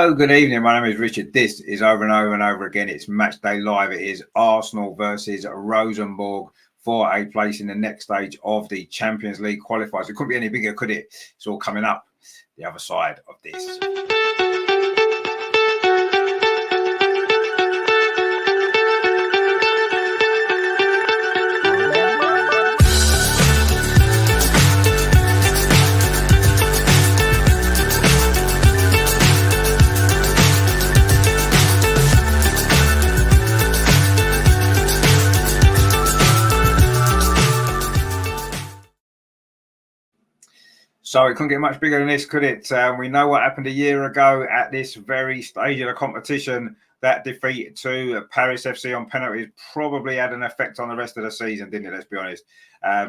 Hello, good evening. My name is Richard. This is over and over and over again. It's Matchday Live. It is Arsenal versus Rosenborg for a place in the next stage of the Champions League qualifiers. It couldn't be any bigger, could it? It's all coming up the other side of this. So it couldn't get much bigger than this, could it? We know what happened a year ago at this very stage of the competition. That defeat to Paris FC on penalties probably had an effect on the rest of the season, didn't it? Let's be honest.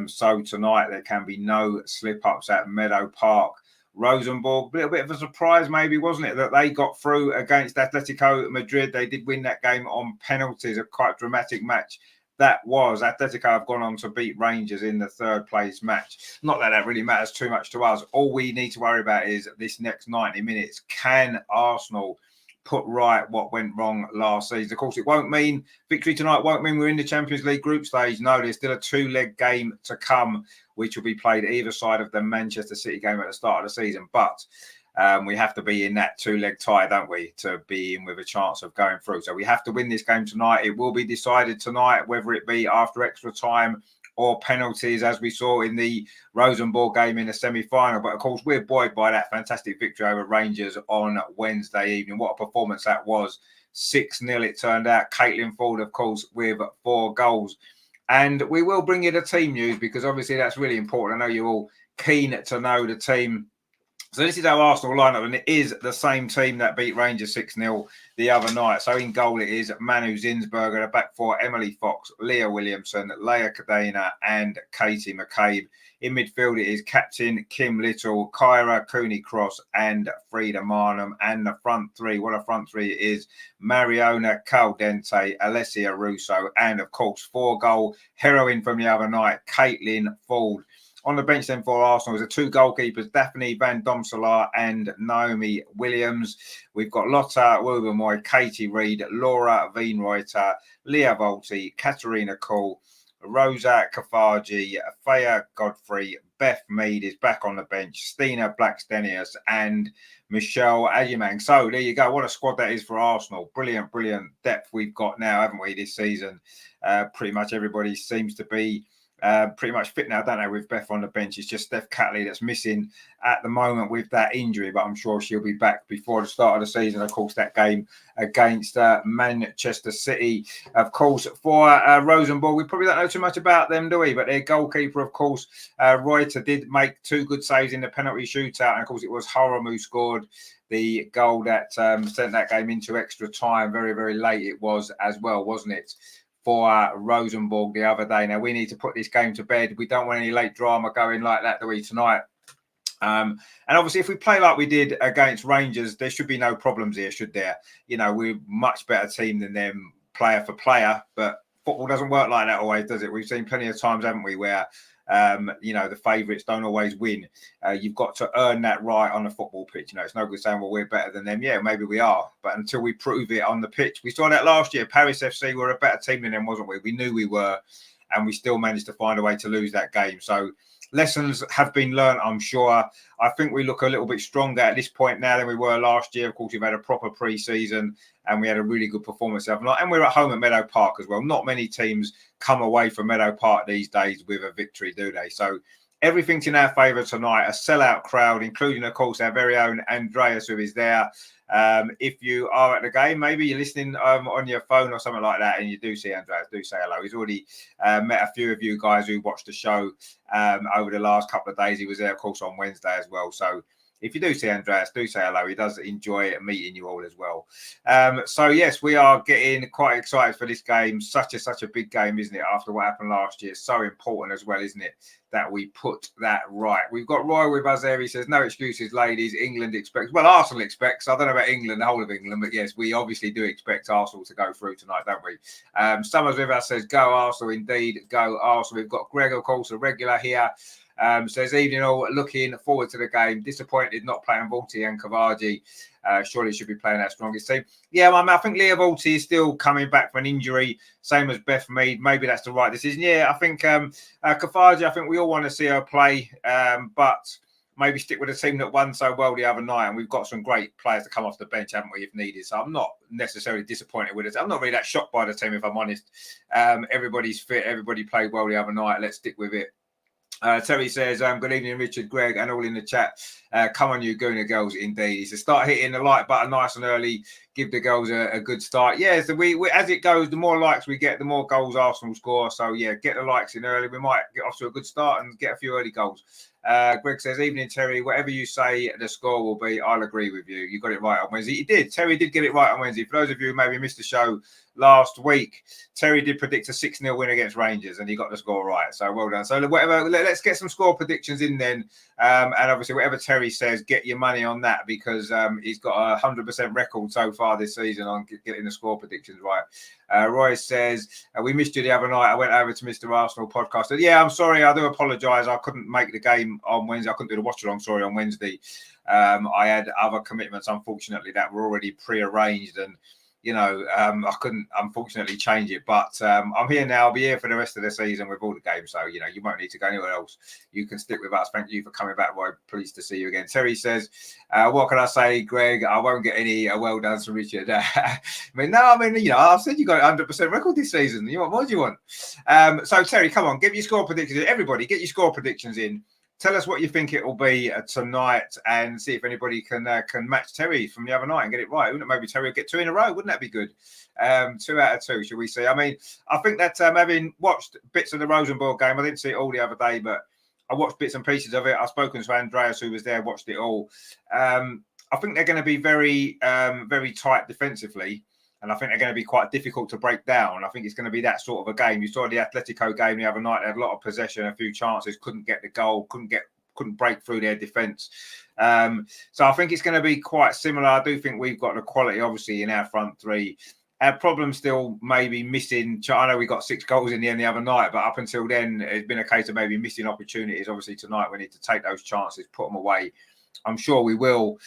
So tonight there can be no slip-ups at Meadow Park. Rosenborg, a little bit of a surprise maybe, wasn't it, that they got through against Atletico Madrid. They did win that game on penalties, a quite dramatic match. That was Atletico have gone on to beat Rangers in the third place match. Not that really matters too much to us. All we need to worry about is this next 90 minutes. Can Arsenal put right what went wrong last season? Of course, it won't mean victory tonight, won't mean we're in the Champions League group stage. No, there's still a two-leg game to come, which will be played either side of the Manchester City game at the start of the season. But we have to be in that two-leg tie, don't we, to be in with a chance of going through. So we have to win this game tonight. It will be decided tonight, whether it be after extra time or penalties, as we saw in the Rosenborg game in the semi-final. But, of course, we're buoyed by that fantastic victory over Rangers on Wednesday evening. What a performance that was. 6-0 it turned out. Caitlin Ford, of course, with 4 goals. And we will bring you the team news because, obviously, that's really important. I know you're all keen to know the team. So this is our Arsenal lineup, and it is the same team that beat Rangers 6-0 the other night. So in goal it is Manu Zinsberger, the back four, Emily Fox, Leah Williamson, Leah Cadena, and Katie McCabe. In midfield it is captain Kim Little, Kyra Cooney-Cross, and Frida Marnham. And the front three, what a front three it is, Mariona Caldente, Alessia Russo, and of course 4-goal heroine from the other night, Caitlin Ford. On the bench then for Arsenal is the 2 goalkeepers, Daphne Van Domselaar and Naomi Williams. We've got Lotta Wilbermoy, Katie Reid, Laura Veenreuter, Leah Volti, Katarina Kuhl, Rosa Kafaji, Faya Godfrey, Beth Mead is back on the bench, Stina Blackstenius and Michelle Agyemang. So there you go. What a squad that is for Arsenal. Brilliant, brilliant depth we've got now, haven't we, this season? Pretty much everybody seems to be pretty much fit now, don't they, with Beth on the bench. It's just Steph Catley that's missing at the moment with that injury, but I'm sure she'll be back before the start of the season. Of course, that game against Manchester City. Of course, for Rosenborg, we probably don't know too much about them, do we? But their goalkeeper, of course, Reuter did make 2 good saves in the penalty shootout, and of course it was Haram who scored the goal that sent that game into extra time. Very, very late it was as well, wasn't it, for Rosenborg the other day. Now, we need to put this game to bed. We don't want any late drama going like that, do we, tonight? And obviously, if we play like we did against Rangers, there should be no problems here, should there? You know, we're a much better team than them, player for player, but football doesn't work like that always, does it? We've seen plenty of times, haven't we, where you know, the favourites don't always win. You've got to earn that right on the football pitch. You know, it's no good saying, well, we're better than them. Yeah, maybe we are. But until we prove it on the pitch, we saw that last year. Paris FC were a better team than them, wasn't we? We knew we were, and we still managed to find a way to lose that game. So lessons have been learned, I'm sure. I think we look a little bit stronger at this point now than we were last year. Of course, we've had a proper pre-season and we had a really good performance the other night. And we're at home at Meadow Park as well. Not many teams come away from Meadow Park these days with a victory, do they? So everything's in our favour tonight. A sellout crowd, including, of course, our very own Andreas, who is there. If you are at the game, maybe you're listening on your phone or something like that, and you do see Andreas, do say hello. He's already met a few of you guys who watched the show over the last couple of days. He was there, of course, on Wednesday as well. So if you do see Andreas, do say hello. He does enjoy meeting you all as well. So, yes, we are getting quite excited for this game. Such a big game, isn't it, after what happened last year? So important as well, isn't it, that we put that right. We've got Roy with us there. He says, no excuses, ladies. England expects, well, Arsenal expects. I don't know about England, the whole of England, but yes, we obviously do expect Arsenal to go through tonight, don't we? Summers with us says, go Arsenal, indeed, go Arsenal. We've got Greg, of course, a regular here. Says, evening all, looking forward to the game. Disappointed not playing Volti and Cavaji. surely should be playing our strongest team. Yeah, I think Leah Volti is still coming back from an injury, same as Beth Mead. Maybe that's the right decision. Yeah, I think Kafaji, I think we all want to see her play, but maybe stick with a team that won so well the other night. And we've got some great players to come off the bench, haven't we, if needed. So I'm not necessarily disappointed with it. I'm not really that shocked by the team, if I'm honest. Everybody's fit. Everybody played well the other night. Let's stick with it. Terry says, good evening, Richard, Greg, and all in the chat. Come on, you Gooner girls, indeed. He says, start hitting the like button nice and early. Give the girls a good start. Yeah, so we as it goes, the more likes we get, the more goals Arsenal score. So, yeah, get the likes in early. We might get off to a good start and get a few early goals. Greg says, evening, Terry. Whatever you say the score will be, I'll agree with you. You got it right on Wednesday. You did. Terry did get it right on Wednesday. For those of you who maybe missed the show last week, Terry did predict a 6-0 win against Rangers, and he got the score right. So well done. So whatever, let's get some score predictions in then. And obviously, whatever Terry says, get your money on that, because he's got a 100% record so far this season on getting the score predictions right. Roy says, we missed you the other night. I went over to Mr. Arsenal podcast. And yeah, I'm sorry. I do apologise. I couldn't make the game on Wednesday. I couldn't do the watch along, sorry, on Wednesday. I had other commitments, unfortunately, that were already pre-arranged, and I couldn't unfortunately change it, but I'm here now. I'll be here for the rest of the season with all the games. So, you won't need to go anywhere else. You can stick with us. Thank you for coming back. We're pleased to see you again. Terry says, what can I say, Greg? I won't get any well done from Richard. I I've said you got 100% record this season. What do you want? So, Terry, come on, give your score predictions. Everybody, get your score predictions in. Tell us what you think it will be tonight, and see if anybody can match Terry from the other night and get it right. Wouldn't it? Maybe Terry will get 2 in a row. Wouldn't that be good? 2 out of 2, shall we say? I mean, I think that having watched bits of the Rosenborg game, I didn't see it all the other day, but I watched bits and pieces of it. I've spoken to Andreas, who was there, watched it all. I think they're going to be very, very tight defensively. And I think they're going to be quite difficult to break down. I think it's going to be that sort of a game. You saw the Atletico game the other night. They had a lot of possession, a few chances, couldn't get the goal, couldn't break through their defence. So I think it's going to be quite similar. I do think we've got the quality, obviously, in our front three. Our problem still maybe missing. I know we got 6 goals in the end the other night, but up until then, it's been a case of maybe missing opportunities. Obviously, tonight we need to take those chances, put them away. I'm sure we will.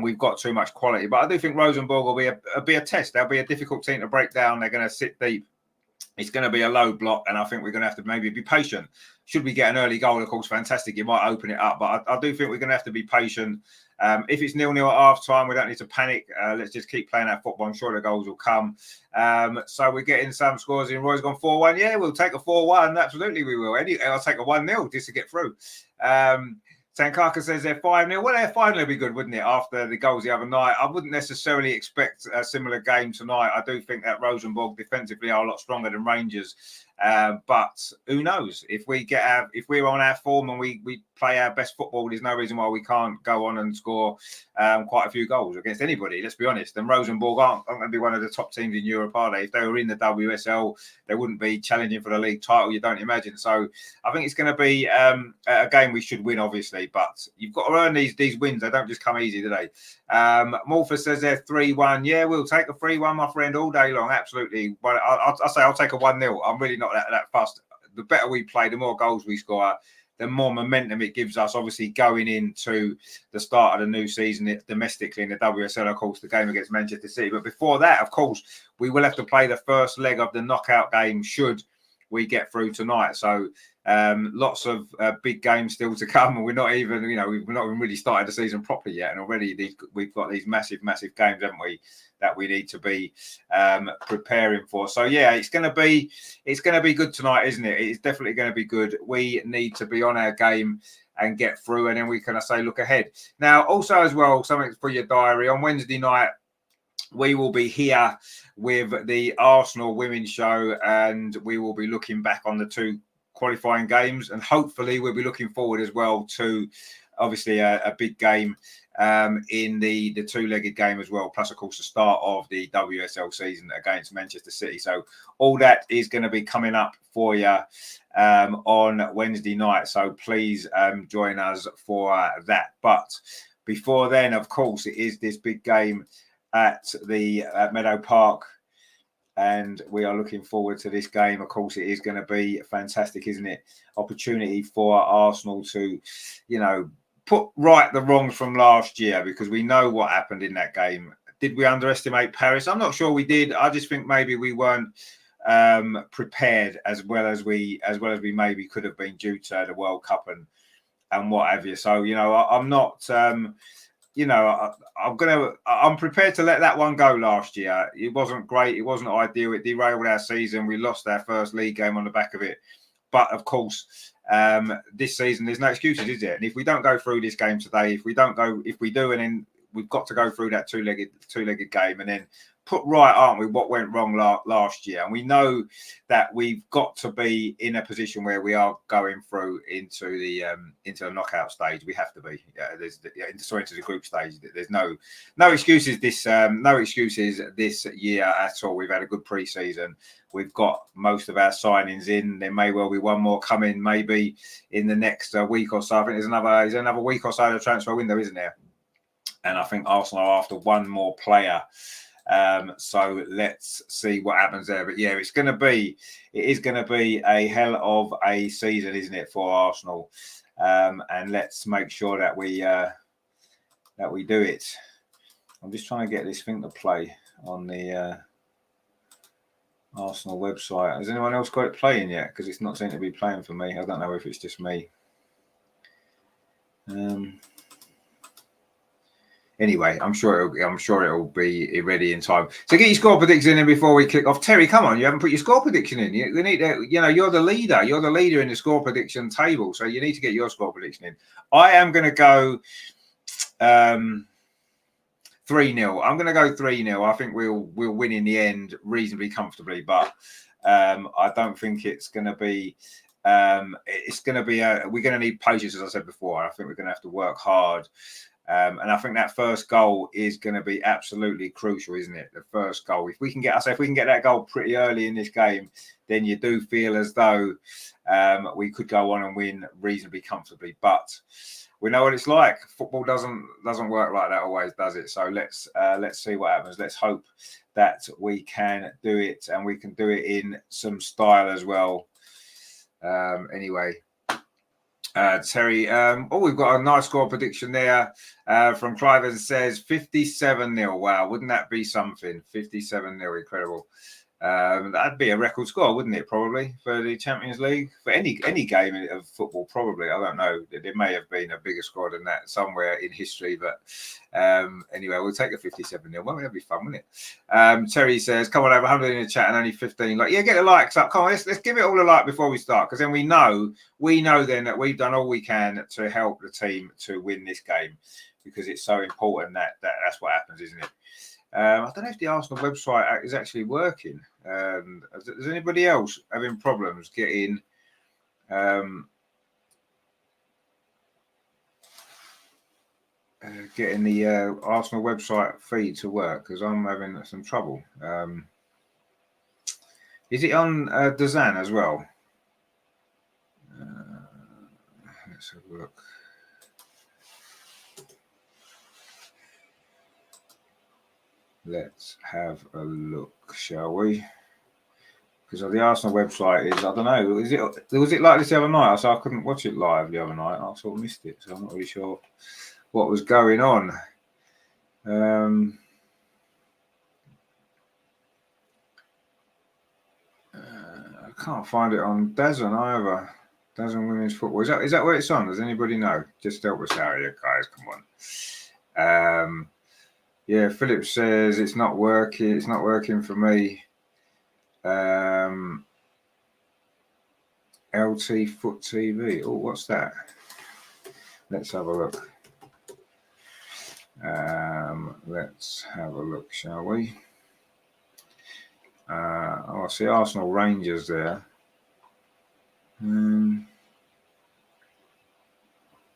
We've got too much quality, but I do think Rosenborg will be a test. They'll be a difficult team to break down. They're going to sit deep. It's going to be a low block, and I think we're going to have to maybe be patient. Should we get an early goal, of course, fantastic. You might open it up, but I do think we're going to have to be patient. If it's 0-0 at half time, we don't need to panic. Let's just keep playing our football. I'm sure the goals will come. So we're getting some scores in. Roy's gone 4-1. Yeah, we'll take a 4-1. Absolutely, we will. I'll take a 1-0 just to get through. Sankaka says they're 5-0. Well, their 5-0 would be good, wouldn't it, after the goals the other night? I wouldn't necessarily expect a similar game tonight. I do think that Rosenborg defensively are a lot stronger than Rangers. But who knows? If we're on our form and we play our best football, there's no reason why we can't go on and score quite a few goals against anybody, let's be honest. And Rosenborg aren't going to be one of the top teams in Europe, are they? If they were in the WSL, they wouldn't be challenging for the league title, you don't imagine. So I think it's going to be a game we should win, obviously, but you've got to earn these wins. They don't just come easy, do they? Morpha says they're 3-1. Yeah, we'll take a 3-1, my friend, all day long, absolutely. But I'll say I'll take a 1-0. I'm really not that fussed. The better we play, the more goals we score, the more momentum it gives us, obviously, going into the start of the new season domestically in the WSL, of course, the game against Manchester City. But before that, of course, we will have to play the first leg of the knockout game should we get through tonight. So lots of big games still to come, and we're not even really started the season properly yet, and already we've got these massive games, haven't we, that we need to be preparing for. So yeah, it's going to be good tonight, isn't it? It's definitely going to be good. We need to be on our game and get through, and then we can, I say, look ahead. Now, also as well, something for your diary, on Wednesday night, we will be here with the Arsenal women's show, and we will be looking back on the 2 qualifying games, and hopefully we'll be looking forward as well to obviously a big game in the 2-legged game as well, plus of course the start of the WSL season against Manchester City. So all that is going to be coming up for you on Wednesday night, so please join us for that. But before then, of course, it is this big game at Meadow Park, and we are looking forward to this game. Of course, it is going to be fantastic, isn't it? Opportunity for Arsenal to, put right the wrongs from last year, because we know what happened in that game. Did we underestimate Paris? I'm not sure we did. I just think maybe we weren't prepared as well as we maybe could have been due to the World Cup and what have you. So I'm not. I'm prepared to let that one go last year. It wasn't great. It wasn't ideal. It derailed our season. We lost our first league game on the back of it. But of course, this season, there's no excuses, is there? And if we don't go through this game today, if we do, and then we've got to go through that two-legged game and then put right, aren't we, what went wrong last year. And we know that we've got to be in a position where we are going through into the knockout stage. We have to be. Into the group stage. There's no excuses this year at all. We've had a good pre-season. We've got most of our signings in. There may well be one more coming, maybe in the next week or so. I think there's another week or so of the transfer window, isn't there? And I think Arsenal are after one more player. So let's see what happens there. But yeah, it is going to be a hell of a season, isn't it, for Arsenal? And let's make sure that we do it. I'm just trying to get this thing to play on the Arsenal website. Has anyone else got it playing yet? Because it's not seeming to be playing for me. I don't know if it's just me. Anyway, I'm sure it'll be ready in time. So get your score prediction in before we kick off. Terry, come on, you haven't put your score prediction in. You need to, you're the leader. You're the leader in the score prediction table, so you need to get your score prediction in. I am going to go 3-0. I'm going to go 3-0. I think we'll win in the end reasonably comfortably, but I don't think it's going to be. We're going to need patience, as I said before. I think we're going to have to work hard. And I think that first goal is going to be absolutely crucial, isn't it? The first goal. If we can get that goal pretty early in this game, then you do feel as though we could go on and win reasonably comfortably. But we know what it's like. Football doesn't work like that always, does it? So let's see what happens. Let's hope that we can do it, and we can do it in some style as well. Anyway. Terry, we've got a nice score prediction there from Clive, and says 57-0. Wow, wouldn't that be something? 57-0, incredible. That'd be a record score, wouldn't it? Probably for the Champions League, for any game of football. Probably, I don't know. There may have been a bigger score than that somewhere in history, but anyway, we'll take a 57-0. Well, that'd be fun, wouldn't it? Terry says, "Come on, over 100 in the chat and only 15." Like, yeah, get the likes up. Come on, let's give it all a like before we start, because then we know then that we've done all we can to help the team to win this game, because it's so important that's what happens, isn't it? I don't know if the Arsenal website is actually working. Is anybody else having problems getting the Arsenal website feed to work? Because I'm having some trouble. Is it on Dazan as well? Let's have a look. Let's have a look, shall we? Because the Arsenal website is, I don't know, was it like this the other night? So I couldn't watch it live the other night. I sort of missed it, so I'm not really sure what was going on. I can't find it on DAZN either. DAZN Women's Football. Is that where it's on? Does anybody know? Just help us out here, guys. Come on. Yeah, Philip says it's not working. It's not working for me. LT Foot TV. Oh, what's that? Let's have a look. Let's have a look, shall we? I see Arsenal Rangers there.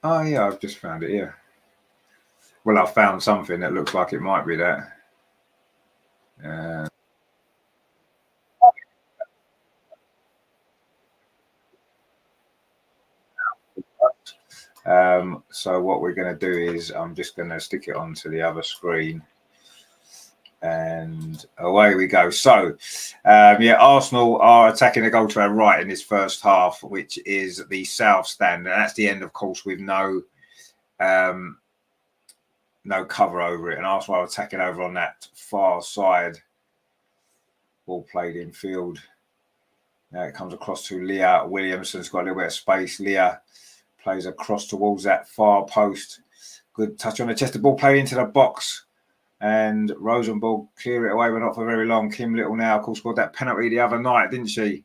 Oh, yeah, I've just found it, yeah. Well, I found something that looks like it might be that. So what we're going to do is I'm just going to stick it onto the other screen, and away we go. So, Arsenal are attacking a goal to our right in this first half, which is the south stand, and that's the end, of course, with no no cover over it, and Arsenal attacking over on that far side. Ball played in field. Now it comes across to Leah Williamson's got a little bit of space. Leah plays across towards that far post. Good touch on the chest. The ball played into the box. And Rosenborg clear it away, but not for very long. Kim Little now, of course, scored that penalty the other night, didn't she?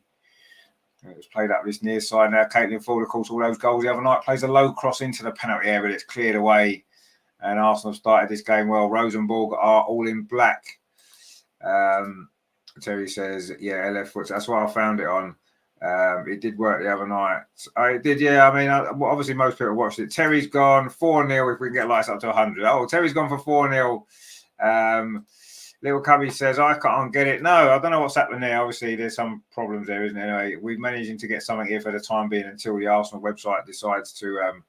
It was played up this near side now. Caitlin Ford, of course, all those goals the other night, plays a low cross into the penalty area, but it's cleared away. And Arsenal started this game well. Rosenborg are all in black. Terry says, yeah, LF Foots. That's what I found it on. It did work the other night. It did, yeah. I mean, obviously most people watched it. Terry's gone 4-0 if we can get lights up to 100. Oh, Terry's gone for 4-0. Little Cubby says, I can't get it. No, I don't know what's happening there. Obviously, there's some problems there, isn't there? Anyway, we're managing to get something here for the time being until the Arsenal website decides to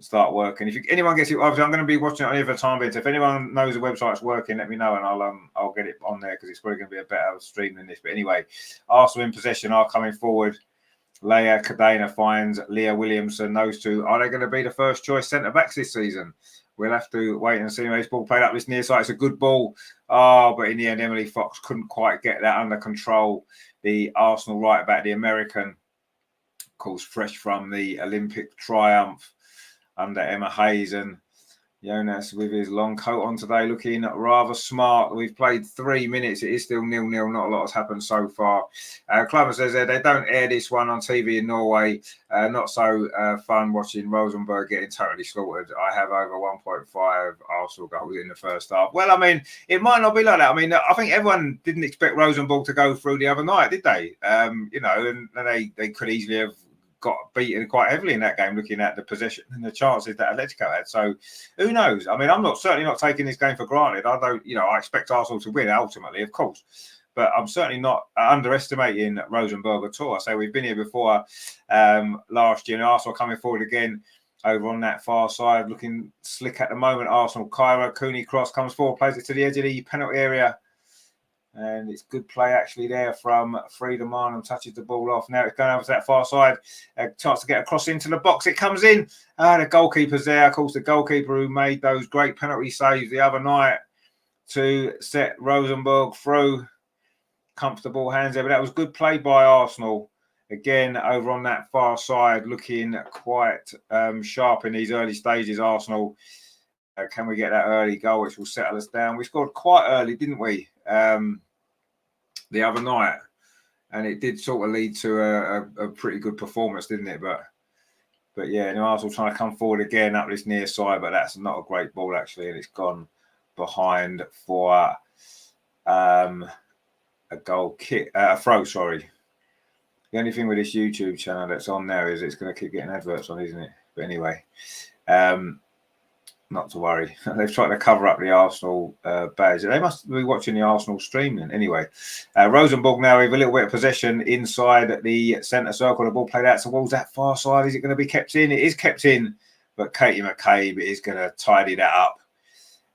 start working. If anyone gets it, obviously, I'm going to be watching it on here for the time being. So if anyone knows the website's working, let me know and I'll get it on there because it's probably going to be a better stream than this. But anyway, Arsenal in possession are coming forward. Leia Cadena finds Leah Williamson. Those two, are they going to be the first choice centre backs this season? We'll have to wait and see. This ball played up this near side. It's a good ball. Oh, but in the end, Emily Fox couldn't quite get that under control. The Arsenal right back, the American, of course, fresh from the Olympic triumph under Emma Hayes, and Jonas with his long coat on today, looking rather smart. We've played 3 minutes. It is still 0-0. Not a lot has happened so far. Climber says they don't air this one on TV in Norway. Not so fun watching Rosenborg getting totally slaughtered. I have over 1.5 Arsenal goals in the first half. Well, I mean, it might not be like that. I mean, I think everyone didn't expect Rosenborg to go through the other night, did they? You know, and they could easily have got beaten quite heavily in that game, looking at the possession and the chances that Atletico had. So who knows? I mean, I'm certainly not taking this game for granted. I don't, I expect Arsenal to win ultimately, of course, but I'm certainly not underestimating Rosenborg at all. I say we've been here before last year, and Arsenal coming forward again over on that far side, looking slick at the moment. Arsenal, Kyra Cooney cross comes forward, plays it to the edge of the penalty area. And it's good play actually there from Frida Marnham, touches the ball off. Now it's going over to that far side. A chance to get across into the box. It comes in. The goalkeeper's there. Of course, the goalkeeper who made those great penalty saves the other night to set Rosenborg through. Comfortable hands there. But that was good play by Arsenal. Again, over on that far side, looking quite sharp in these early stages, Arsenal. Can we get that early goal, which will settle us down? We scored quite early, didn't we? The other night, and it did sort of lead to a pretty good performance, didn't it? But yeah, Arsenal trying to come forward again up this near side, but that's not a great ball actually, and it's gone behind for a goal kick, a throw. Sorry. The only thing with this YouTube channel that's on there is it's going to keep getting adverts on, isn't it? But anyway, not to worry. They've tried to cover up the Arsenal badge. They must be watching the Arsenal stream then. Anyway, Rosenborg now with a little bit of possession inside the centre circle. The ball played out towards that far side. Is it going to be kept in? It is kept in, but Katie McCabe is going to tidy that up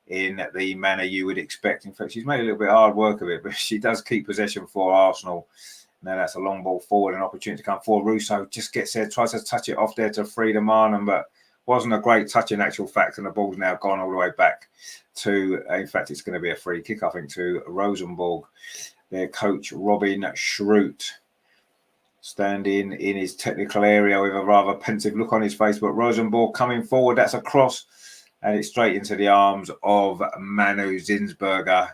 in the manner you would expect. In fact, she's made a little bit hard work of it, but she does keep possession for Arsenal. Now that's a long ball forward, an opportunity to come forward. Russo just gets there, tries to touch it off there to Frida Marnham, but wasn't a great touch in actual fact, and the ball's now gone all the way back to, in fact, it's going to be a free kick, I think, to Rosenborg. Their coach, Robin Schrute, standing in his technical area with a rather pensive look on his face, but Rosenborg coming forward, that's a cross, and it's straight into the arms of Manu Zinsberger,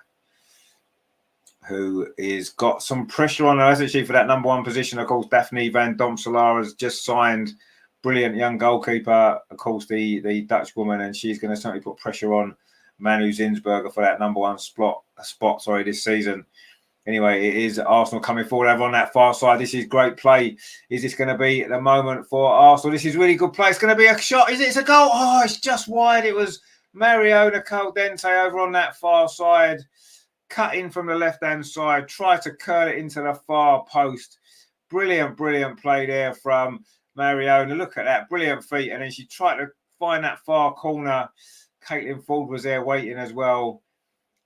who is got some pressure on her, hasn't she, for that number one position. Of course, Daphne van Domselaar has just signed. Brilliant young goalkeeper, of course, the Dutch woman, and she's going to certainly put pressure on Manu Zinsberger for that number one spot this season. Anyway, it is Arsenal coming forward over on that far side. This is great play. Is this going to be the moment for Arsenal? This is really good play. It's going to be a shot. Is it? It's a goal. Oh, it's just wide. It was Mariona Caldente over on that far side, cut in from the left-hand side, tried to curl it into the far post. Brilliant, brilliant play there from Mariona. Look at that, brilliant feet. And then she tried to find that far corner. Caitlin Ford was there waiting as well.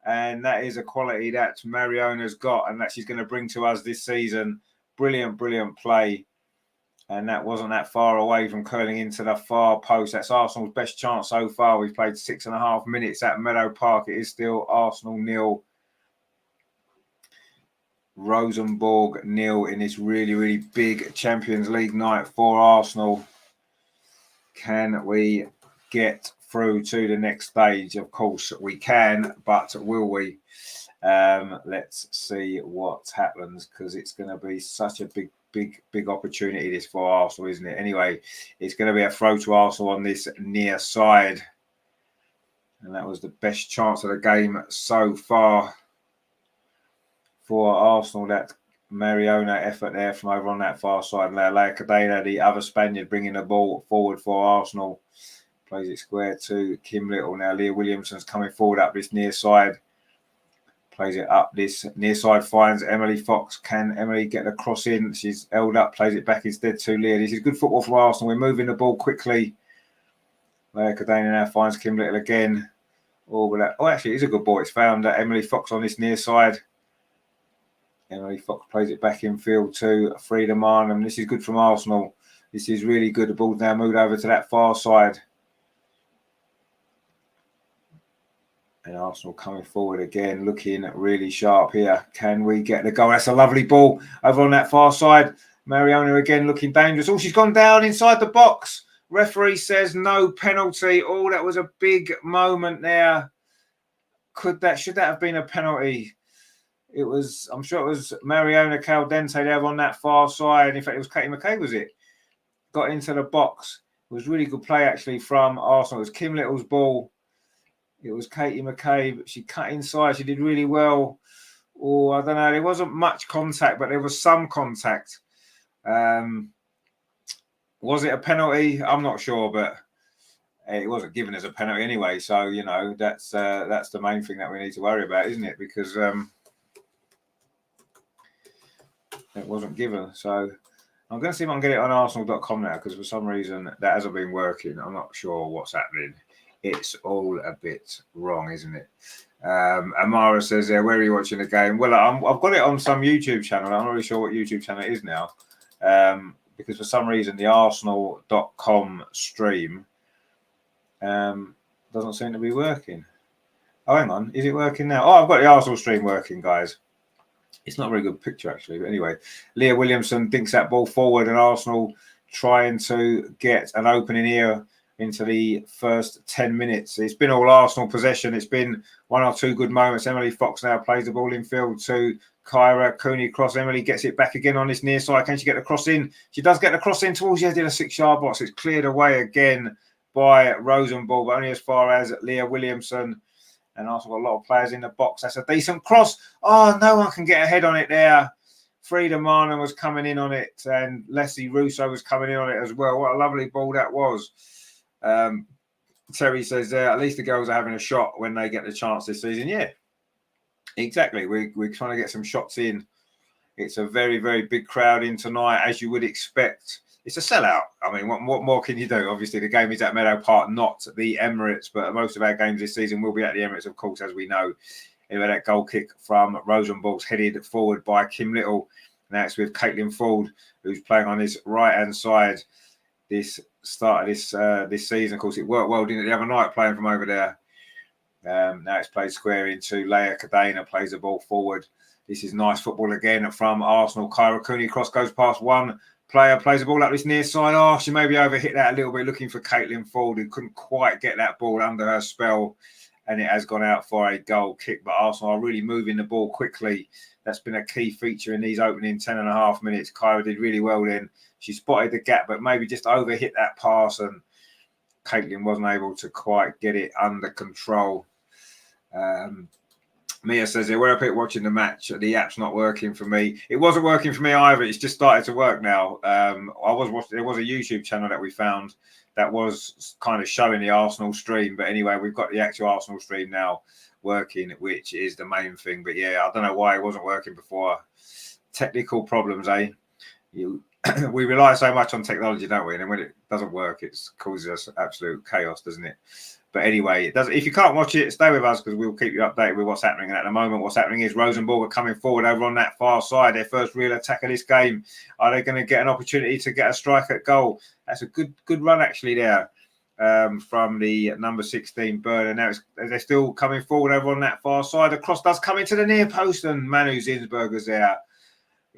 And that is a quality that Mariona's got and that she's going to bring to us this season. Brilliant, brilliant play And that wasn't that far away from curling into the far post. That's Arsenal's best chance so far. We've played 6.5 minutes at Meadow Park. It is still Arsenal 0, Rosenborg 0 in this really, really big Champions League night for Arsenal. Can we get through to the next stage? Of course we can, but will we? Let's see what happens, because it's going to be such a big opportunity this for Arsenal, isn't it? Anyway, it's going to be a throw to Arsenal on this near side, and that was the best chance of the game so far for Arsenal. That Mariona effort there from over on that far side. Leia Cadena, the other Spaniard, bringing the ball forward for Arsenal, plays it square to Kim Little. Now Leah Williamson's coming forward up this near side. Plays it up this near side, finds Emily Fox. Can Emily get the cross in? She's held up, plays it back instead to Leah. This is good football for Arsenal. We're moving the ball quickly. Leia Cadena now finds Kim Little again. Actually, it's a good ball. It's found Emily Fox on this near side. Emily Fox plays it back in field to Frida Marnham. This is good from Arsenal. This is really good. The ball's now moved over to that far side. And Arsenal coming forward again, looking really sharp here. Can we get the goal? That's a lovely ball over on that far side. Mariona again looking dangerous. Oh, she's gone down inside the box. Referee says no penalty. Oh, that was a big moment there. Should that have been a penalty? It was, I'm sure it was Mariona Caldente there on that far side. In fact, it was Katie McCabe, was it? Got into the box. It was really good play actually from Arsenal. It was Kim Little's ball. It was Katie McCabe. She cut inside. She did really well. Oh, I don't know. There wasn't much contact, but there was some contact. Was it a penalty? I'm not sure, but it wasn't given as a penalty anyway. So, you know, that's the main thing that we need to worry about, isn't it? Because it wasn't given. So I'm going to see if I can get it on Arsenal.com now, because for some reason that hasn't been working. I'm not sure what's happening. It's all a bit wrong, isn't it? Amara says, where are you watching the game? Well, I've got it on some YouTube channel. I'm not really sure what YouTube channel it is now, because for some reason the Arsenal.com stream doesn't seem to be working. Oh, hang on. Is it working now? Oh, I've got the Arsenal stream working, guys. It's not a very good picture, actually. But anyway, Leah Williamson dinks that ball forward, and Arsenal trying to get an opening here into the first 10 minutes. It's been all Arsenal possession. It's been one or two good moments. Emily Fox now plays the ball in field to Kyra Cooney cross. Emily gets it back again on this near side. Can she get the cross in? She does get the cross in towards the edge of the 6-yard box. It's cleared away again by Rosenborg, but only as far as Leah Williamson. And Arsenal got a lot of players in the box. That's a decent cross. Oh, no one can get ahead on it there. Frida Marnham was coming in on it, and Leslie Russo was coming in on it as well. What a lovely ball that was. Terry says at least the girls are having a shot when they get the chance this season. Yeah, exactly. We're trying to get some shots in. It's a very, very big crowd in tonight, as you would expect. It's a sellout. I mean, what more can you do? Obviously, the game is at Meadow Park, not the Emirates, but most of our games this season will be at the Emirates, of course, as we know. Anyway, that goal kick from Rosenborg's headed forward by Kim Little. Now it's with Caitlin Ford, who's playing on his right-hand side. This start of this season, of course, it worked well, didn't it, the other night, playing from over there. Now it's played square into Leia Cadena, plays the ball forward. This is nice football again from Arsenal. Kyra Cooney cross goes past one player, plays the ball up this near side. Oh, she maybe overhit that a little bit, looking for Caitlin Ford, who couldn't quite get that ball under her spell, and it has gone out for a goal kick. But Arsenal are really moving the ball quickly. That's been a key feature in these opening 10.5 minutes. Kyra did really well then. She spotted the gap, but maybe just overhit that pass, and Caitlin wasn't able to quite get it under control. Mia says, where I pick watching the match, the app's not working for me. It wasn't working for me either. It's just started to work now. I was watching. There was a YouTube channel that we found that was kind of showing the Arsenal stream. But anyway, we've got the actual Arsenal stream now working, which is the main thing. But yeah, I don't know why it wasn't working before. Technical problems, eh? We rely so much on technology, don't we? And then when it doesn't work, it causes us absolute chaos, doesn't it? But anyway, it does. If you can't watch it, stay with us because we'll keep you updated with what's happening. And at the moment, what's happening is Rosenborg are coming forward over on that far side. Their first real attack of this game. Are they going to get an opportunity to get a strike at goal? That's a good run actually there from the number 16 Burner. Now they're still coming forward over on that far side. The cross does come into the near post, and Manu Zinsberger's there.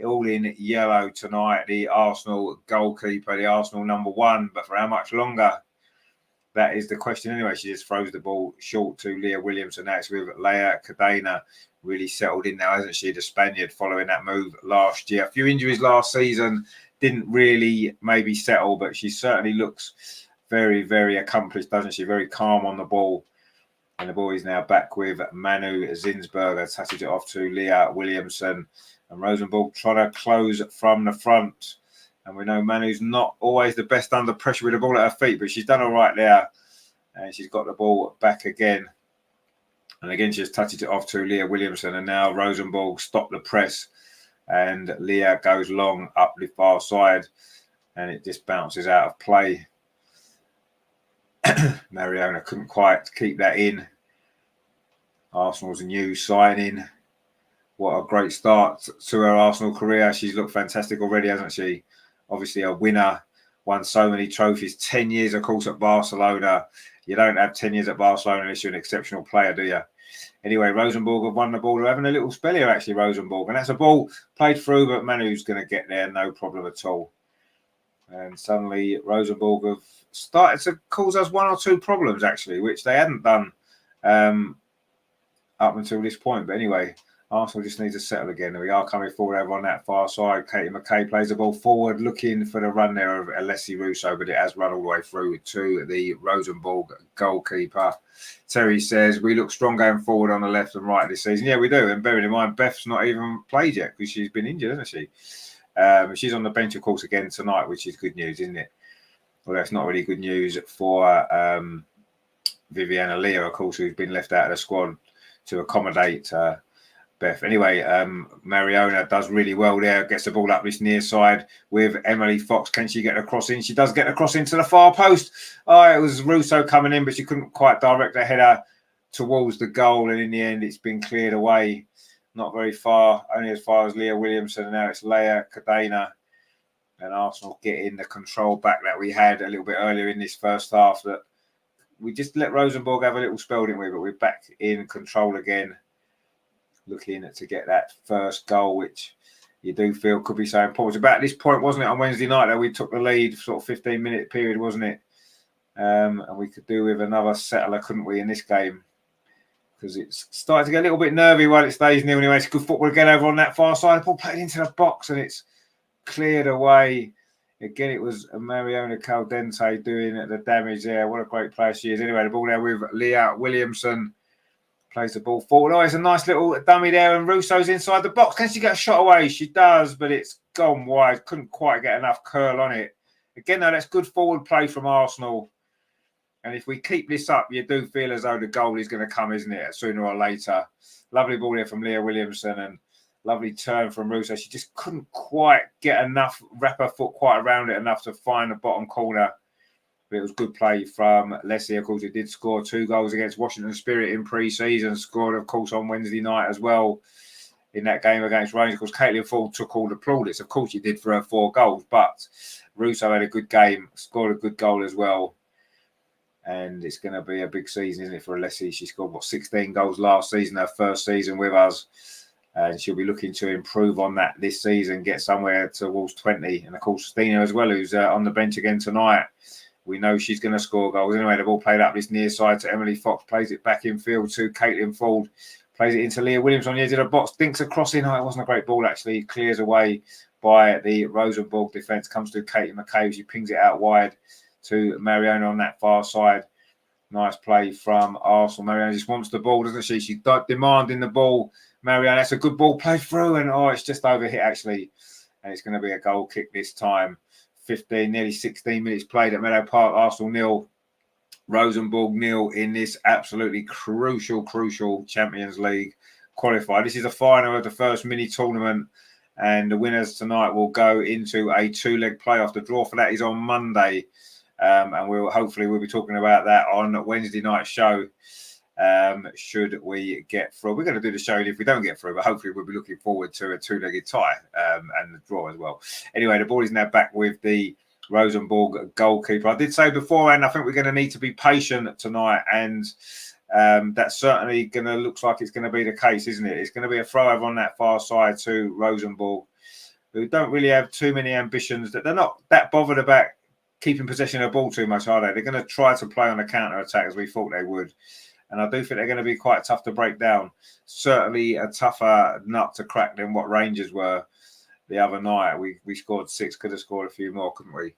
All in yellow tonight, the Arsenal goalkeeper, the Arsenal number 1. But for how much longer? That is the question anyway. She just throws the ball short to Leah Williamson. Now it's with Leia Cadena, really settled in now, hasn't she? The Spaniard following that move last year. A few injuries last season, didn't really maybe settle, but she certainly looks very, very accomplished, doesn't she? Very calm on the ball. And the ball is now back with Manu Zinsberger, touches it off to Leah Williamson. And Rosenborg trying to close from the front. And we know Manu's not always the best under pressure with the ball at her feet, but she's done all right there. And she's got the ball back again. And again, she just touches it off to Leah Williamson. And now Rosenborg stop the press. And Leah goes long up the far side. And it just bounces out of play. Mariona couldn't quite keep that in. Arsenal's new signing. What a great start to her Arsenal career. She's looked fantastic already, hasn't she? Obviously a winner, won so many trophies. 10 years, of course, at Barcelona. You don't have 10 years at Barcelona unless you're an exceptional player, do you? Anyway, Rosenborg have won the ball. They're having a little spell here, actually, Rosenborg. And that's a ball played through, but Manu's going to get there, no problem at all. And suddenly Rosenborg have started to cause us 1 or 2 problems, actually, which they hadn't done up until this point. But anyway, Arsenal just needs to settle again. We are coming forward over on that far side. Katie McKay plays the ball forward, looking for the run there of Alessi Russo, but it has run all the way through to the Rosenborg goalkeeper. Terry says, we look strong going forward on the left and right this season. Yeah, we do. And bearing in mind, Beth's not even played yet because she's been injured, hasn't she? She's on the bench, of course, again tonight, which is good news, isn't it? Well, that's not really good news for Viviana Leah, of course, who's been left out of the squad to accommodate Beth. Anyway, Mariona does really well there. Gets the ball up this near side with Emily Fox. Can she get a cross in? She does get a cross into the far post. Oh, it was Russo coming in, but she couldn't quite direct her header towards the goal. And in the end, it's been cleared away. Not very far, only as far as Leah Williamson. And now it's Leia Cadena. And Arsenal getting the control back that we had a little bit earlier in this first half. That we just let Rosenborg have a little spell, didn't we? But we're back in control again. Looking to get that first goal, which you do feel could be so important. About this point, wasn't it, on Wednesday night that we took the lead, sort of 15-minute period, wasn't it? And we could do with another settler, couldn't we, in this game? Because it's starting to get a little bit nervy while it stays 0-0. Anyway, it's good football again over on that far side. The ball played into the box and it's cleared away. Again, it was Mariona Caldente doing the damage there. What a great player she is. Anyway, the ball there with Leah Williamson. Plays the ball forward. Oh, it's a nice little dummy there, and Russo's inside the box. Can she get a shot away? She does, but it's gone wide. Couldn't quite get enough curl on it. Again, though, that's good forward play from Arsenal. And if we keep this up, you do feel as though the goal is going to come, isn't it, sooner or later. Lovely ball here from Leah Williamson and lovely turn from Russo. She just couldn't quite get enough, wrap her foot quite around it enough to find the bottom corner. But it was good play from Leslie, of course, who did score 2 goals against Washington Spirit in pre-season. Scored, of course, on Wednesday night as well in that game against Rangers. Of course, Caitlin Ford took all the plaudits. Of course, she did for her 4 goals. But Russo had a good game, scored a good goal as well. And it's going to be a big season, isn't it, for Alessi? She scored, 16 goals last season, her first season with us. And she'll be looking to improve on that this season, get somewhere towards 20. And, of course, Stina as well, who's on the bench again tonight. We know she's going to score goals. Anyway, the ball played up this near side to Emily Fox. Plays it back in field to Caitlin Ford. Plays it into Leah Williams on the edge of the box. Dinks a cross in. Oh, it wasn't a great ball, actually. Clears away by the Rosenborg defence. Comes to Katie McKay. She pings it out wide to Mariona on that far side. Nice play from Arsenal. Mariona just wants the ball, doesn't she? She's demanding the ball. Mariona, that's a good ball played through. And, it's just overhit, actually. And it's going to be a goal kick this time. 15, nearly 16 minutes played at Meadow Park. Arsenal 0, Rosenborg 0 in this absolutely crucial Champions League qualifier. This is the final of the first mini tournament, And the winners tonight will go into a 2-leg playoff. The draw for that is on Monday. And we'll be talking about that on Wednesday night show. Should we get through? We're going to do the show if we don't get through, but hopefully we'll be looking forward to a 2-legged tie and the draw as well. Anyway, the ball is now back with the Rosenborg goalkeeper. I did say beforehand, I think we're going to need to be patient tonight, and that's certainly looks like it's going to be the case, isn't it? It's going to be a throw over on that far side to Rosenborg, who don't really have too many ambitions. That they're not that bothered about keeping possession of the ball too much, are they? They're going to try to play on the counter attack as we thought they would. And I do think they're going to be quite tough to break down. Certainly a tougher nut to crack than what Rangers were the other night. We scored 6, could have scored a few more, couldn't we?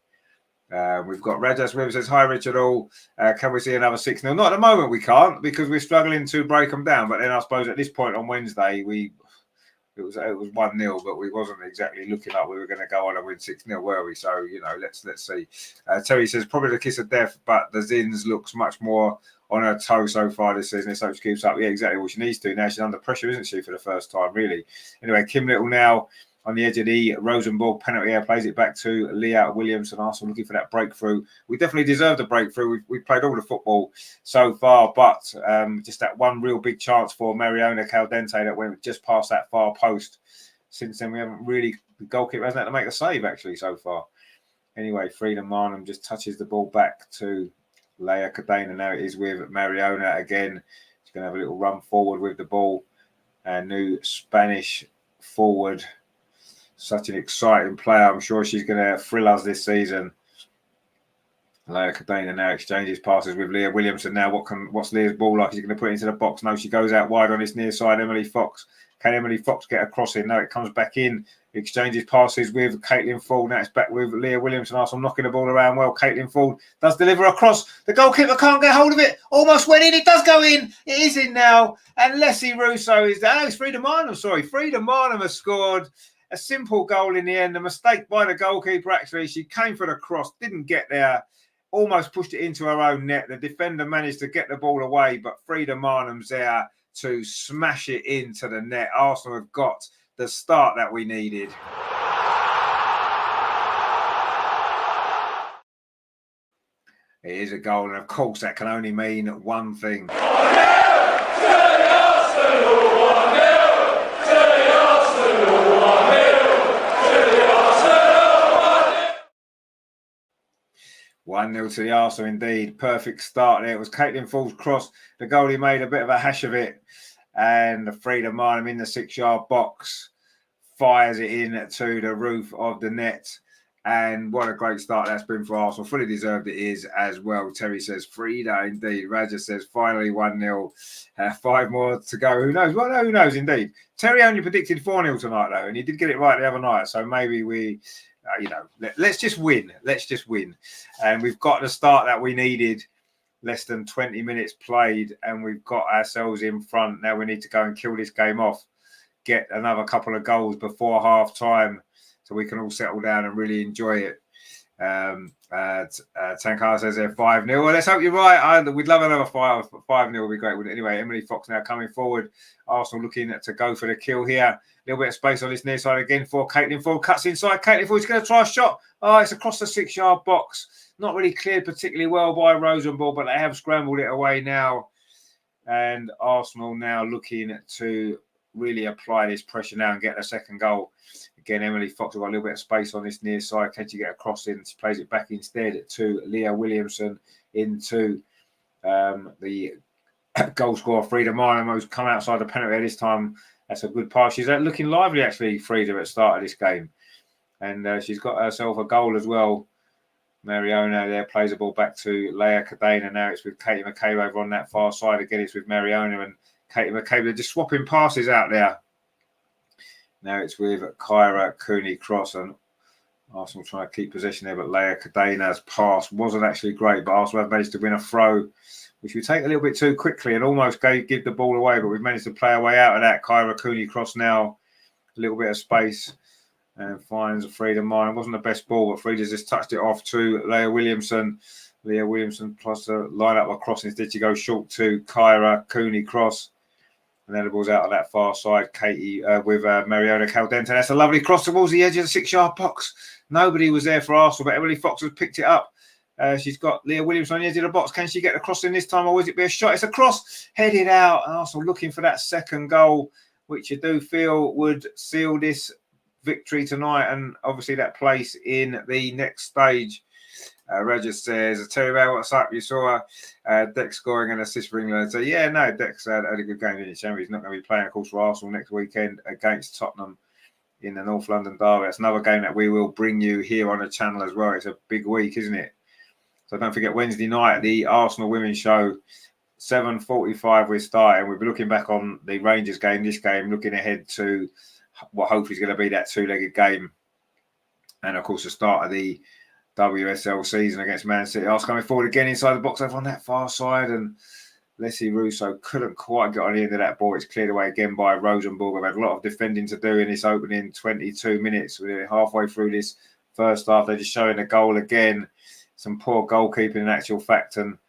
We've got Rajas River says, hi, Richard All. Can we see another 6-0? Not at the moment, we can't, because we're struggling to break them down. But then I suppose at this point on Wednesday, it was 1-0, but we wasn't exactly looking like we were going to go on and win 6-0, were we? So, let's see. Terry says, probably the kiss of death, but the Zins looks much more on her toe so far this season. Let's hope she keeps up. Yeah, exactly what she needs to. Now she's under pressure, isn't she, for the first time, really? Anyway, Kim Little now on the edge of the Rosenborg penalty area, plays it back to Leah Williams, and Arsenal looking for that breakthrough. We definitely deserved a breakthrough. We've played all the football so far, but just that one real big chance for Mariona Caldente that went just past that far post. Since then, we haven't really, the goalkeeper hasn't had to make a save, actually, so far. Anyway, Frida Marnham just touches the ball back to Leah Cadena. Now it is with Mariona again. She's going to have a little run forward with the ball. And new Spanish forward. Such an exciting player. I'm sure she's going to thrill us this season. Leah Cadena now exchanges passes with Leah Williamson. Now, what's Leah's ball like? Is she going to put it into the box? No, she goes out wide on this near side. Emily Fox. Can Emily Fox get a cross in? No, it comes back in. Exchanges passes with Caitlin Ford. Now it's back with Leah Williamson. Arsenal knocking the ball around well. Caitlin Ford does deliver a cross. The goalkeeper can't get hold of it. Almost went in. It does go in. It is in now. And Leslie Russo is there. Oh, it's Frida Marnham. Sorry. Frida Marnham has scored a simple goal in the end. A mistake by the goalkeeper, actually. She came for the cross. Didn't get there. Almost pushed it into her own net. The defender managed to get the ball away, but Frida Marnham's there to smash it into the net. Arsenal have got the start that we needed. It is a goal, and of course that can only mean one thing. 1-0 to the Arsenal indeed. Perfect start there. It was Caitlin Ford's cross. The goalie made a bit of a hash of it. And Frida Marnham in the 6-yard box fires it in to the roof of the net. And what a great start that's been for Arsenal. Fully deserved it is as well. Terry says, Frida indeed. Raja says, finally 1-0. 5 more to go. Who knows? Well, no, who knows indeed. Terry only predicted 4-0 tonight though. And he did get it right the other night. So maybe we... let's just win. Let's just win. And we've got the start that we needed. Less than 20 minutes played, and we've got ourselves in front. Now we need to go and kill this game off. Get another couple of goals before half time so we can all settle down and really enjoy it. Tankar says they're 5-0. Well, let's hope you're right. We'd love another 5-0 would be great, wouldn't it? Anyway, Emily Fox now coming forward. Arsenal looking to go for the kill here. A little bit of space on this near side again for Caitlin Ford. Cuts inside. Caitlin Ford's going to try a shot. Oh, it's across the 6-yard box. Not really cleared particularly well by Rosenborg, but they have scrambled it away now. And Arsenal now looking to really apply this pressure now and get a second goal. Again, Emily Fox has got a little bit of space on this near side. Can she get a cross in? She plays it back instead to Leah Williamson into the goal scorer, Frida Marnham, who's come outside the penalty this time. That's a good pass. She's looking lively, actually, Frida, at the start of this game. And she's got herself a goal as well. Mariona there plays the ball back to Leah Cadena. Now it's with Katie McCabe over on that far side. Again, it's with Mariona and Katie McCabe. They're just swapping passes out there. Now it's with Kyra Cooney-Cross, and Arsenal trying to keep possession there, but Leah Cadena's pass wasn't actually great, but Arsenal have managed to win a throw, which we take a little bit too quickly and almost give the ball away, but we've managed to play our way out of that. Kyra Cooney-Cross now, a little bit of space, and finds Frida Marnham. Wasn't the best ball, but Frida's just touched it off to Leah Williamson. Leah Williamson plus the line up across. Instead, she goes short to Kyra Cooney-Cross. And then the ball's out on that far side. Katie with Mariona Caldente. That's a lovely cross towards the edge of the 6-yard box. Nobody was there for Arsenal, but Emily Fox has picked it up. She's got Leah Williams on the edge of the box. Can she get the cross in this time, or will it be a shot? It's a cross headed out. Arsenal looking for that second goal, which you do feel would seal this victory tonight, and obviously that place in the next stage. Roger says, Terry Bell, what's up? You saw Dex scoring an assist for England. So yeah, no, Dex had a good game in the Champions. He's not going to be playing, of course, for Arsenal next weekend against Tottenham in the North London derby. That's another game that we will bring you here on the channel as well. It's a big week, isn't it? So don't forget, Wednesday night, the Arsenal Women's Show, 7:45 we're starting. We'll be looking back on the Rangers game, this game, looking ahead to what hopefully is going to be that two-legged game. And, of course, the start of the WSL season against Man City. Arsenal coming forward again inside the box over on that far side. And Leslie Russo couldn't quite get on the end of that ball. It's cleared away again by Rosenborg. We've had a lot of defending to do in this opening 22 minutes. We're halfway through this first half. They're just showing the goal again. Some poor goalkeeping in actual fact. And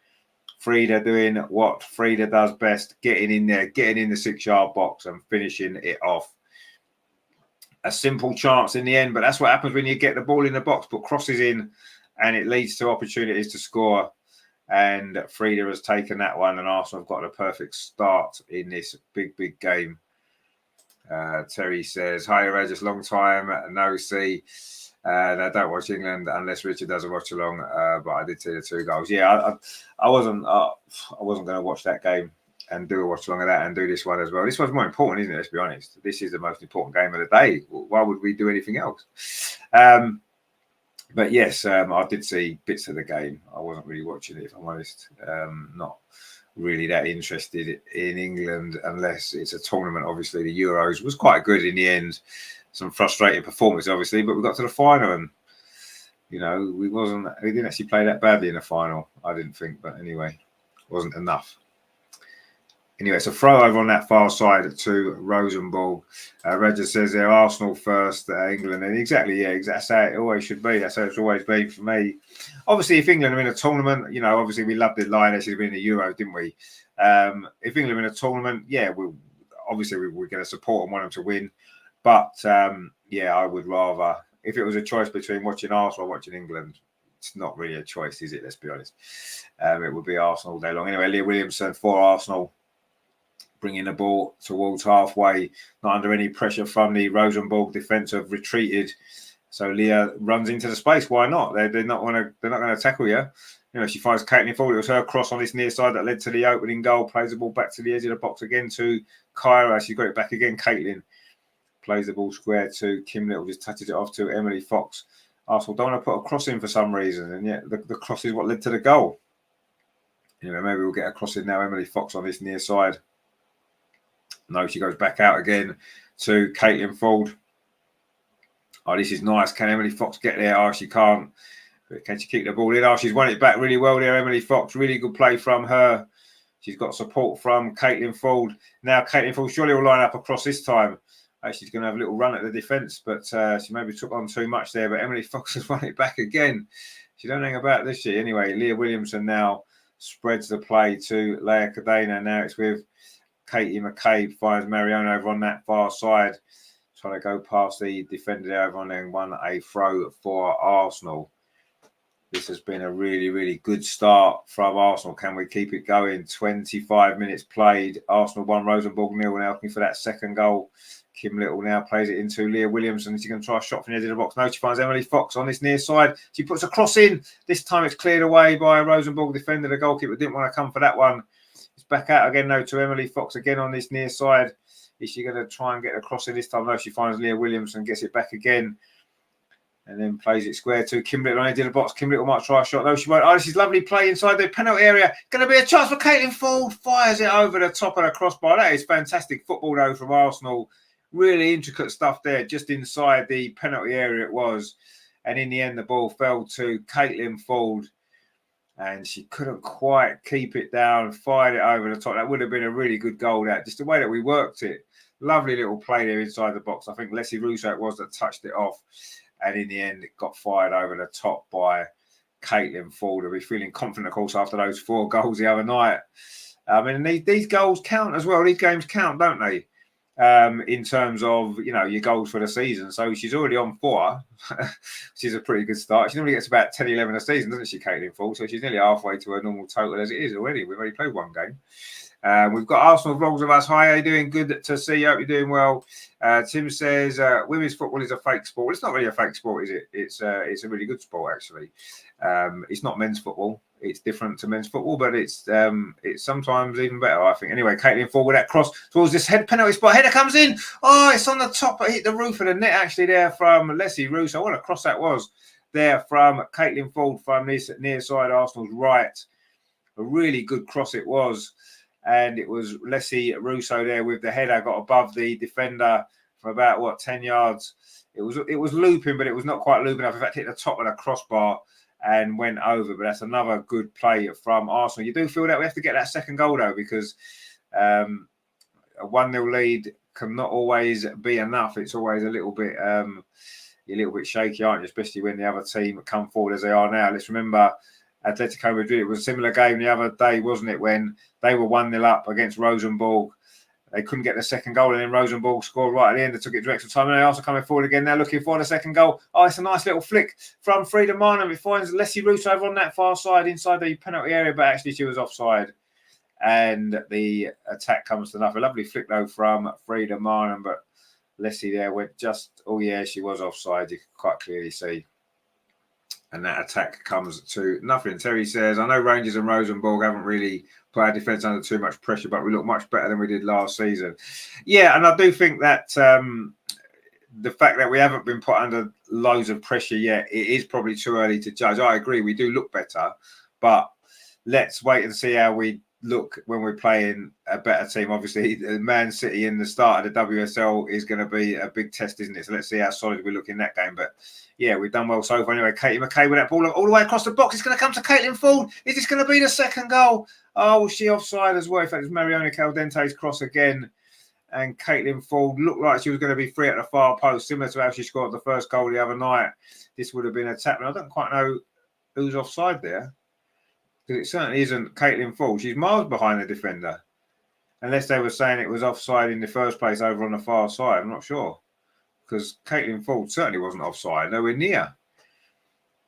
Frida doing what Frida does best, getting in there, getting in the 6-yard box and finishing it off. A simple chance in the end, but that's what happens when you get the ball in the box, put crosses in, and it leads to opportunities to score. And Frida has taken that one, and Arsenal have got a perfect start in this big game. Terry says, hi, Regis, long time no see. I don't watch England unless Richard doesn't watch along, but I did see the 2 goals. Yeah, I wasn't going to watch that game and do a watch along of that and do this one as well. This one's more important, isn't it? Let's be honest. This is the most important game of the day. Why would we do anything else? But yes, I did see bits of the game. I wasn't really watching it, if I'm honest. Not really that interested in England unless it's a tournament. Obviously, the Euros was quite good in the end. Some frustrating performance, obviously, but we got to the final and, you know, we didn't actually play that badly in the final, I didn't think. But anyway, it wasn't enough. Anyway, it's a throw over on that far side to Rosenborg. Roger says they're Arsenal first, England. And exactly, that's how it always should be. That's how it's always been for me. Obviously, if England are in a tournament, you know, obviously we loved the Lionesses to be in the Euro, didn't we? If England are in a tournament, yeah, we're going to support and want them to win. But, I would rather, if it was a choice between watching Arsenal or watching England, it's not really a choice, is it? Let's be honest. It would be Arsenal all day long. Anyway, Leah Williamson for Arsenal, bringing the ball towards halfway, not under any pressure from the Rosenborg defence, have retreated. So Leah runs into the space. Why not? They're not going to tackle you. You know, she finds Caitlin forward. It was her cross on this near side that led to the opening goal. Plays the ball back to the edge of the box again to Kyra. She's got it back again. Caitlin plays the ball square to Kim Little. Just touches it off to Emily Fox. Arsenal don't want to put a cross in for some reason, and yet the cross is what led to the goal. Anyway, maybe we'll get a cross in now. Emily Fox on this near side. No, she goes back out again to Caitlin Ford. Oh, this is nice. Can Emily Fox get there? Oh, she can't. But can she keep the ball in? Oh, she's won it back really well there, Emily Fox. Really good play from her. She's got support from Caitlin Ford. Now Caitlin Ford surely will line up across this time. She's going to have a little run at the defence, but she maybe took on too much there. But Emily Fox has won it back again. She don't hang about this year. Anyway, Leah Williamson now spreads the play to Leah Cadena. Now it's with Katie McCabe, finds Marion over on that far side, trying to go past the defender there over on there and won a throw for Arsenal. This has been a really, really good start from Arsenal. Can we keep it going? 25 minutes played. Arsenal 1, Rosenborg 0. Now looking for that second goal. Kim Little now plays it into Leah Williamson. She's going to try a shot from the edge of the box. No, she finds Emily Fox on this near side. She puts a cross in. This time it's cleared away by a Rosenborg defender. The goalkeeper didn't want to come for that one. It's back out again now to Emily Fox again on this near side. Is she going to try and get a cross in this time? No, she finds Leah Williamson, gets it back again. And then plays it square to Kim Little on the edge of the box. Kim Little might try a shot. No, she won't. Oh, this is lovely play inside the penalty area. Going to be a chance for Caitlin Ford. Fires it over the top of the crossbar. That is fantastic football, though, from Arsenal. Really intricate stuff there, just inside the penalty area it was. And in the end, the ball fell to Caitlin Ford. And she couldn't quite keep it down, fired it over the top. That would have been a really good goal, that. Just the way that we worked it. Lovely little play there inside the box. I think Leslie Russo it was that touched it off. And in the end, it got fired over the top by Caitlin Ford. We'll be feeling confident, of course, after those 4 goals the other night. I mean, these goals count as well. These games count, don't they? In terms of, your goals for the season. So she's already on 4, which is a pretty good start. She normally gets about 10, 11 a season, doesn't she, Caitlin Ford? So she's nearly halfway to her normal total as it is already. We've only played 1 game. We've got Arsenal vlogs of us. Hi, how you doing? Good to see you. Hope you're doing well. Tim says women's football is a fake sport. Well, it's not really a fake sport, is it? It's a really good sport, actually. It's not men's football. It's different to men's football, but it's sometimes even better, I think. Anyway, Caitlin Ford with that cross towards this head penalty spot. Header comes in. Oh, it's on the top. It hit the roof of the net, actually, there from Leslie Russo. What a cross that was there from Caitlin Ford from this near side Arsenal's right. A really good cross it was. And it was Leslie Russo there with the header, got above the defender for about, 10 yards. It was looping, but it was not quite looping enough. In fact, it hit the top of the crossbar and went over. But that's another good play from Arsenal. You do feel that we have to get that second goal, though, because a 1-0 lead cannot always be enough. It's always a little bit shaky, aren't you? Especially when the other team come forward as they are now. Let's remember Atletico Madrid. It was a similar game the other day, wasn't it, when they were 1-0 up against Rosenborg. They couldn't get the second goal, and then Rosenborg scored right at the end. They took it to extra time, and they also coming forward again now, looking for the second goal. Oh, it's a nice little flick from Frida Marnham. It finds Leslie Russo over on that far side inside the penalty area, but actually she was offside, and the attack comes to nothing. A lovely flick, though, from Frida Marnham, but Leslie there went just, oh yeah, she was offside. You can quite clearly see. And that attack comes to nothing. Terry says, I know Rangers and Rosenborg haven't really put our defence under too much pressure, but we look much better than we did last season. Yeah, and I do think that the fact that we haven't been put under loads of pressure yet, it is probably too early to judge. I agree, we do look better, but let's wait and see how we look when we're playing a better team. Obviously, Man City in the start of the WSL is going to be a big test, isn't it? So let's see how solid we look in that game. But yeah, we've done well so far. Anyway, Katie McKay with that ball all the way across the box. It's going to come to Caitlin Ford. Is this going to be the second goal? Oh, was she offside as well? In fact, it's Mariona Caldente's cross again. And Caitlin Ford looked like she was going to be free at the far post, similar to how she scored the first goal the other night. This would have been a tap. And I don't quite know who's offside there, because it certainly isn't Caitlin Ford. She's miles behind the defender, unless they were saying it was offside in the first place over on the far side. I'm not sure, because Caitlin Ford certainly wasn't offside, nowhere near.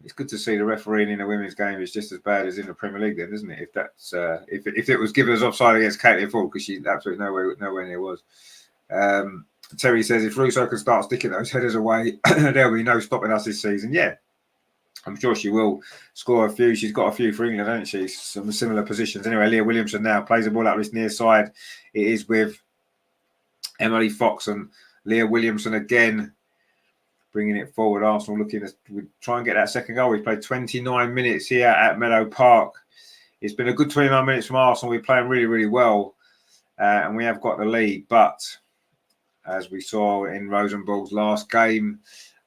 It's good to see the refereeing in a women's game is just as bad as in the Premier League, then, isn't it? If that's if it was given as offside against Caitlin Ford, because she absolutely nowhere near was. Terry says if Russo can start sticking those headers away, there'll be no stopping us this season. Yeah, I'm sure she will score a few. She's got a few for England, hasn't she? Some similar positions. Anyway, Leah Williamson now plays the ball up this near side. It is with Emily Fox and Leah Williamson again, bringing it forward. Arsenal looking to try and get that second goal. We've played 29 minutes here at Meadow Park. It's been a good 29 minutes from Arsenal. We're playing really, really well, and we have got the lead. But as we saw in Rosenborg's last game,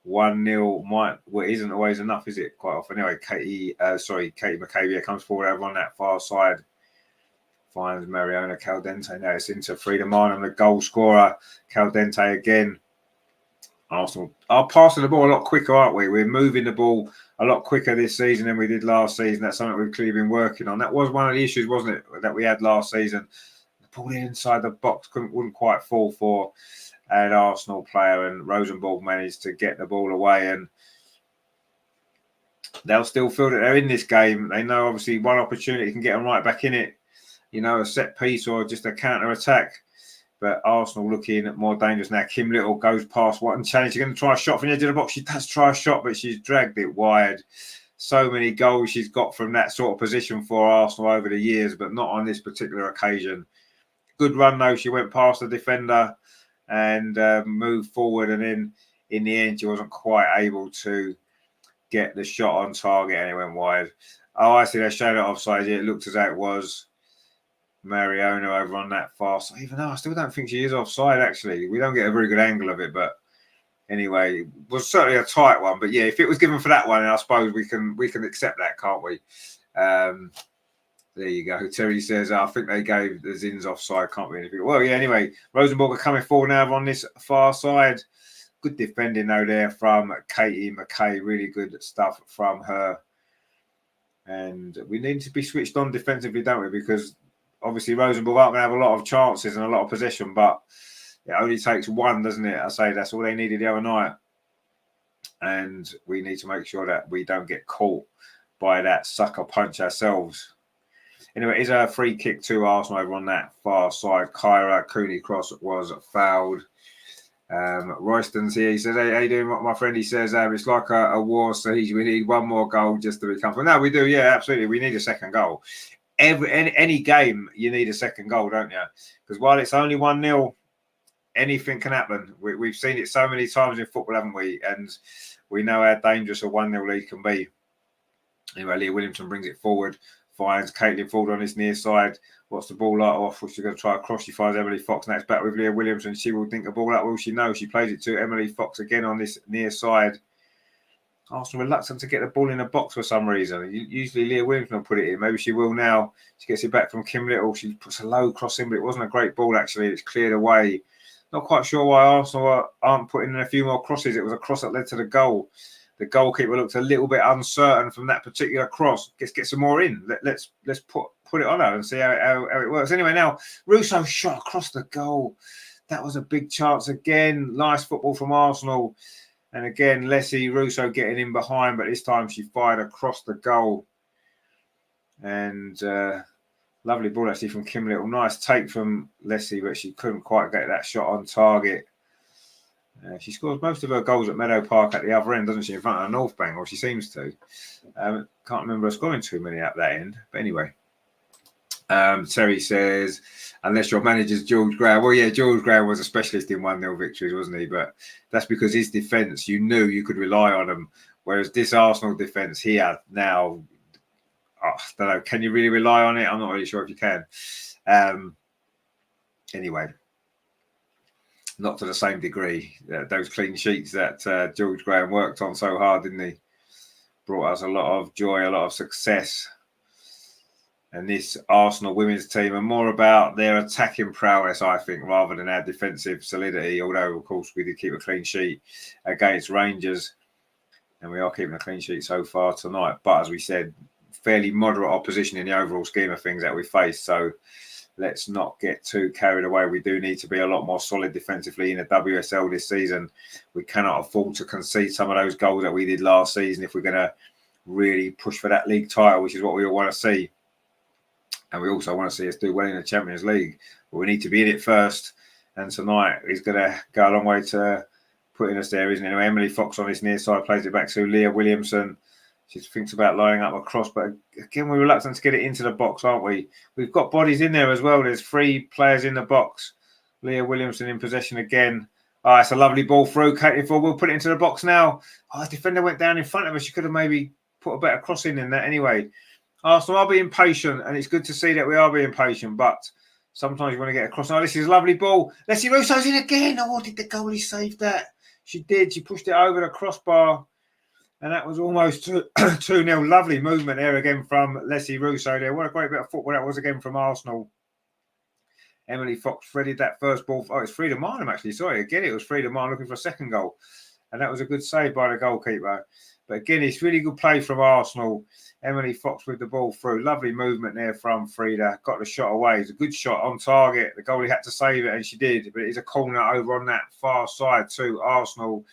1-0 isn't always enough, is it? Quite often. Anyway, Katie McCabe comes forward over on that far side, finds Mariona Caldente. Now it's into Frida Marnham, the goal scorer. Caldente again. Arsenal are passing the ball a lot quicker, aren't we? We're moving the ball a lot quicker this season than we did last season. That's something we've clearly been working on. That was one of the issues, wasn't it, that we had last season? The ball inside the box wouldn't quite fall for an Arsenal player, and Rosenborg managed to get the ball away, and they'll still feel that they're in this game. They know obviously one opportunity can get them right back in it, a set piece or just a counter attack. But Arsenal looking more dangerous now. Kim Little goes past one challenge. She's going to try a shot from the edge of the box. She does try a shot, but she's dragged it wide. So many goals she's got from that sort of position for Arsenal over the years, but not on this particular occasion. Good run, though. She went past the defender and moved forward. And then in the end, she wasn't quite able to get the shot on target, and it went wide. Oh, I see they're showing it offside. Yeah, it looked as though it was Mariona over on that far side. Even though I still don't think she is offside, actually. We don't get a very good angle of it, but anyway, it was certainly a tight one. But yeah, if it was given for that one, I suppose we can accept that, can't we? There you go. Terry says, I think they gave the Zins offside, can't we? Well, yeah, anyway, Rosenborg are coming forward now on this far side. Good defending, though, there from Katie McKay. Really good stuff from her. And we need to be switched on defensively, don't we? Because obviously Rosenborg aren't going to have a lot of chances and a lot of possession, but it only takes one, doesn't it? I say that's all they needed the other night. And we need to make sure that we don't get caught by that sucker punch ourselves. Anyway, it is a free kick to Arsenal over on that far side. Kyra Cooney cross was fouled. Royston's here. He says, hey, how you doing, my friend? He says, it's like a war siege. We need one more goal just to become. No, we do. Yeah, absolutely. We need a second goal. Any game, you need a second goal, don't you? Because while it's only 1-0, anything can happen. We've seen it so many times in football, haven't we? And we know how dangerous a 1-0 lead can be. Anyway, Leah Williamson brings it forward, finds Caitlin Ford on his near side. What's the ball out off? She's going to try a cross. She finds Emily Fox. Next back with Leah Williamson. She will think a ball out. Will she know? She plays it to Emily Fox again on this near side. Arsenal reluctant to get the ball in the box for some reason. Usually Leah Williamson will put it in. Maybe she will now. She gets it back from Kim Little. She puts a low cross in, but it wasn't a great ball, actually. It's cleared away. Not quite sure why Arsenal aren't putting in a few more crosses. It was a cross that led to the goal. The goalkeeper looked a little bit uncertain from that particular cross. Get some more in. Let's put it on her and see how it works. Anyway, now Russo shot across the goal. That was a big chance again. Nice football from Arsenal. And again, Leslie Russo getting in behind, but this time she fired across the goal. And lovely ball actually from Kim Little. Nice take from Leslie, but she couldn't quite get that shot on target. She scores most of her goals at Meadow Park at the other end, doesn't she, in front of North Bank, or she seems to. Can't remember her scoring too many at that end. But anyway, Terry says, unless your manager's George Graham. Well, yeah, George Graham was a specialist in 1-0 victories, wasn't he? But that's because his defence, you knew you could rely on him. Whereas this Arsenal defence here now, I don't know, can you really rely on it? I'm not really sure if you can. Anyway. Not to the same degree. Those clean sheets that George Graham worked on so hard, didn't he? Brought us a lot of joy, a lot of success. And this Arsenal women's team are more about their attacking prowess, I think, rather than our defensive solidity. Although, of course, we did keep a clean sheet against Rangers. And we are keeping a clean sheet so far tonight. But as we said, fairly moderate opposition in the overall scheme of things that we face. So let's not get too carried away. We do need to be a lot more solid defensively in the WSL this season. We cannot afford to concede some of those goals that we did last season if we're going to really push for that league title, which is what we all want to see. And we also want to see us do well in the Champions League. But we need to be in it first. And tonight is going to go a long way to putting us there, isn't it? Anyway, Emily Fox on this near side plays it back to Leah Williamson. She thinks about lining up across, but again, we're reluctant to get it into the box, aren't we? We've got bodies in there as well. There's 3 players in the box. Leah Williamson in possession again. Oh, it's a lovely ball through. Caitlin Ford will put it into the box now. Oh, the defender went down in front of her. She could have maybe put a better cross in than that. Anyway, Arsenal are being patient, and it's good to see that we are being patient, but sometimes you want to get across. Oh, this is a lovely ball. Leslie Russo's in again. Oh, did the goalie save that? She did. She pushed it over the crossbar. And that was almost 2-0. Lovely movement there again from Leslie Russo there. What a great bit of football that was again from Arsenal. Emily Fox threaded that first ball. Oh, it's Frida Marnham actually. Sorry, again, it was Frida Marnham looking for a second goal. And that was a good save by the goalkeeper. But again, it's really good play from Arsenal. Emily Fox with the ball through. Lovely movement there from Frida. Got the shot away. It's a good shot on target. The goalie had to save it, and she did. But it is a corner over on that far side to Arsenal.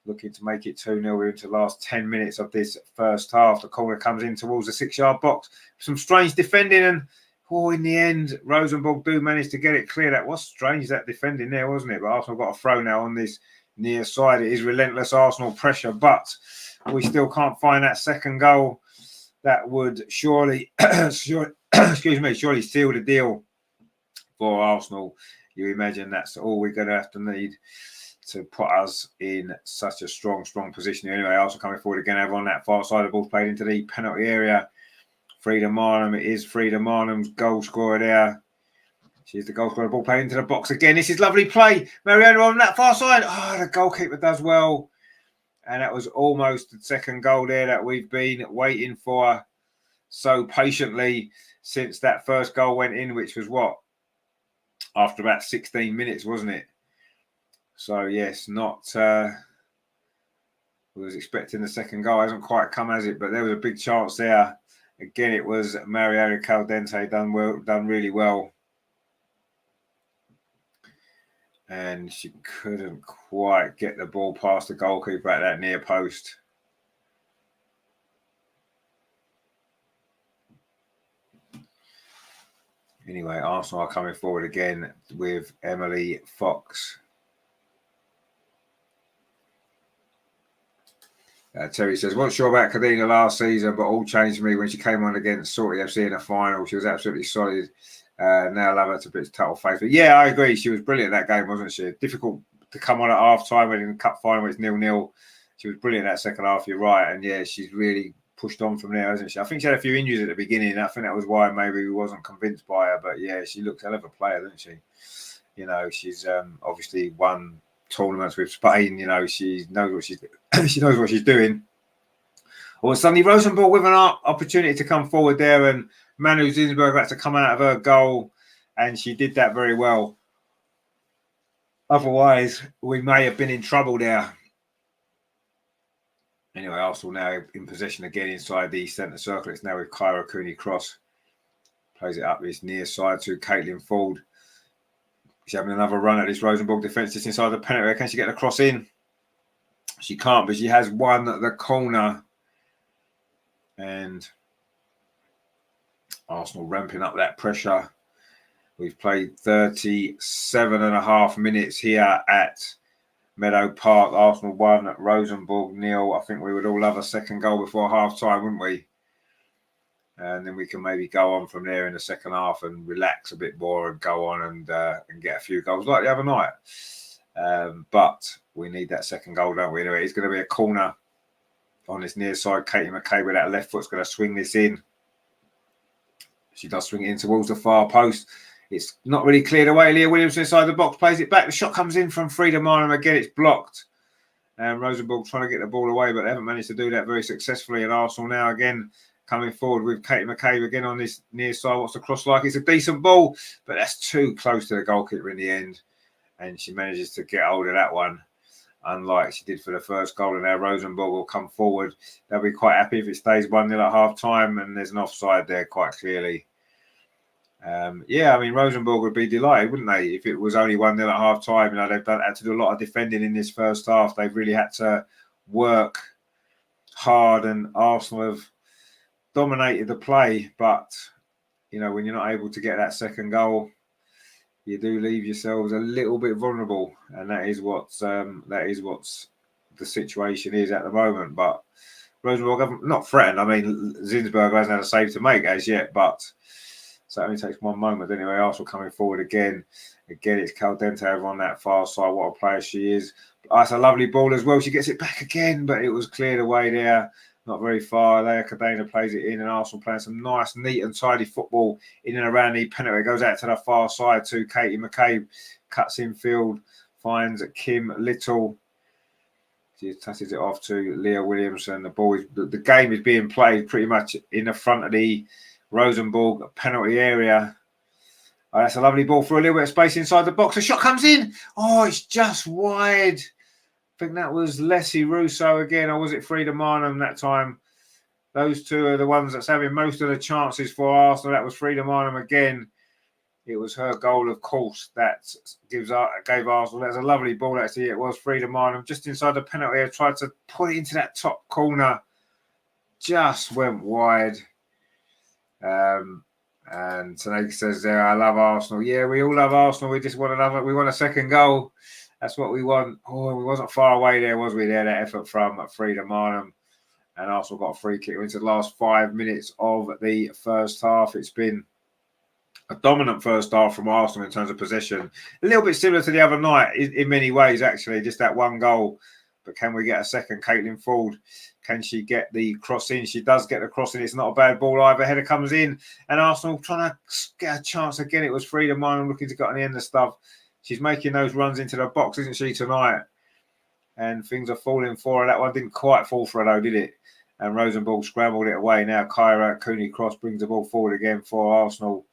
Looking to make it 2-0. We're into the last 10 minutes of this first half. The corner comes in towards the 6-yard box. Some strange defending, and in the end, Rosenborg do manage to get it clear. That was strange, that defending there, wasn't it? But Arsenal got a throw now on this near side. It is relentless Arsenal pressure, but we still can't find that second goal. That would surely, surely seal the deal for Arsenal. You imagine that's all we're going to have to need to put us in such a strong position. Anyway, also coming forward again over on that far side. The ball played into the penalty area. Frida Marnham. It is Frida Marnham's goal scorer there. She's the goal scorer. The ball played into the box again. This is lovely play. Mariana on that far side. Oh, the goalkeeper does well. And that was almost the second goal there that we've been waiting for so patiently since that first goal went in, which was what? After about 16 minutes, wasn't it? So, yes, we was expecting the second goal. Hasn't quite come, has it? But there was a big chance there. Again, it was Mariana Caldente done really well. And she couldn't quite get the ball past the goalkeeper at that near post. Anyway, Arsenal are coming forward again with Emily Fox. Terry says, wasn't sure about Cadena last season, but all changed for me when she came on against Salty FC in the final. She was absolutely solid. Now I love her to bits total faith. But yeah, I agree. She was brilliant that game, wasn't she? Difficult to come on at half time when in the cup final it's 0-0. She was brilliant that second half, you're right. And yeah, she's really pushed on from there, hasn't she? I think she had a few injuries at the beginning. I think that was why maybe we wasn't convinced by her. But yeah, she looked a hell of a player, didn't she? You know, she's obviously won tournaments with Spain. You know, she knows what she's doing. Well, suddenly Rosenborg with an opportunity to come forward there, and Manu Zinsberg had to come out of her goal, and she did that very well. Otherwise, we may have been in trouble there. Anyway, Arsenal now in possession again inside the centre circle. It's now with Kyra Cooney-Cross. Plays it up this near side to Caitlin Ford. She's having another run at this Rosenborg defence just inside the penalty area. Can she get the cross in? She can't, but she has won the corner. And Arsenal ramping up that pressure. We've played 37.5 minutes here at Meadow Park. Arsenal 1, Rosenborg 0. I think we would all love a second goal before half-time, wouldn't we? And then we can maybe go on from there in the second half and relax a bit more and go on and get a few goals like the other night. But we need that second goal, don't we? Anyway, it's going to be a corner on this near side. Katie McKay with that left foot's going to swing this in. She does swing it in towards the far post. It's not really cleared away. Leah Williams inside the box, plays it back. The shot comes in from Frida Marnham. Again, it's blocked. And Rosenborg trying to get the ball away, but they haven't managed to do that very successfully. And Arsenal now again coming forward with Katie McCabe again on this near side. What's the cross like? It's a decent ball, but that's too close to the goalkeeper in the end. And she manages to get hold of that one, unlike she did for the first goal. And now Rosenborg will come forward. They'll be quite happy if it stays 1-0 at half-time, and there's an offside there quite clearly. Yeah, I mean, Rosenborg would be delighted, wouldn't they, if it was only 1-0 at half-time. You know, they've had to do a lot of defending in this first half. They've really had to work hard, and Arsenal have dominated the play. But, you know, when you're not able to get that second goal, you do leave yourselves a little bit vulnerable, and that is what's the situation is at the moment. But Rosenborg haven't not threatened. I mean, Zinsberg hasn't had a save to make as yet, but so it only takes one moment. Anyway, Arsenal coming forward again. Again, it's Caldente over on that far side. What a player she is. That's a lovely ball as well. She gets it back again, but it was cleared away there. Not very far there. Cadena plays it in, and Arsenal playing some nice, neat and tidy football in and around the penalty. It goes out to the far side to Katie McCabe. Cuts in field, finds Kim Little. She touches it off to Leah Williamson. The game is being played pretty much in the front of the Rosenborg penalty area. Oh, that's a lovely ball for a little bit of space inside the box. The shot comes in. Oh, it's just wide. I think that was Leslie Russo again, or was it Frida Marnham that time? Those two are the ones that's having most of the chances for Arsenal. That was Frida Marnham again. It was her goal, of course, that gave Arsenal. That's a lovely ball, actually. It was Frida Marnham just inside the penalty area. Tried to put it into that top corner. Just went wide. And Tanaka says there, I love Arsenal. Yeah, we all love Arsenal. We just want we want a second goal. That's what we want. Oh, we wasn't far away there, was we? There, that effort from Frida Marnham. And Arsenal got a free kick into the last 5 minutes of the first half. It's been a dominant first half from Arsenal in terms of possession. A little bit similar to the other night in many ways, actually. Just that one goal. But can we get a second? Caitlin Ford, can she get the cross in? She does get the cross in. It's not a bad ball either. Header comes in, and Arsenal trying to get a chance again. It was Frida Marnham looking to get on the end of stuff. She's making those runs into the box, isn't she, tonight? And things are falling for her. That one didn't quite fall for her, though, did it? And Rosenborg scrambled it away. Now Kyra Cooney-Cross brings the ball forward again for Arsenal.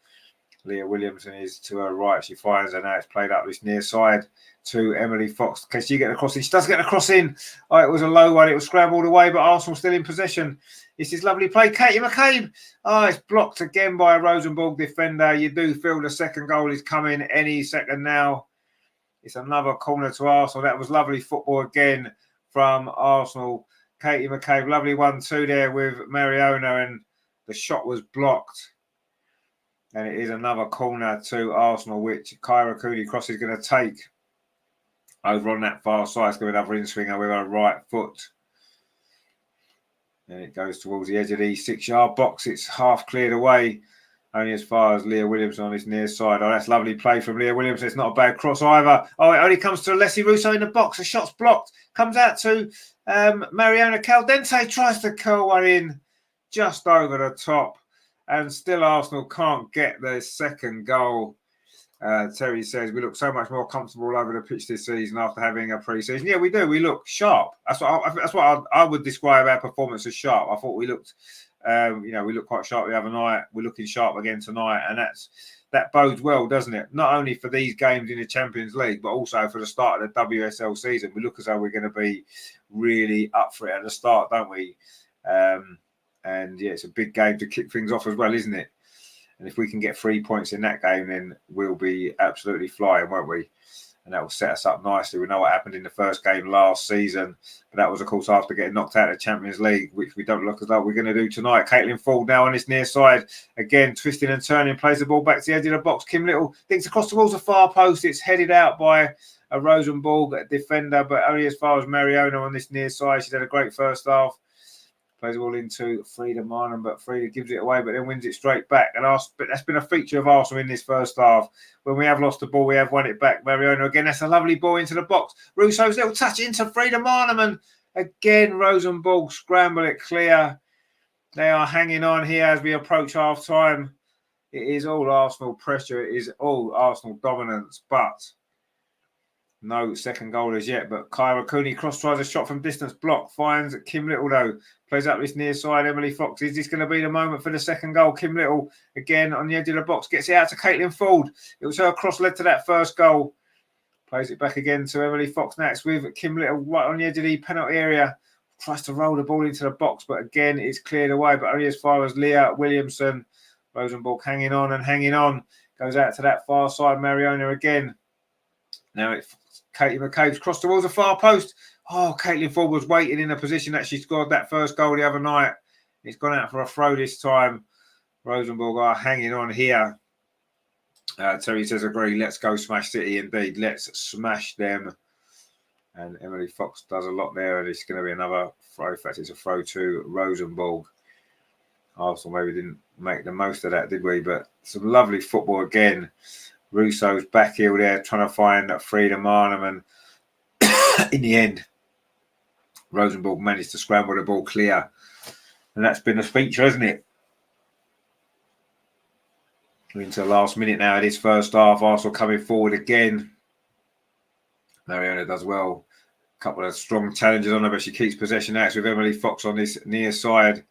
Leah Williamson is to her right. She finds her now. It's played up this near side to Emily Fox. Can she get the cross in? She does get the cross in. Oh, it was a low one. It was scrambled away, but Arsenal still in possession. It's this lovely play. Katie McCabe. Oh, it's blocked again by a Rosenborg defender. You do feel the second goal is coming any second now. It's another corner to Arsenal. That was lovely football again from Arsenal. Katie McCabe, lovely 1-2 there with Mariona, and the shot was blocked. And it is another corner to Arsenal, which Kyra Cooney Cross is going to take over on that far side. It's going to be another in-swinger with her right foot. And it goes towards the edge of the 6-yard box. It's half cleared away, only as far as Leah Williamson on this near side. Oh, that's lovely play from Leah Williamson. It's not a bad cross either. Oh, it only comes to Leslie Russo in the box. The shot's blocked. Comes out to Mariona Caldente. Tries to curl one in just over the top. And still Arsenal can't get their second goal. Terry says, we look so much more comfortable all over the pitch this season after having a pre-season. Yeah, we do. We look sharp. That's what I would describe our performance as sharp. I thought we looked, we looked quite sharp the other night. We're looking sharp again tonight. And that bodes well, doesn't it? Not only for these games in the Champions League, but also for the start of the WSL season. We look as though we're going to be really up for it at the start, don't we? And yeah, it's a big game to kick things off as well, isn't it? And if we can get 3 points in that game, then we'll be absolutely flying, won't we? And that will set us up nicely. We know what happened in the first game last season, but that was, of course, after getting knocked out of the Champions League, which we don't look as though we're going to do tonight. Caitlin Ford now on this near side. Again, twisting and turning, plays the ball back to the edge of the box. Kim Little thinks across towards the far post. It's headed out by a Rosenborg defender, but only as far as Mariona on this near side. She's had a great first half. Plays it all into Frida Marnham, but Frida gives it away, but then wins it straight back. And that's been a feature of Arsenal in this first half. When we have lost the ball, we have won it back. Mariona again, that's a lovely ball into the box. Russo's little touch into Frida Marnham, and again, Rosenborg scramble it clear. They are hanging on here as we approach half-time. It is all Arsenal pressure. It is all Arsenal dominance, but no second goal as yet. But Kyra Cooney Cross tries a shot from distance, block, finds Kim Little though. Plays up this near side, Emily Fox. Is this going to be the moment for the second goal? Kim Little, again, on the edge of the box, gets it out to Caitlin Ford. It was her cross led to that first goal. Plays it back again to Emily Fox next with Kim Little right on the edge of the penalty area. Tries to roll the ball into the box, but again, it's cleared away, but only as far as Leah Williamson. Rosenborg hanging on and hanging on. Goes out to that far side, Mariona again. Now it's Katie McCabe's crossed towards the far post. Oh, Caitlin Ford was waiting in a position that she scored that first goal the other night. It's gone out for a throw this time. Rosenborg are hanging on here. Terry says, agree. Let's go Smash City indeed. Let's smash them. And Emily Fox does a lot there. And it's going to be another throw. In fact, it's a throw to Rosenborg. Arsenal maybe didn't make the most of that, did we? But some lovely football again. Russo's back heel there, trying to find Frida Marnham. And in the end, Rosenborg managed to scramble the ball clear. And that's been the feature, hasn't it? We're into the last minute now of this first half. Arsenal coming forward again. Mariona does well. A couple of strong challenges on her, but she keeps possession now. It's with Emily Fox on this near side.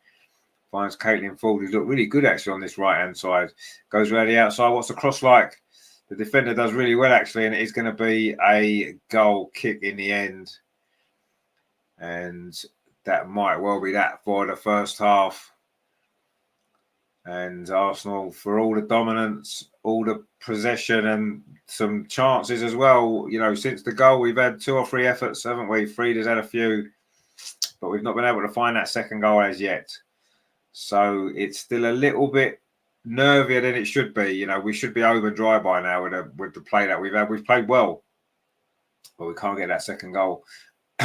Finds Caitlin Ford, who's looked really good actually on this right-hand side. Goes around the outside. What's the cross like? The defender does really well actually, and it is going to be a goal kick in the end. And that might well be that for the first half. And Arsenal, for all the dominance, all the possession and some chances as well. You know, since the goal, we've had 2 or 3 efforts, haven't we? Frida's had a few, but we've not been able to find that second goal as yet. So it's still a little bit nervier than it should be. You know, we should be over and dry by now with the play that we've had. We've played well, but we can't get that second goal.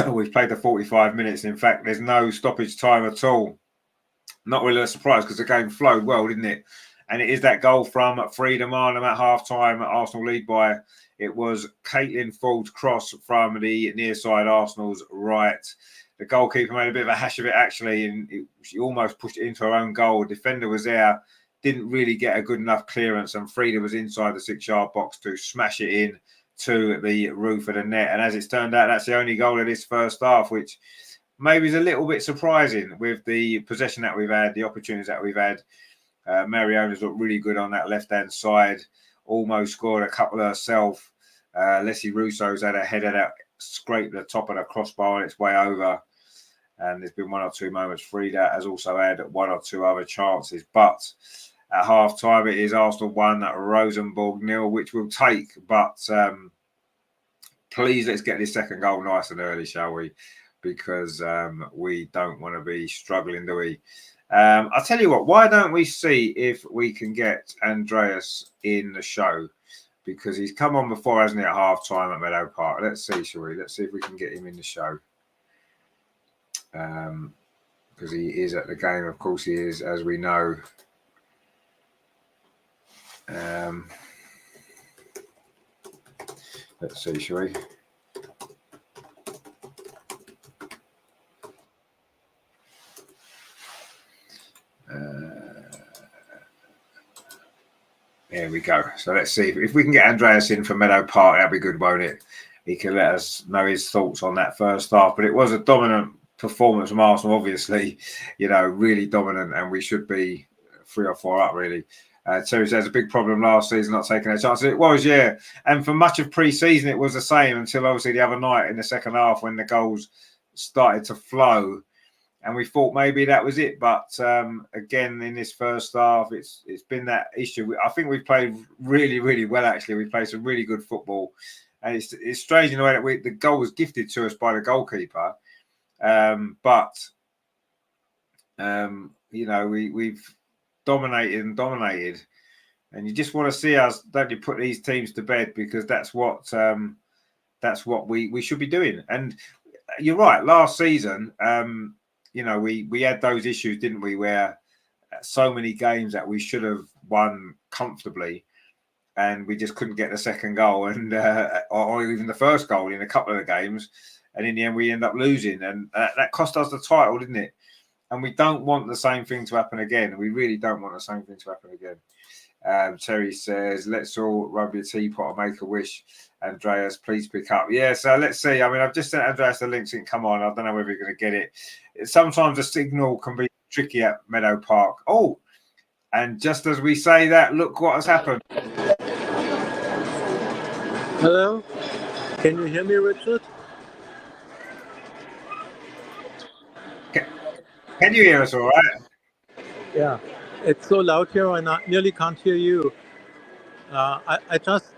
We've played the 45 minutes. In fact, there's no stoppage time at all. Not really a surprise because the game flowed well, didn't it? And it is that goal from Frida Marnham at half-time. Arsenal lead by, it was Caitlin Ford's cross from the near side, Arsenal's right. The goalkeeper made a bit of a hash of it, actually, and she almost pushed it into her own goal. The defender was there, didn't really get a good enough clearance, and Frida was inside the 6-yard box to smash it in to the roof of the net. And as it's turned out, that's the only goal of this first half, which maybe is a little bit surprising with the possession that we've had, the opportunities that we've had. Mariona's looked really good on that left-hand side. Almost scored a couple herself. Leslie Russo's had a header that scraped the top of the crossbar on its way over. And there's been one or two moments. Frida has also had one or two other chances. But at half-time, it is Arsenal 1, Rosenborg 0, which we'll take. But please, let's get this second goal nice and early, shall we? Because we don't want to be struggling, do we? I'll tell you what, why don't we see if we can get Andreas in the show? Because he's come on before, hasn't he, at half-time at Meadow Park. Let's see, shall we? Let's see if we can get him in the show. Because he is at the game, of course he is, as we know. Let's see, shall we? There we go. So let's see if we can get Andreas in for Meadow Park. That'd be good, won't it? He can let us know his thoughts on that first half. But it was a dominant performance from Arsenal, obviously, really dominant, and we should be 3 or 4 up, really. Terry says a big problem last season, not taking a chance. It was, yeah. And for much of pre-season, it was the same until obviously the other night in the second half when the goals started to flow. And we thought maybe that was it. But again, in this first half, it's been that issue. I think we've played really, really well, actually. We played some really good football. And it's strange in the way that the goal was gifted to us by the goalkeeper. We've dominated. And you just want to see us, don't you, put these teams to bed, because that's what we should be doing. And you're right, last season, we had those issues, didn't we, where so many games that we should have won comfortably and we just couldn't get the second goal and or even the first goal in a couple of the games. And in the end, we end up losing. And that cost us the title, didn't it? And we don't want the same thing to happen again. We really don't want the same thing to happen again. Terry says, let's all rub your teapot and make a wish. Andreas, please pick up. Yeah, so let's see. I mean, I've just sent Andreas the link saying, come on. I don't know whether you're going to get it. Sometimes the signal can be tricky at Meadow Park. Oh, and just as we say that, look what has happened. Hello? Can you hear me, Richard? Can you hear us all right? Yeah, it's so loud here, I nearly can't hear you. I just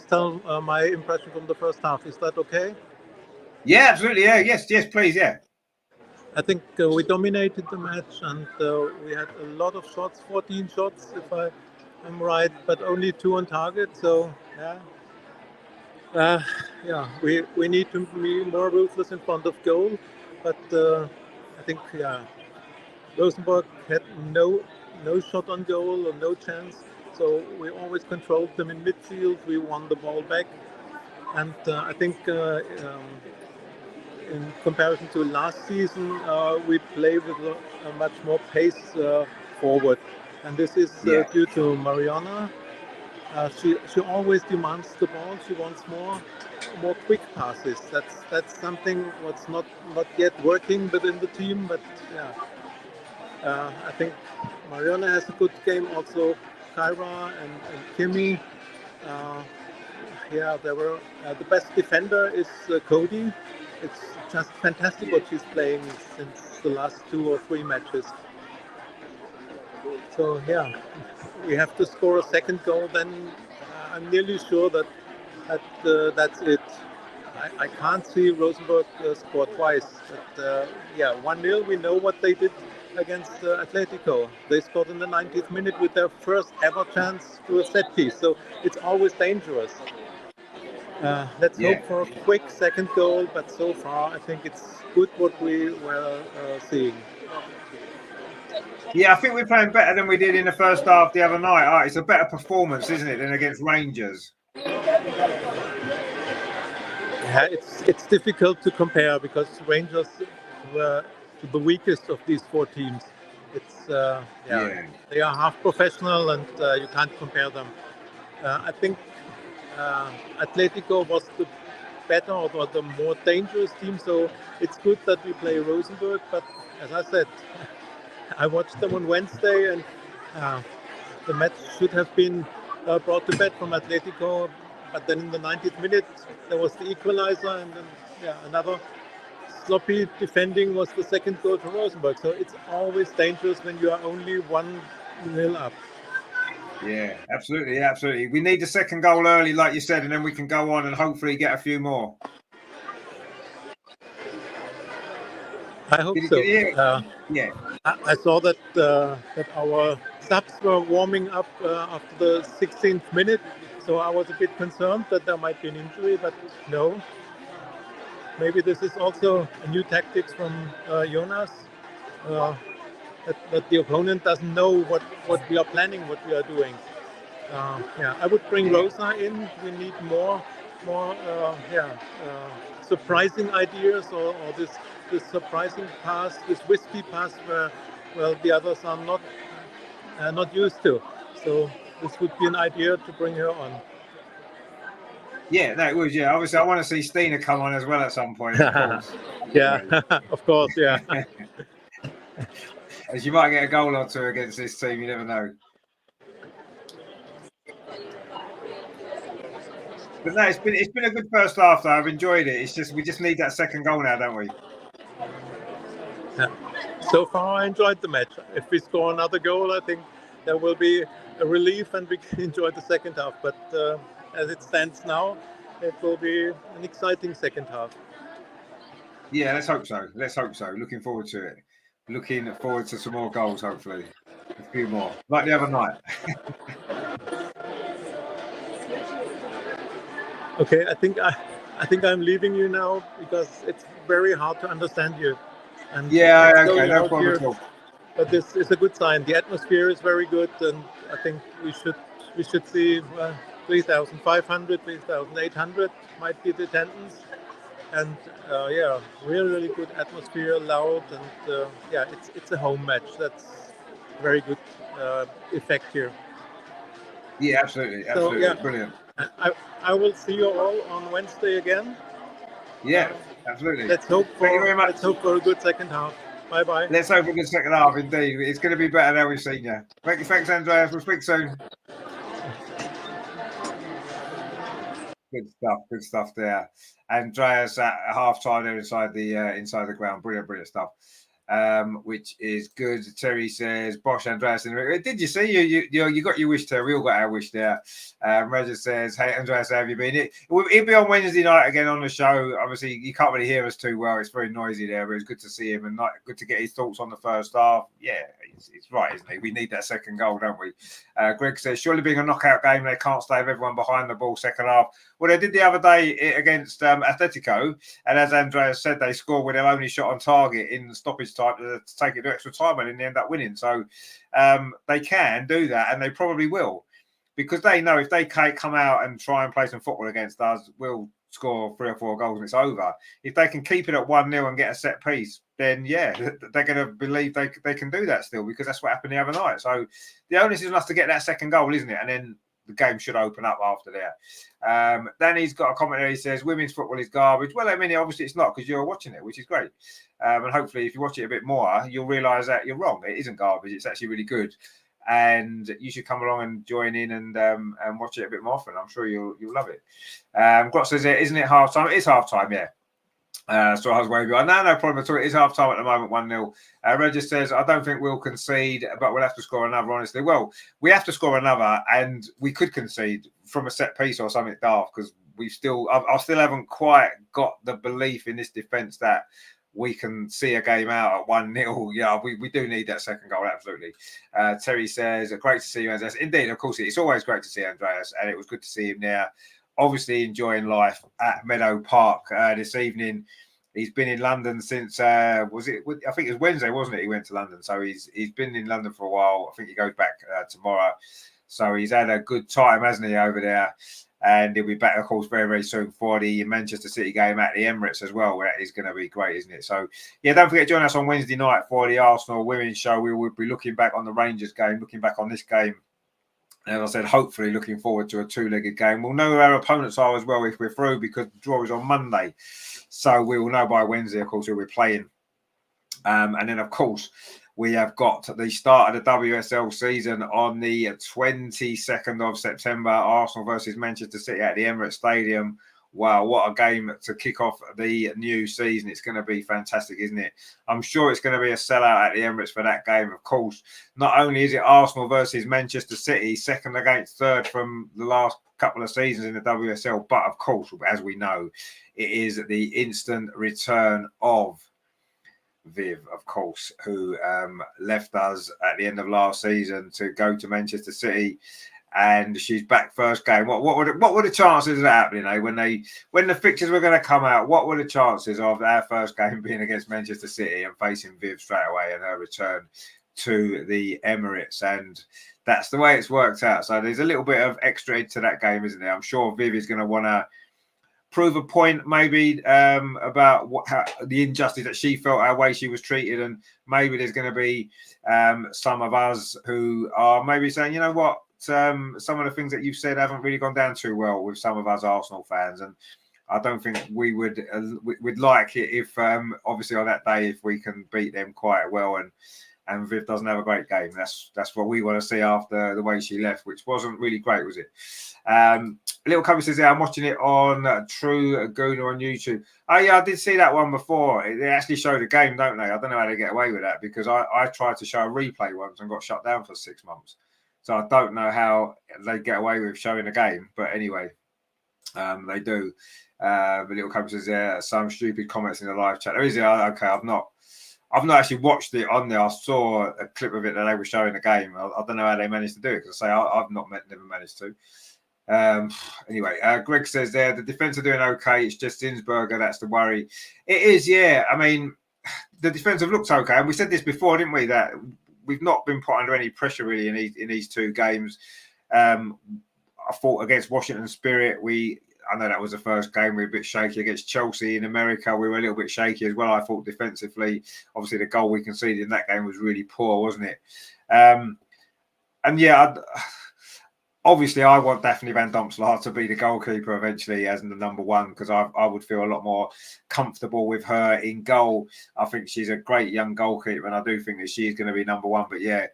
tell my impression from the first half. Is that okay? Yeah, absolutely. Yeah, yes, please. Yeah. I think we dominated the match, and we had a lot of shots, 14 shots, if I'm right, but only 2 on target. So we need to be more ruthless in front of goal. But I think Rosenborg had no shot on goal or no chance. So we always controlled them in midfield. We won the ball back, and I think in comparison to last season, we play with a much more pace forward, and this is due to Mariona. She always demands the ball. She wants more quick passes. That's something what's not yet working within the team, but I think Mariona has a good game. Also, Kyra and Kimi. They were the best defender is Cody. It's just fantastic what she's playing since the last 2 or 3 matches. So we have to score a second goal. Then I'm nearly sure that that's it. I can't see Rosenborg score twice. But 1-0. We know what they did against Atletico. They scored in the 90th minute with their first ever chance to a set piece. So it's always dangerous. Let's hope for a quick second goal, but so far I think it's good what we were seeing. Yeah, I think we're playing better than we did in the first half the other night. It's a better performance, isn't it, than against Rangers? Yeah, it's difficult to compare because Rangers were the weakest of these 4 teams. It's they are half professional and you can't compare them. I think Atletico was the better or the more dangerous team, so it's good that we play Rosenborg. But as I said, I watched them on Wednesday, and The match should have been brought to bed from Atletico, but then in the 90th minute there was the equalizer, and then another sloppy defending was the second goal to Rosenborg. So it's always dangerous when you are only 1-0 up. Yeah, absolutely, absolutely. We need the second goal early, like you said, and then we can go on and hopefully get a few more. I hope so. Yeah. I saw that that our subs were warming up after the 16th minute, so I was a bit concerned that there might be an injury, but no. Maybe this is also a new tactics from Jonas, that the opponent doesn't know what we are planning, what we are doing. I would bring Rosa in. We need more surprising ideas, or this surprising pass, this wispy pass where the others are not used to. So this would be an idea to bring her on. Yeah, that would. Yeah, obviously, I want to see Stina come on as well at some point. Of course. Of course. Yeah. As you might get a goal or two against this team, you never know. But no, it's been a good first half though. I've enjoyed it. It's just we just need that second goal now, don't we? Yeah. So far, I enjoyed the match. If we score another goal, I think there will be a relief and we can enjoy the second half. But as it stands now, it will be an exciting second half. Yeah, let's hope so. Let's hope so. Looking forward to it. Looking forward to some more goals, hopefully. A few more. Like the other night. Okay, I think I'm leaving you now because it's very hard to understand you. And okay, no problem at all. But this is a good sign. The atmosphere is very good, and I think we should see 3,500, 3,800 might be the attendance, and really good atmosphere, loud, and it's a home match. That's very good effect here. Yeah, absolutely. Brilliant. I will see you all on Wednesday again. Yeah, absolutely. Let's hope Thank you very much. Let's hope for a good second half. Bye-bye. Let's hope for a good second half, indeed. It's going to be better than we've seen you. Thanks, Andreas. We'll speak soon. Good stuff there. Andreas at half-time there inside the ground. Brilliant stuff. Which is good. Terry says, Bosh, Andreas. Did you see you got your wish there? We all got our wish there. Roger says, hey, Andreas, how have you been? He'll be on Wednesday night again on the show. Obviously, you can't really hear us too well. It's very noisy there, but it's good to see him and good to get his thoughts on the first half. Yeah, it's right, isn't it? We need that second goal, don't we? Greg says, surely being a knockout game, they can't stay with everyone behind the ball second half. Well, they did the other day against Atletico, and as Andreas said, they scored with their only shot on target in stoppage time to take it to extra time, and then they end up winning. So they can do that, and they probably will, because they know if they come out and try and play some football against us, we'll score 3 or 4 goals and it's over. If they can keep it at 1-0 and get a set piece, then yeah, they're going to believe they can do that still, because that's what happened the other night. So the onus is on us to get that second goal, isn't it? And then the game should open up after that. Danny's got a comment there. He says, women's football is garbage. Well, I mean, obviously it's not, because you're watching it, which is great. And hopefully if you watch it a bit more, you'll realise that you're wrong. It isn't garbage. It's actually really good. And you should come along and join in and watch it a bit more often. I'm sure you'll love it. Grot says, isn't it half time? It is half time, yeah. So I was waving on. No problem at all. It is half time at the moment, 1-0. Roger says, I don't think we'll concede, but we'll have to score another, honestly. Well, we have to score another, and we could concede from a set piece or something daft, because I still haven't quite got the belief in this defence that we can see a game out at 1-0. Yeah, we do need that second goal, absolutely. Terry says, great to see you, Andreas. Indeed, of course, it's always great to see Andreas, and it was good to see him there. Obviously enjoying life at Meadow Park this evening. He's been in London since, I think it was Wednesday, wasn't it? He went to London. So he's been in London for a while. I think he goes back tomorrow. So he's had a good time, hasn't he, over there? And he'll be back, of course, very, very soon for the Manchester City game at the Emirates as well. That is going to be great, isn't it? So, yeah, don't forget to join us on Wednesday night for the Arsenal Women's Show. We will be looking back on the Rangers game, looking back on this game. As I said, hopefully looking forward to a 2-legged game. We'll know who our opponents are as well if we're through, because the draw is on Monday. So we will know by Wednesday, of course, who we're playing. And then, of course, we have got the start of the WSL season on the 22nd of September. Arsenal versus Manchester City at the Emirates Stadium. Wow, what a game to kick off the new season. It's going to be fantastic, isn't it? I'm sure it's going to be a sellout at the Emirates for that game. Of course, not only is it Arsenal versus Manchester City, second against third from the last couple of seasons in the WSL, but of course, as we know, it is the instant return of Viv, of course, who left us at the end of last season to go to Manchester City, and she's back first game. What were the chances of that happening? When the fixtures were going to come out, what were the chances of our first game being against Manchester City and facing Viv straight away and her return to the Emirates? And that's the way it's worked out. So there's a little bit of extra to that game, isn't there? I'm sure Viv is going to want to prove a point maybe about the injustice that she felt, our way she was treated, and maybe there's going to be some of us who are maybe saying, you know what, some of the things that you've said haven't really gone down too well with some of us Arsenal fans, and I don't think we would we'd like it if obviously on that day if we can beat them quite well and Viv doesn't have a great game. That's what we want to see after the way she left, which wasn't really great, was it? Little Cubby says, yeah, I'm watching it on True Gooner on YouTube. Oh, yeah, I did see that one before. They actually show the game, don't they? I don't know how they get away with that because I tried to show a replay once and got shut down for 6 months. So I don't know how they get away with showing the game. But anyway, they do. The Little Cubby says, yeah, some stupid comments in the live chat. Oh, is it? Okay, I've not actually watched it on there. I saw a clip of it that they were showing the game. I don't know how they managed to do it because I've never managed to. Anyway, Greg says there the defense are doing okay. It's just Zinsberger that's the worry. It is, yeah. I mean, the defense have looked okay, and we said this before, didn't we? That we've not been put under any pressure really in these two games. I thought against Washington Spirit, I know that was the first game. We were a bit shaky against Chelsea in America. We were a little bit shaky as well. I thought defensively, obviously the goal we conceded in that game was really poor, wasn't it? And yeah. Obviously, I want Daphne Van Domselaar to be the goalkeeper eventually as the number one because I would feel a lot more comfortable with her in goal. I think she's a great young goalkeeper and I do think that she's going to be number one. But yeah,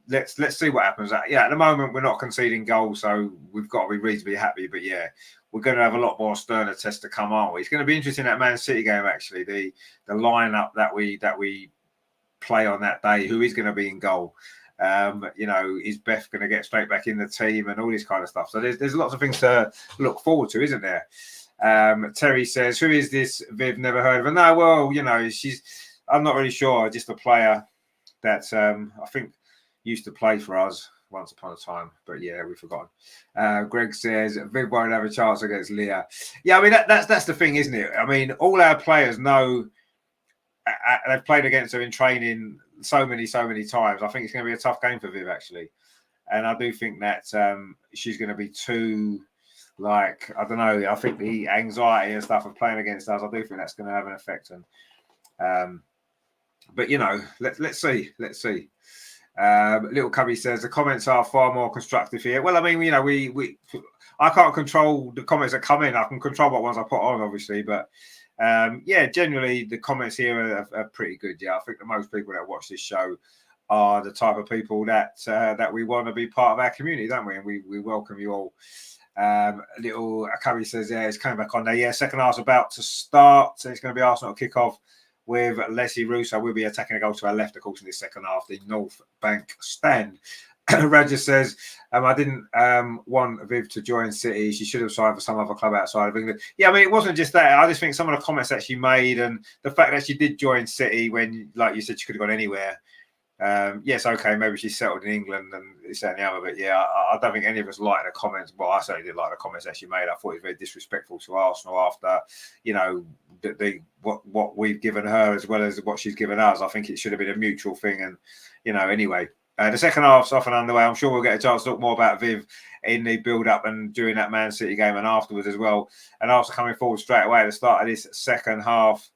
let's see what happens. Yeah, at the moment, we're not conceding goals, so we've got to be reasonably happy. But yeah, we're going to have a lot more sterner tests to come, aren't we? It's going to be interesting that Man City game, actually, the lineup that we play on that day, who is going to be in goal. Is Beth going to get straight back in the team and all this kind of stuff? So there's lots of things to look forward to, isn't there? Terry says, who is this Viv? Never heard of her. No, well, I'm not really sure. Just a player that I think used to play for us once upon a time. But yeah, we've forgotten. Greg says, Viv won't have a chance against Leah. Yeah, I mean, that's the thing, isn't it? I mean, all our players know they've played against her in training so many times. I think it's going to be a tough game for Viv, actually. And I do think that she's going to be too, I don't know, I think the anxiety and stuff of playing against us, I do think that's going to have an effect. And but, let's see. Little Cubby says, the comments are far more constructive here. Well, I mean, I can't control the comments that come in. I can control what ones I put on, obviously, but generally the comments here are pretty good. Yeah, I think that most people that watch this show are the type of people that we want to be part of our community, don't we? And we welcome you all. Little Akabi says, yeah, it's coming back on there. Yeah, second half's about to start. So it's going to be Arsenal kick-off with Leslie Russo. We'll be attacking a goal to our left, of course, in this second half, the North Bank stand. Roger says, I didn't want Viv to join City. She should have signed for some other club outside of England. Yeah, I mean, it wasn't just that. I just think some of the comments that she made and the fact that she did join City when, like you said, she could have gone anywhere. Yes, okay, maybe she's settled in England and this and the other, but yeah, I don't think any of us liked the comments. Well, I certainly did like the comments that she made. I thought it was very disrespectful to Arsenal after, what we've given her as well as what she's given us. I think it should have been a mutual thing. And, anyway. The second half's off and underway. I'm sure we'll get a chance to talk more about Viv in the build-up and during that Man City game and afterwards as well. And Arsenal coming forward straight away at the start of this second half.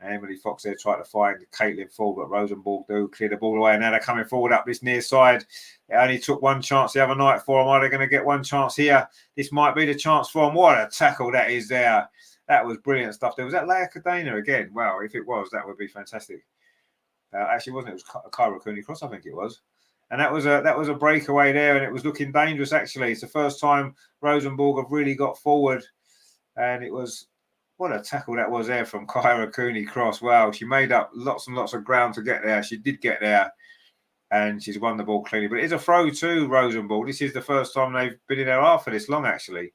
Emily Fox there tried to find Caitlin Ford, but Rosenborg do clear the ball away. And now they're coming forward up this near side. It only took one chance the other night for them. Are they going to get one chance here? This might be the chance for them. What a tackle that is there. That was brilliant stuff. There was that Leia Cadena again. Wow, if it was, that would be fantastic. Actually, wasn't it? It was Kyra Cooney-Cross, I think it was. And that was a breakaway there, and it was looking dangerous, actually. It's the first time Rosenborg have really got forward. And it was, what a tackle that was there from Kyra Cooney-Cross. Wow, she made up lots and lots of ground to get there. She did get there, and she's won the ball cleanly. But it's a throw to Rosenborg. This is the first time they've been in there half for this long, actually.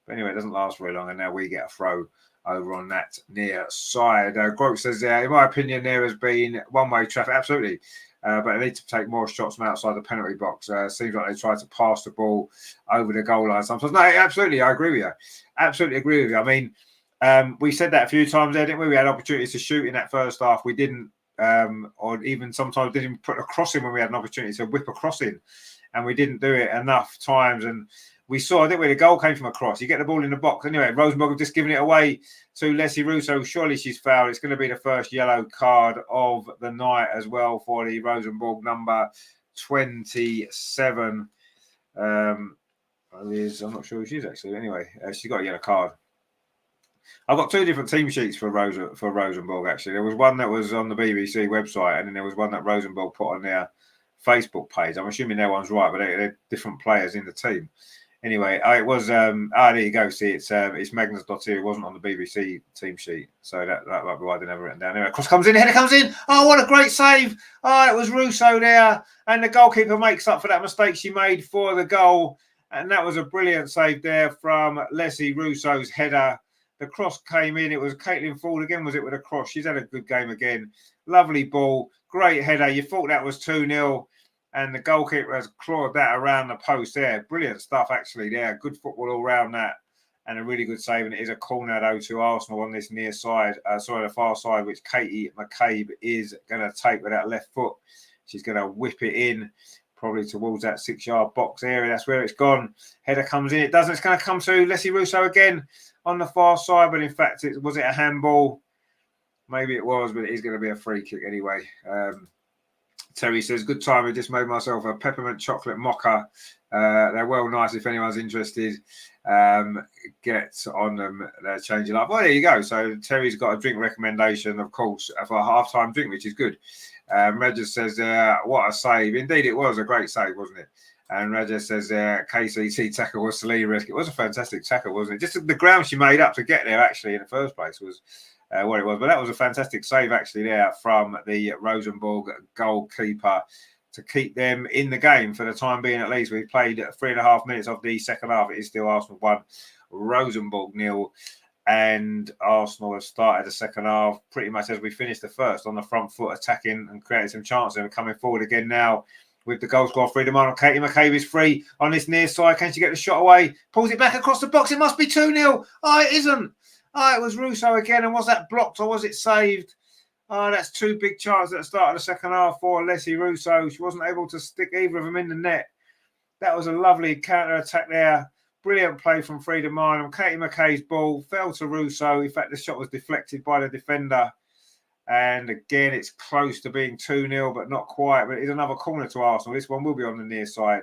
But anyway, it doesn't last very long, and now we get a throw over on that near side. Grote says, in my opinion, there has been one-way traffic. Absolutely. But they need to take more shots from outside the penalty box. Seems like they try to pass the ball over the goal line sometimes. No, absolutely, I agree with you. Absolutely agree with you. I mean, we said that a few times there, didn't we? We had opportunities to shoot in that first half. We didn't, or even sometimes didn't put a crossing when we had an opportunity to whip a crossing, and we didn't do it enough times. And we saw, I think, where the goal came from a cross. You get the ball in the box. Anyway, Rosenborg have just given it away to Leslie Russo. Surely she's fouled. It's going to be the first yellow card of the night as well for the Rosenborg number 27. I'm not sure who she is, actually. Anyway, she's got a yellow card. I've got two different team sheets for Rosenborg, actually. There was one that was on the BBC website, and then there was one that Rosenborg put on their Facebook page. I'm assuming their one's right, but they're different players in the team. Anyway, it was there you go. See, it's Magnus Dottir. It wasn't on the BBC team sheet, so that might be why I didn't have it written down. Anyway, cross comes in, header comes in. Oh, what a great save! Oh, it was Russo there, and the goalkeeper makes up for that mistake she made for the goal, and that was a brilliant save there from Leslie Russo's header. The cross came in. It was Caitlin Ford again. Was it with a cross? She's had a good game again. Lovely ball, great header. You thought that was 2-0. And the goalkeeper has clawed that around the post there. Brilliant stuff, actually, there. Good football all around that. And a really good save. And it is a corner, though, to Arsenal on this near side. The far side, which Katie McCabe is going to take with that left foot. She's going to whip it in, probably towards that 6-yard box area. That's where it's gone. Header comes in. It doesn't. It's going to come to Leslie Russo again on the far side. But, in fact, was it a handball? Maybe it was, but it is going to be a free kick anyway. Terry says, good time. I just made myself a peppermint chocolate mocha. They're well nice if anyone's interested. Get on them. They're changing up. Well, there you go. So Terry's got a drink recommendation, of course, for a half-time drink, which is good. Regis says, what a save. Indeed, it was a great save, wasn't it? And Regis says, KCC tackle was Celia risk. It was a fantastic tackle, wasn't it? Just the ground she made up to get there, actually, in the first place was what it was. But that was a fantastic save, actually, there from the Rosenborg goalkeeper to keep them in the game for the time being, at least. We've played 3.5 minutes of the second half. It is still Arsenal 1, Rosenborg 0. And Arsenal have started the second half pretty much as we finished the first, on the front foot, attacking and creating some chances. And we're coming forward again now with the goal scorer, Frida Marno. Katie McCabe is free on this near side. Can she get the shot away? Pulls it back across the box. It must be 2-0. Oh, it isn't. Oh, it was Russo again. And was that blocked or was it saved? Oh, that's two big chances at the start of the second half for Leslie Russo. She wasn't able to stick either of them in the net. That was a lovely counter-attack there. Brilliant play from Frida Marno. Katie McKay's ball fell to Russo. In fact, the shot was deflected by the defender. And again, it's close to being 2-0, but not quite. But it's another corner to Arsenal. This one will be on the near side.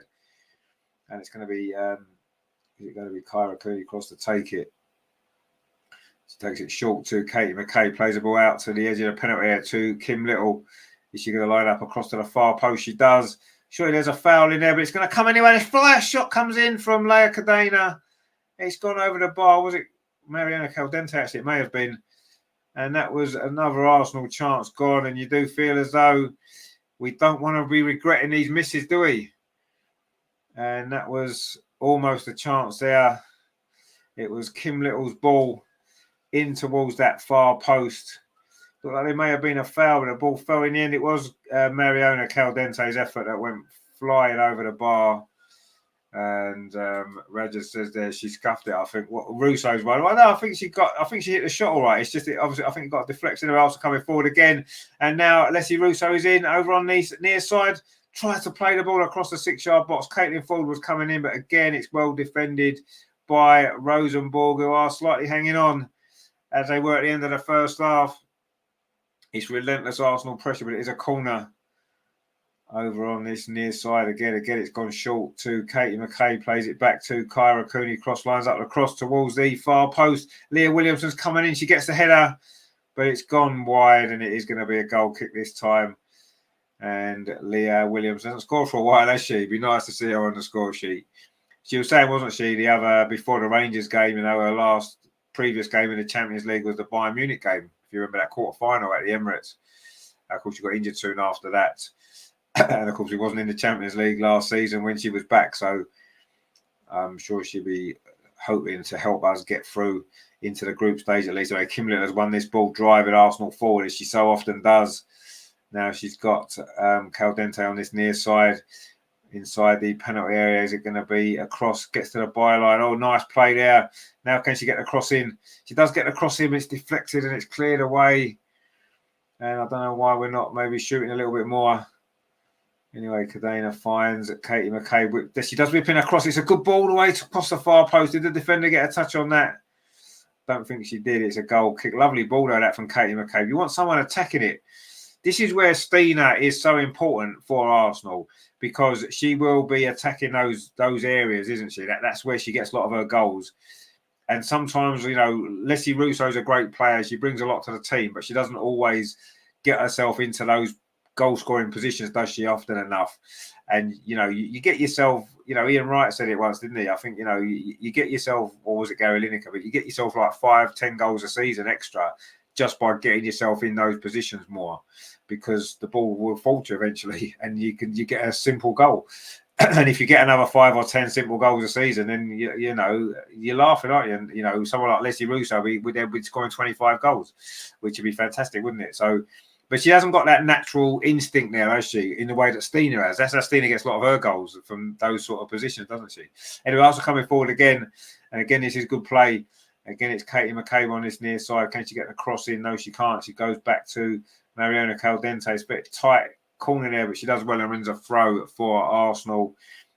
And it's going to be, is it going to be Kyra Cooney-Cross to take it? She takes it short to Katie McKay, plays the ball out to the edge of the penalty area to Kim Little. Is she going to line up across to the far post? She does. Surely there's a foul in there, but it's going to come anyway. This flyer shot comes in from Leia Cadena. It's gone over the bar. Was it Mariana Caldente? Actually, it may have been. And that was another Arsenal chance gone. And you do feel as though we don't want to be regretting these misses, do we? And that was almost a chance there. It was Kim Little's ball in towards that far post. Looked like there may have been a foul, but the ball fell in the end. It was Mariana Caldente's effort that went flying over the bar. And Regis says there she scuffed it. I think what Russo's one. Well, no, I think she hit the shot all right. It's just obviously I think it got deflected. And also coming forward again. And now Leslie Russo is in over on the near side. Tries to play the ball across the 6-yard box. Caitlin Ford was coming in, but again it's well defended by Rosenborg, who are slightly hanging on as they were at the end of the first half. It's relentless Arsenal pressure, but it is a corner over on this near side. Again, it's gone short to Katie McKay. Plays it back to Kyra Cooney. Cross lines up across towards the far post. Leah Williamson's coming in. She gets the header, but it's gone wide, and it is going to be a goal kick this time. And Leah Williams hasn't scored for a while, has she? It'd be nice to see her on the score sheet. She was saying, wasn't she, the other before the Rangers game, her previous game in the Champions League was the Bayern Munich game. If you remember that quarter-final at the Emirates. Of course, she got injured soon after that. And of course, she wasn't in the Champions League last season when she was back. So I'm sure she'll be hoping to help us get through into the group stage at least. So Kim Little has won this ball driving Arsenal forward, as she so often does. Now she's got Caldente on this near side. Inside the penalty area, is it going to be a cross? Gets to the byline. Oh, nice play there. Now can she get the cross in? She does get the cross in, but it's deflected and it's cleared away. And I don't know why we're not maybe shooting a little bit more. Anyway, Cadena finds Katie McCabe. She does whip in across. It's a good ball all the way across the far post. Did the defender get a touch on that? Don't think she did. It's a goal kick. Lovely ball though, that from Katie McCabe. You want someone attacking it. This is where Stina is so important for Arsenal, because she will be attacking those areas, isn't she? That's where she gets a lot of her goals. And sometimes, Leslie Russo's a great player. She brings a lot to the team, but she doesn't always get herself into those goal-scoring positions, does she, often enough? And, you get yourself, Ian Wright said it once, didn't he? I think, you get yourself, or was it Gary Lineker, but you get yourself like 5-10 goals a season extra just by getting yourself in those positions more, because the ball will fall to you eventually and you get a simple goal. And if you get another 5 or 10 simple goals a season, then you're laughing, aren't you? And someone like Leslie Russo, we'd scoring 25 goals, which would be fantastic, wouldn't it? So, but she hasn't got that natural instinct there, has she? In the way that Stina has. That's how Stina gets a lot of her goals, from those sort of positions, doesn't she? Anyway, also coming forward again, and again this is good play. Again, it's Katie McCabe on this near side. Can she get the cross in? No, she can't. She goes back to Mariona Caldente. It's a bit tight corner there, but she does well and wins a throw for Arsenal.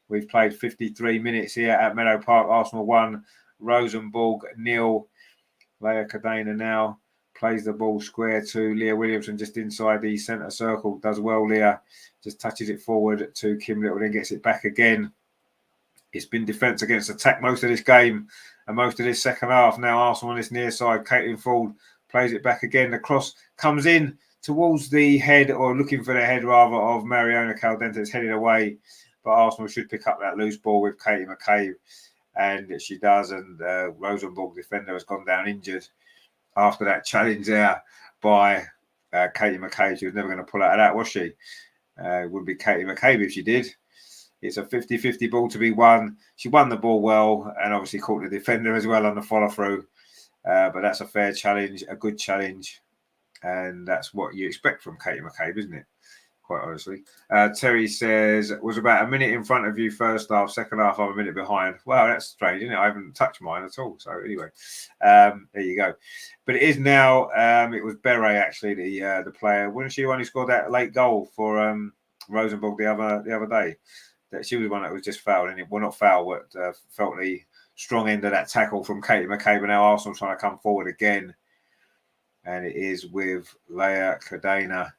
We've played 53 minutes here at Meadow Park. Arsenal 1, Rosenborg 0. Leah Cadena now plays the ball square to Leah Williamson just inside the centre circle. Does well, Leah. Just touches it forward to Kim Little, then gets it back again. It's been defence against attack most of this game and most of this second half. Now Arsenal on this near side. Caitlin Ford plays it back again. The cross comes in towards the head, or looking for the head rather, of Mariona Caldente. It's headed away, but Arsenal should pick up that loose ball with Katie McCabe, and she does. And Rosenborg defender has gone down injured after that challenge there by Katie McCabe. She was never going to pull out of that, was she? It would be Katie McCabe if she did. It's a 50-50 ball to be won. She won the ball well and obviously caught the defender as well on the follow-through. But that's a fair challenge, a good challenge. And that's what you expect from Katie McCabe, isn't it? Quite honestly. Terry says, was about a minute in front of you first half, second half I'm a minute behind. Wow, that's strange, isn't it? I haven't touched mine at all. So anyway, there you go. But it is now, it was Beret actually, the player. Wasn't she the one who scored that late goal for Rosenborg the other day? That she was the one that was just fouled, and well, not foul, but felt the strong end of that tackle from Katie McCabe. And now Arsenal trying to come forward again. And it is with Leah Cadena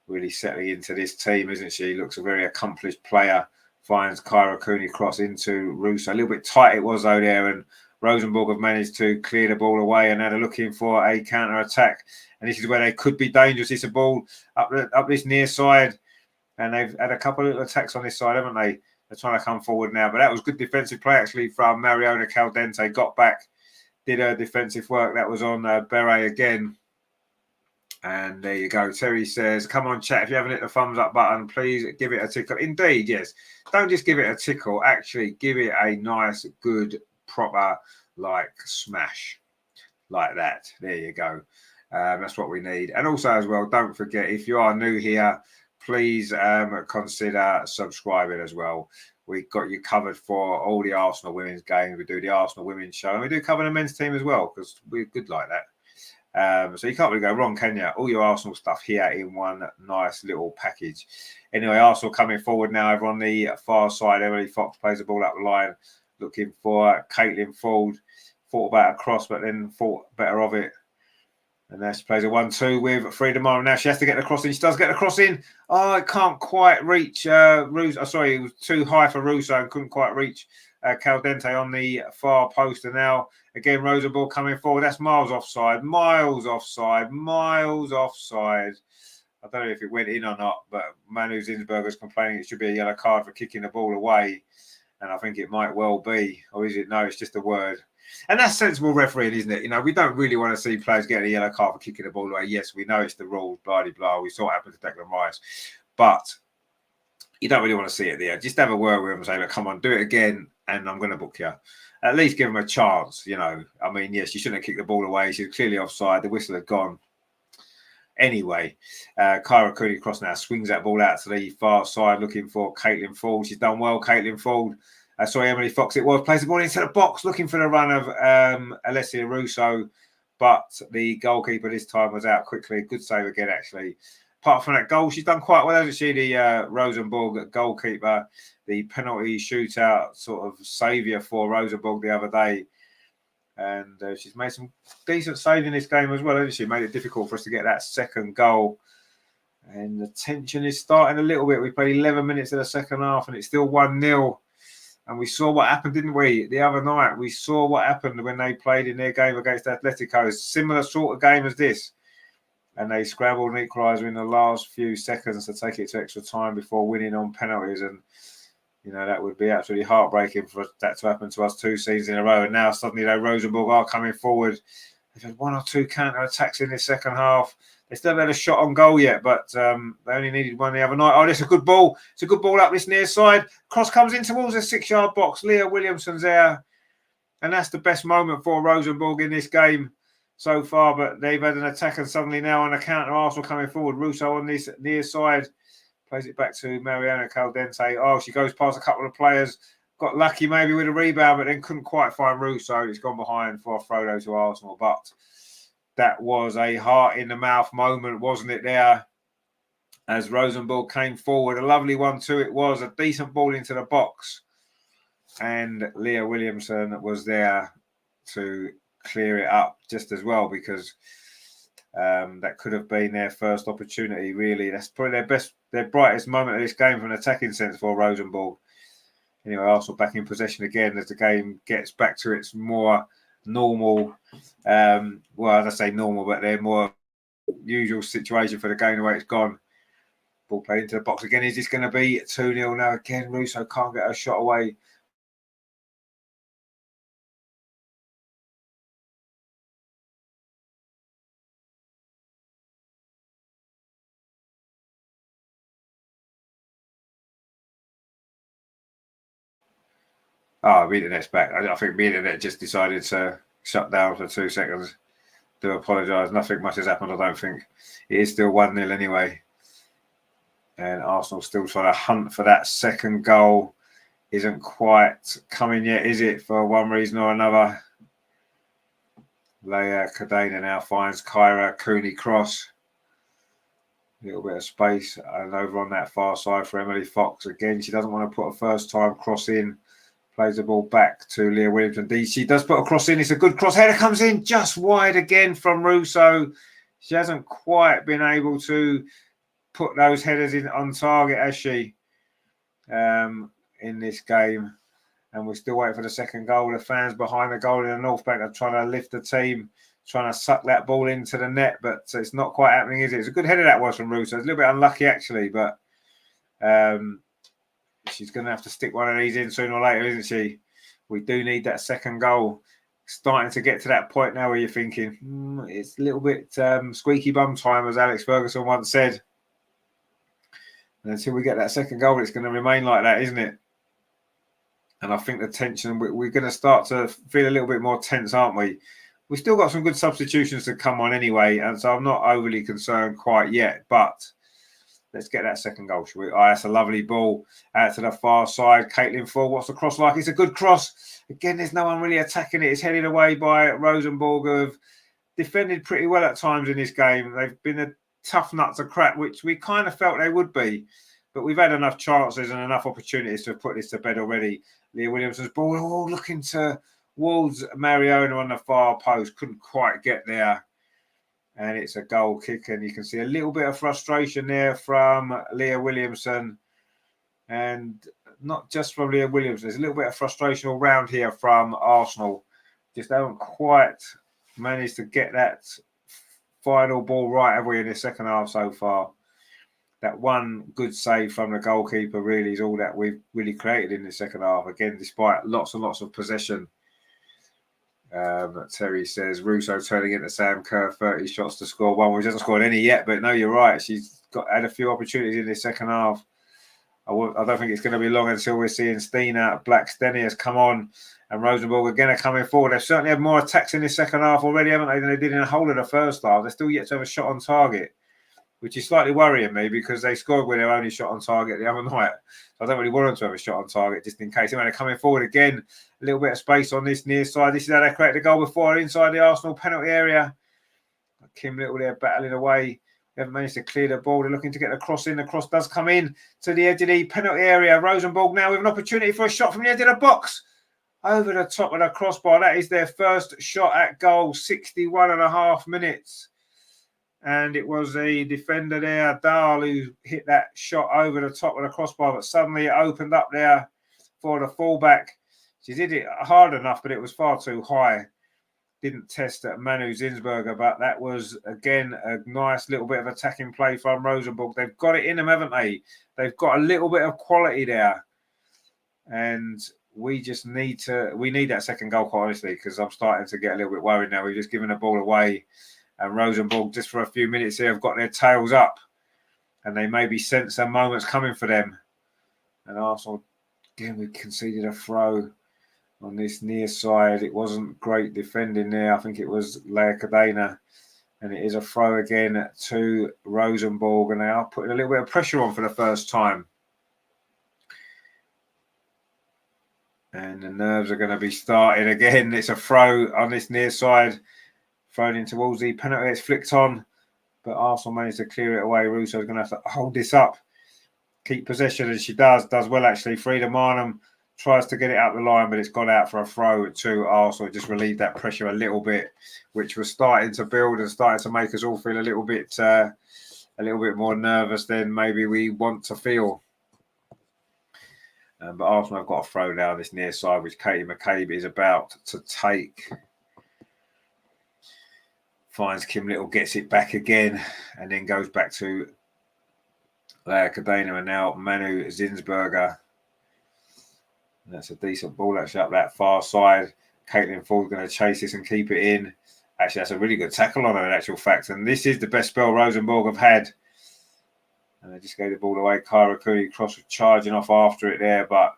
really settling into this team, isn't she? Looks a very accomplished player. Finds Kyra Cooney cross into Russo. A little bit tight it was though there, and Rosenborg have managed to clear the ball away, and now they're looking for a counter-attack. And this is where they could be dangerous. It's a ball up this near side, and they've had a couple of little attacks on this side, haven't they? They're trying to come forward now. But that was good defensive play actually from Mariona Caldente. Got back, did her defensive work. That was on Beret again. And there you go. Terry says, come on, chat. If you haven't hit the thumbs up button, please give it a tickle. Indeed, yes. Don't just give it a tickle. Actually, give it a nice, good, proper, smash. Like that. There you go. That's what we need. And also as well, don't forget, if you are new here, please consider subscribing as well. We've got you covered for all the Arsenal women's games. We do the Arsenal women's show. And we do cover the men's team as well, because we're good like that. So you can't really go wrong, can you? All your Arsenal stuff here in one nice little package. Anyway, Arsenal coming forward now over on the far side. Emily Fox plays the ball up the line, looking for Caitlin Ford. Thought about a cross, but then thought better of it. And now she plays a 1-2 with Frida Mara. Now she has to get the cross in. She does get the cross in. Oh, it can't quite reach Russo. Sorry, it was too high for Russo and couldn't quite reach Caldente on the far post. And now, again, Rosenborg coming forward. That's miles offside. I don't know if it went in or not, but Manu Zinsberger's complaining it should be a yellow card for kicking the ball away. And I think it might well be. Or is it? No, it's just a word. And that's sensible refereeing, isn't it? You know, we don't really want to see players getting a yellow card for kicking the ball away. Yes, we know it's the rules, blah, blah, blah. We saw what happened to Declan Rice. But you don't really want to see it there. Just have a word with them and say, look, come on, do it again, and I'm going to book you. At least give them a chance, you know. I mean, yes, you shouldn't have kicked the ball away. She's clearly offside. The whistle had gone. Anyway, Kyra Cooney-Cross now swings that ball out to the far side looking for Caitlin Ford. She's done well, Caitlin Ford. Emily Fox it was. Plays the ball into the box looking for the run of Alessia Russo. But the goalkeeper this time was out quickly. Good save again, actually. Apart from that goal, she's done quite well, hasn't she? The Rosenborg goalkeeper, the penalty shootout sort of saviour for Rosenborg the other day. And she's made some decent saves in this game as well, hasn't she? Made it difficult for us to get that second goal. And the tension is starting a little bit. We played 11 minutes of the second half and it's still 1-0. And we saw what happened, didn't we? The other night, we saw what happened when they played in their game against Atletico. Similar sort of game as this. And they scrambled an equaliser in the last few seconds to take it to extra time before winning on penalties. And you know, that would be absolutely heartbreaking for that to happen to us 2 seasons in a row. And now suddenly, though, Rosenborg are coming forward. They've had 1 or 2 counter-attacks in this second half. They still haven't had a shot on goal yet, but they only needed one the other night. Oh, it's a good ball. It's a good ball up this near side. Cross comes in towards the 6-yard box. Leah Williamson's there. And that's the best moment for Rosenborg in this game so far. But they've had an attack and suddenly now on a counter, Arsenal coming forward. Russo on this near side. Plays it back to Mariana Caldente. Oh, she goes past a couple of players. Got lucky maybe with a rebound, but then couldn't quite find Russo. It's gone behind for a throw to Arsenal. But that was a heart-in-the-mouth moment, wasn't it, there? As Rosenborg came forward. A lovely one, too. It was a decent ball into the box. And Leah Williamson was there to clear it up just as well because that could have been their first opportunity, really. That's probably their brightest moment of this game from an attacking sense for Rosenborg. Anyway, Arsenal back in possession again as the game gets back to its more normal, well, I say normal, but their more usual situation for the game, the way it's gone. Ball played into the box again. Is this going to be 2-0 now? Again, Russo can't get a shot away. Oh, the internet's back. I think the internet just decided to shut down for 2 seconds. Do apologise. Nothing much has happened, I don't think. It is still 1-0 anyway. And Arsenal still trying to hunt for that second goal. Isn't quite coming yet, is it, for one reason or another? Leia Cadena now finds Kyra Cooney-Cross. A little bit of space. And over on that far side for Emily Fox. Again, she doesn't want to put a first-time cross in. Plays the ball back to Leah Williamson. She does put a cross in. It's a good cross. Header comes in just wide again from Russo. She hasn't quite been able to put those headers in on target, has she, in this game? And we're still waiting for the second goal. The fans behind the goal in the North Bank are trying to lift the team, trying to suck that ball into the net, but it's not quite happening, is it? It's a good header that was from Russo. It's a little bit unlucky, actually, but she's going to have to stick one of these in sooner or later, isn't she? We do need that second goal. Starting to get to that point now where you're thinking, it's a little bit squeaky bum time, as Alex Ferguson once said. And until we get that second goal, it's going to remain like that, isn't it? And I think the tension, we're going to start to feel a little bit more tense, aren't we? We've still got some good substitutions to come on anyway, and so I'm not overly concerned quite yet, but let's get that second goal, shall we? Oh, that's a lovely ball out to the far side. Caitlin Ford, what's the cross like? It's a good cross. Again, there's no one really attacking it. It's headed away by Rosenborg, who have defended pretty well at times in this game. They've been a tough nut to crack, which we kind of felt they would be. But we've had enough chances and enough opportunities to have put this to bed already. Leah Williamson's ball, looking towards Mariona on the far post. Couldn't quite get there. And it's a goal kick. And you can see a little bit of frustration there from Leah Williamson. And not just from Leah Williamson. There's a little bit of frustration all round here from Arsenal. Just haven't quite managed to get that final ball right, have we, in the second half so far? that one good save from the goalkeeper really is all that we've really created in the second half. Again, despite lots and lots of possession. Terry says, Russo turning into Sam Kerr, 30 shots to score one. Well, she hasn't scored any yet, but no, you're right. She's had a few opportunities in the second half. I don't think it's going to be long until we're seeing Stina Black-Stenny has come on, and Rosenborg again are coming forward. They've certainly had more attacks in the second half already, haven't they, than they did in the whole of the first half. They're still yet to have a shot on target, which is slightly worrying me because they scored with their only shot on target the other night. So I don't really want them to have a shot on target just in case. They're coming forward again, a little bit of space on this near side. This is how they created the goal before inside the Arsenal penalty area. Kim Little there battling away. They haven't managed to clear the ball. They're looking to get the cross in. The cross does come in to the edge of the penalty area. Rosenborg now with an opportunity for a shot from the edge of the box. Over the top of the crossbar. That is their first shot at goal, 61.5 minutes. And it was a defender there, Dahl, who hit that shot over the top of the crossbar. But suddenly it opened up there for the fullback. She did it hard enough, but it was far too high. Didn't test at Manu Zinsberger, but that was, again, a nice little bit of attacking play from Rosenborg. They've got it in them, haven't they? They've got a little bit of quality there. And we just need that second goal, quite honestly, because I'm starting to get a little bit worried now. We've just given the ball away. And Rosenborg, just for a few minutes here, have got their tails up. And they maybe sense some moments coming for them. And Arsenal, again, we conceded a throw on this near side. It wasn't great defending there. I think it was Lea Cadena. And it is a throw again to Rosenborg. And they are putting a little bit of pressure on for the first time. And the nerves are going to be starting again. It's a throw on this near side. Thrown in towards the penalty. It's flicked on. But Arsenal managed to clear it away. Russo's going to have to hold this up. Keep possession. And she does well, actually. Frida Marnham tries to get it out the line, but it's gone out for a throw to Arsenal. Just relieved that pressure a little bit, which was starting to build and starting to make us all feel a little bit more nervous than maybe we want to feel. But Arsenal have got a throw down this near side, which Katie McCabe is about to take. Finds Kim Little, gets it back again, and then goes back to Lea Cadena and now Manu Zinsberger. That's a decent ball actually up that far side. Caitlin Ford's going to chase this and keep it in. Actually, that's a really good tackle on her in actual fact. And this is the best spell Rosenborg have had. And they just gave the ball away. Kyra Cooney-Cross was charging off after it there. But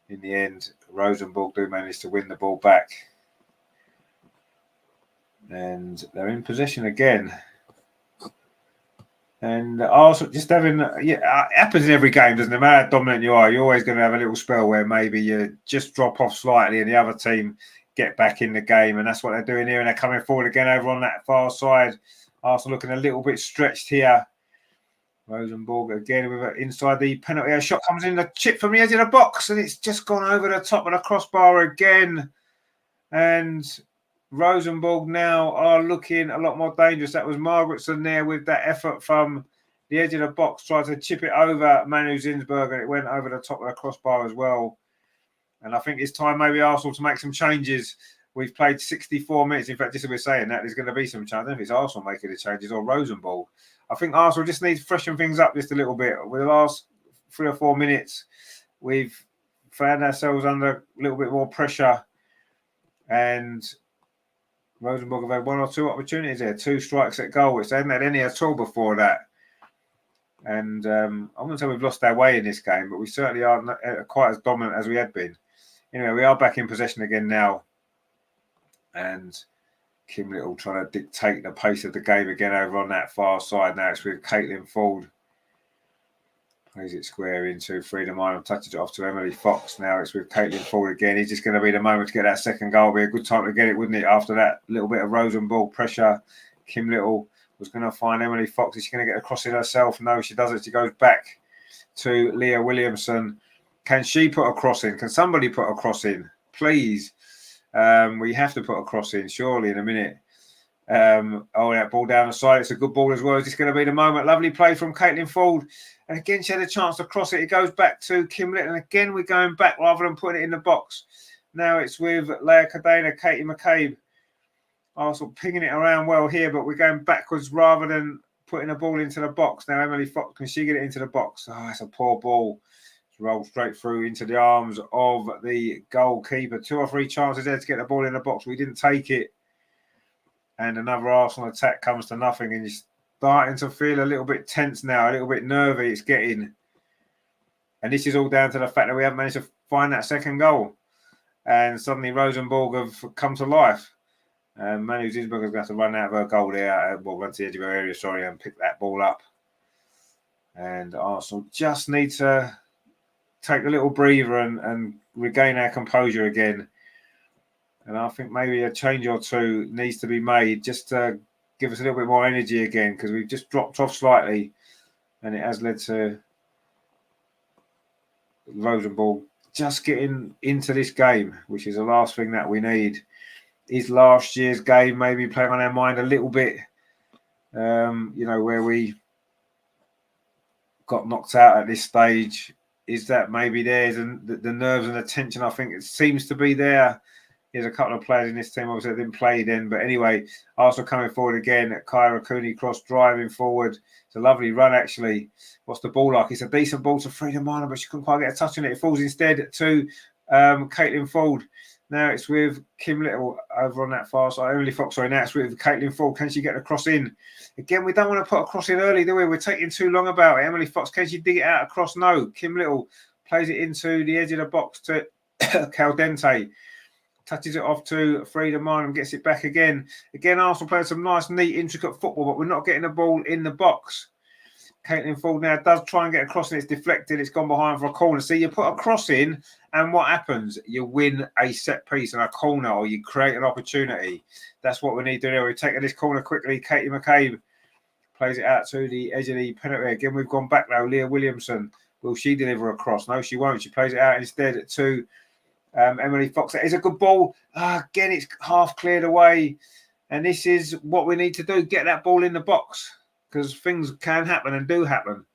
in the end, Rosenborg do manage to win the ball back. And they're in possession again. And also just having, it happens in every game, doesn't it? No matter how dominant you are, you're always going to have a little spell where maybe you just drop off slightly and the other team get back in the game. And that's what they're doing here. And they're coming forward again over on that far side. Arsenal looking a little bit stretched here. Rosenborg again with inside the penalty. A shot comes in, the chip from the edge of the box, and it's just gone over the top of the crossbar again. And Rosenborg now are looking a lot more dangerous. That was Margaretson there with that effort from the edge of the box, tried to chip it over Manu Zinsberger, and it went over the top of the crossbar as well. And I think it's time maybe Arsenal to make some changes. We've played 64 minutes. In fact, just as we're saying that, there's going to be some changes. I don't know if it's Arsenal making the changes or Rosenborg. I think Arsenal just needs to freshen things up just a little bit. With the last 3 or 4 minutes, we've found ourselves under a little bit more pressure. And Rosenborg have had 1 or 2 opportunities there, 2 strikes at goal, which they hadn't had any at all before that. And I'm going to say we've lost our way in this game, but we certainly aren't quite as dominant as we had been. Anyway, we are back in possession again now. And Kim Little trying to dictate the pace of the game again over on that far side. Now it's with Caitlin Ford. Plays it square into Frida Marnham, touches it off to Emily Fox. Now it's with Caitlin Ford again. It's just going to be the moment to get that second goal. It'll be a good time to get it, wouldn't it? After that little bit of Rosenborg pressure, Kim Little was going to find Emily Fox. Is she going to get across it herself? No, she doesn't. She goes back to Leah Williamson. Can she put a cross in? Can somebody put a cross in? Please. We have to put a cross in, surely, in a minute. That ball down the side. It's a good ball as well. It's going to be the moment. Lovely play from Caitlin Ford. And again, she had a chance to cross it. It goes back to Kim Little. And again, we're going back rather than putting it in the box. Now it's with Lea Cadena, Katie McCabe. Arsenal pinging it around well here, but we're going backwards rather than putting a ball into the box. Now Emily Fox, can she get it into the box? Oh, it's a poor ball. It's rolled straight through into the arms of the goalkeeper. 2 or 3 chances there to get the ball in the box. We didn't take it. And another Arsenal attack comes to nothing. And you're starting to feel a little bit tense now, a little bit nervy. It's getting. And this is all down to the fact that we haven't managed to find that second goal. And suddenly Rosenborg have come to life. Manu Zinsberg is going to have to run out of her goal there, run to the edge of her area, and pick that ball up. And Arsenal just need to take a little breather and regain our composure again. And I think maybe a change or two needs to be made just to give us a little bit more energy again, because we've just dropped off slightly, and it has led to Rosenborg just getting into this game, which is the last thing that we need. Is last year's game maybe playing on our mind a little bit, where we got knocked out at this stage? Is that maybe there's the nerves and the tension? I think it seems to be there. There's a couple of players in this team, obviously, that didn't play then. But anyway, Arsenal coming forward again. Kyra Cooney cross driving forward. It's a lovely run, actually. What's the ball like? It's a decent ball to Frida Minor, but she couldn't quite get a touch on it. It falls instead to Caitlin Ford. Now it's with Kim Little over on that far side. Emily Fox, sorry. Now it's with Caitlin Ford. Can she get the cross in? Again, we don't want to put a cross in early, do we? We're taking too long about it. Emily Fox, can she dig it out across? No. Kim Little plays it into the edge of the box to Caldente. Touches it off to Frida Minor and gets it back again. Again, Arsenal playing some nice, neat, intricate football, but we're not getting the ball in the box. Caitlin Ford now does try and get a cross and it's deflected. It's gone behind for a corner. See, you put a cross in and what happens? You win a set piece and a corner, or you create an opportunity. That's what we need to do. We're taking this corner quickly. Katie McCabe plays it out to the edge of the penalty. Again, we've gone back now. Leah Williamson. Will she deliver a cross? No, she won't. She plays it out instead to Emily Fox. That is a good ball. Again, it's half cleared away. And this is what we need to do. Get that ball in the box, because things can happen and do happen.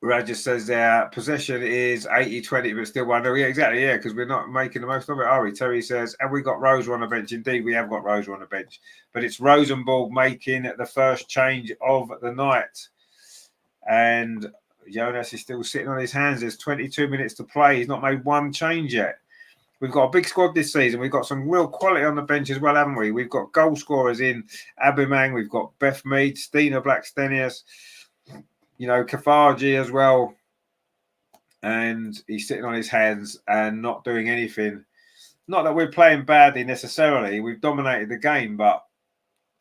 Raja says their possession is 80-20, but still 1-0. Yeah, exactly. Yeah, because we're not making the most of it, are we? Terry says, have we got Rosa on the bench? Indeed, we have got Rosa on the bench. But it's Rosenborg making the first change of the night. And Jonas is still sitting on his hands. There's 22 minutes to play. He's not made one change yet. We've got a big squad this season. We've got some real quality on the bench as well, haven't we? We've got goal scorers in Abimang. We've got Beth Mead, Stina Blackstenius, Kafaji as well. And he's sitting on his hands and not doing anything. Not that we're playing badly necessarily. We've dominated the game, but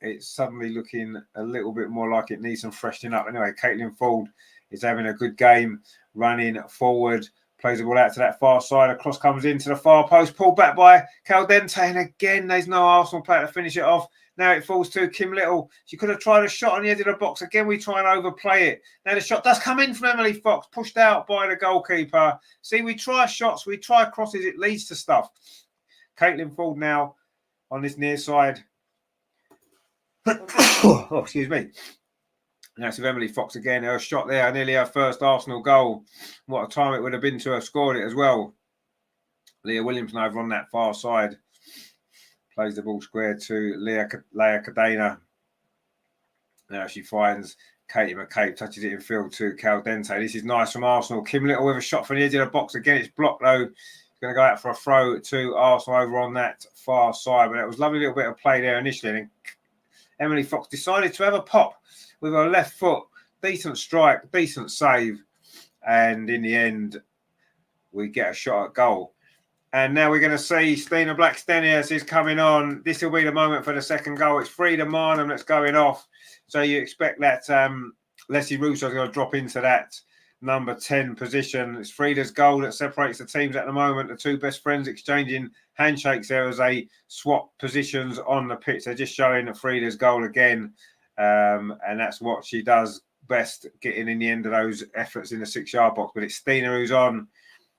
it's suddenly looking a little bit more like it needs some freshening up. Anyway, Caitlin Ford is having a good game, running forward, plays the ball out to that far side. A cross comes into the far post, pulled back by Caldente. And again, there's no Arsenal player to finish it off. Now it falls to Kim Little. She could have tried a shot on the edge of the box. Again, we try and overplay it. Now the shot does come in from Emily Fox, pushed out by the goalkeeper. See, we try shots, we try crosses, it leads to stuff. Caitlin Ford now on this near side. Oh, excuse me. That's with Emily Fox again. Her shot there, nearly her first Arsenal goal. What a time it would have been to have scored it as well. Leah Williamson over on that far side. Plays the ball square to Leah Cadena. Now she finds Katie McCabe, touches it in field to Caldente. This is nice from Arsenal. Kim Little with a shot from the edge of the box. Again, it's blocked though. It's going to go out for a throw to Arsenal over on that far side. But it was a lovely little bit of play there initially. And Emily Fox decided to have a pop with her left foot. Decent strike, decent save. And in the end, we get a shot at goal. And now we're going to see Stina Blackstenius is coming on. This will be the moment for the second goal. It's Frida Marnham that's going off. So you expect that Leslie Russo is going to drop into that number 10 position. It's Frida's goal that separates the teams at the moment. The two best friends exchanging handshakes there as they swap positions on the pitch. They're just showing Frida's goal again. And that's what she does best, getting in the end of those efforts in the 6-yard box. But it's Stina who's on.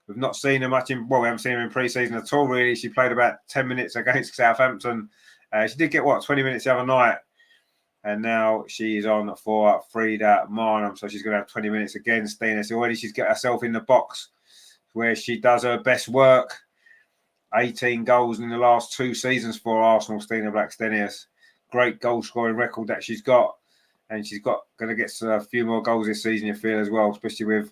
We've not seen her much we haven't seen her in pre-season at all, really. She played about 10 minutes against Southampton. She did get, 20 minutes the other night. And now she is on for Frida Marnham. So she's going to have 20 minutes again, Stina. So already she's got herself in the box where she does her best work. 18 goals in the last 2 seasons for Arsenal, Stina Blackstenius. great goal scoring record that she's got. And she's going to get a few more goals this season, you feel, as well, especially with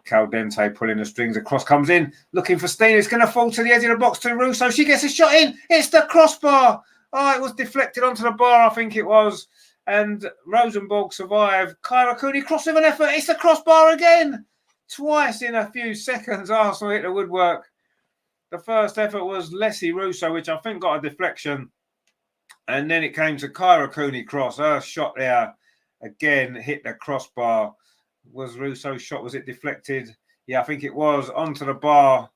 Caldente pulling the strings. The cross comes in, looking for Steen. It's going to fall to the edge of the box to Russo. She gets a shot in. It's the crossbar. Oh, it was deflected onto the bar, I think it was. And Rosenborg survived. Kyra Cooney cross with an effort. It's the crossbar again. Twice in a few seconds, Arsenal hit the woodwork. The first effort was Leslie Russo, which I think got a deflection. And then it came to Kyra Cooney cross. Her shot there again hit the crossbar. Was Russo's shot, was it deflected? Yeah, I think it was. Onto the bar.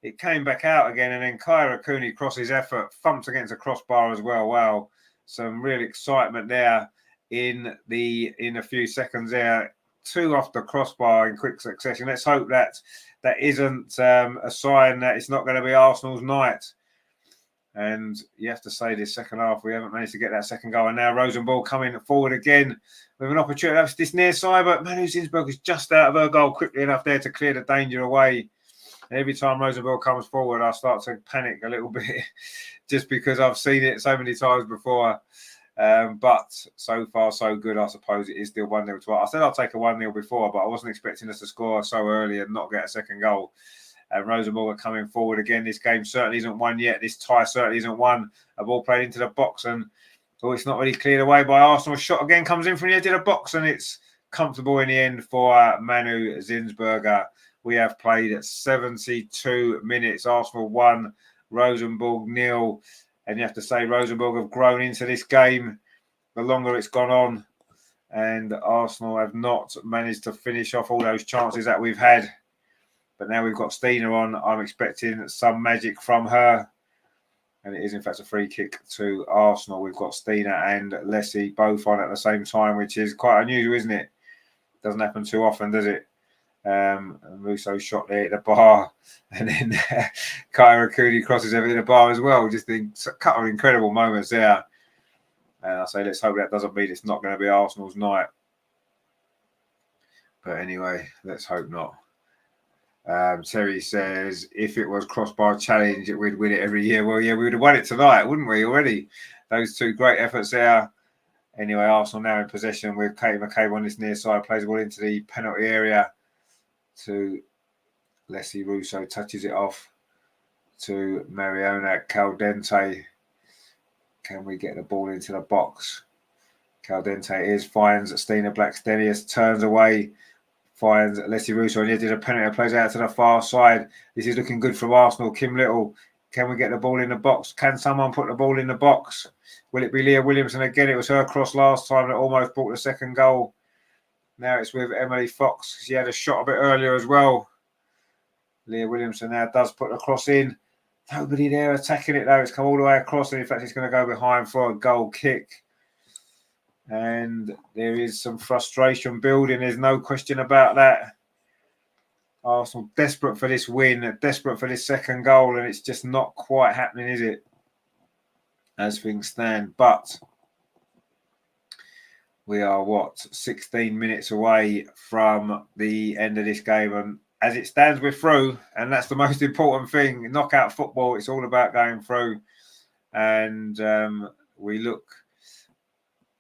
It came back out again. And then Kyra Cooney crosses effort, thumped against the crossbar as well. Wow. Some real excitement there in a few seconds there. 2 off the crossbar in quick succession. Let's hope that isn't a sign that it's not going to be Arsenal's night. And you have to say this second half, we haven't managed to get that second goal. And now Rosenborg coming forward again with an opportunity. That's this near side, but Manu Zinsberg is just out of her goal quickly enough there to clear the danger away. And every time Rosenborg comes forward, I start to panic a little bit just because I've seen it so many times before. But so far, so good, I suppose. It is still 1-0 to us. I said I'll take a 1-0 before, but I wasn't expecting us to score so early and not get a second goal. And Rosenborg are coming forward again. This game certainly isn't won yet. This tie certainly isn't won. A ball played into the box and it's not really cleared away by Arsenal. Shot again comes in from the edge of the box and it's comfortable in the end for Manu Zinsberger. We have played at 72 minutes. Arsenal 1, Rosenborg 0. And you have to say Rosenborg have grown into this game the longer it's gone on. And Arsenal have not managed to finish off all those chances that we've had. But now we've got Stina on. I'm expecting some magic from her. And it is, in fact, a free kick to Arsenal. We've got Stina and Leslie both on at the same time, which is quite unusual, isn't it? Doesn't happen too often, does it? And Russo shot there at the bar. And then Kyra Cooney crosses over the bar as well. Just a couple of incredible moments there. And I say, let's hope that doesn't mean it's not going to be Arsenal's night. But anyway, let's hope not. Terry says, if it was crossbar challenge, we'd win it every year. Well, yeah, we would have won it tonight, wouldn't we, already? Those 2 great efforts there. Anyway, Arsenal now in possession with Katie McCabe on this near side, plays the ball into the penalty area to Leslie Russo, touches it off to Mariona Caldente. Can we get the ball into the box? Caldente finds Stina Blackstenius, turns away, finds Leslie Russo on the edge of the penalty, plays out to the far side. This is looking good from Arsenal. Kim Little, can we get the ball in the box? Can someone put the ball in the box? Will it be Leah Williamson again? It was her cross last time that almost brought the second goal. Now it's with Emily Fox. She had a shot a bit earlier as well. Leah Williamson now does put the cross in. Nobody there attacking it though. It's come all the way across, and in fact it's going to go behind for a goal kick. And there is some frustration building. There's no question about that. Arsenal desperate for this win, desperate for this second goal, and it's just not quite happening, is it? As things stand. But we are, 16 minutes away from the end of this game. And as it stands, we're through. And that's the most important thing. Knockout football, it's all about going through. And we look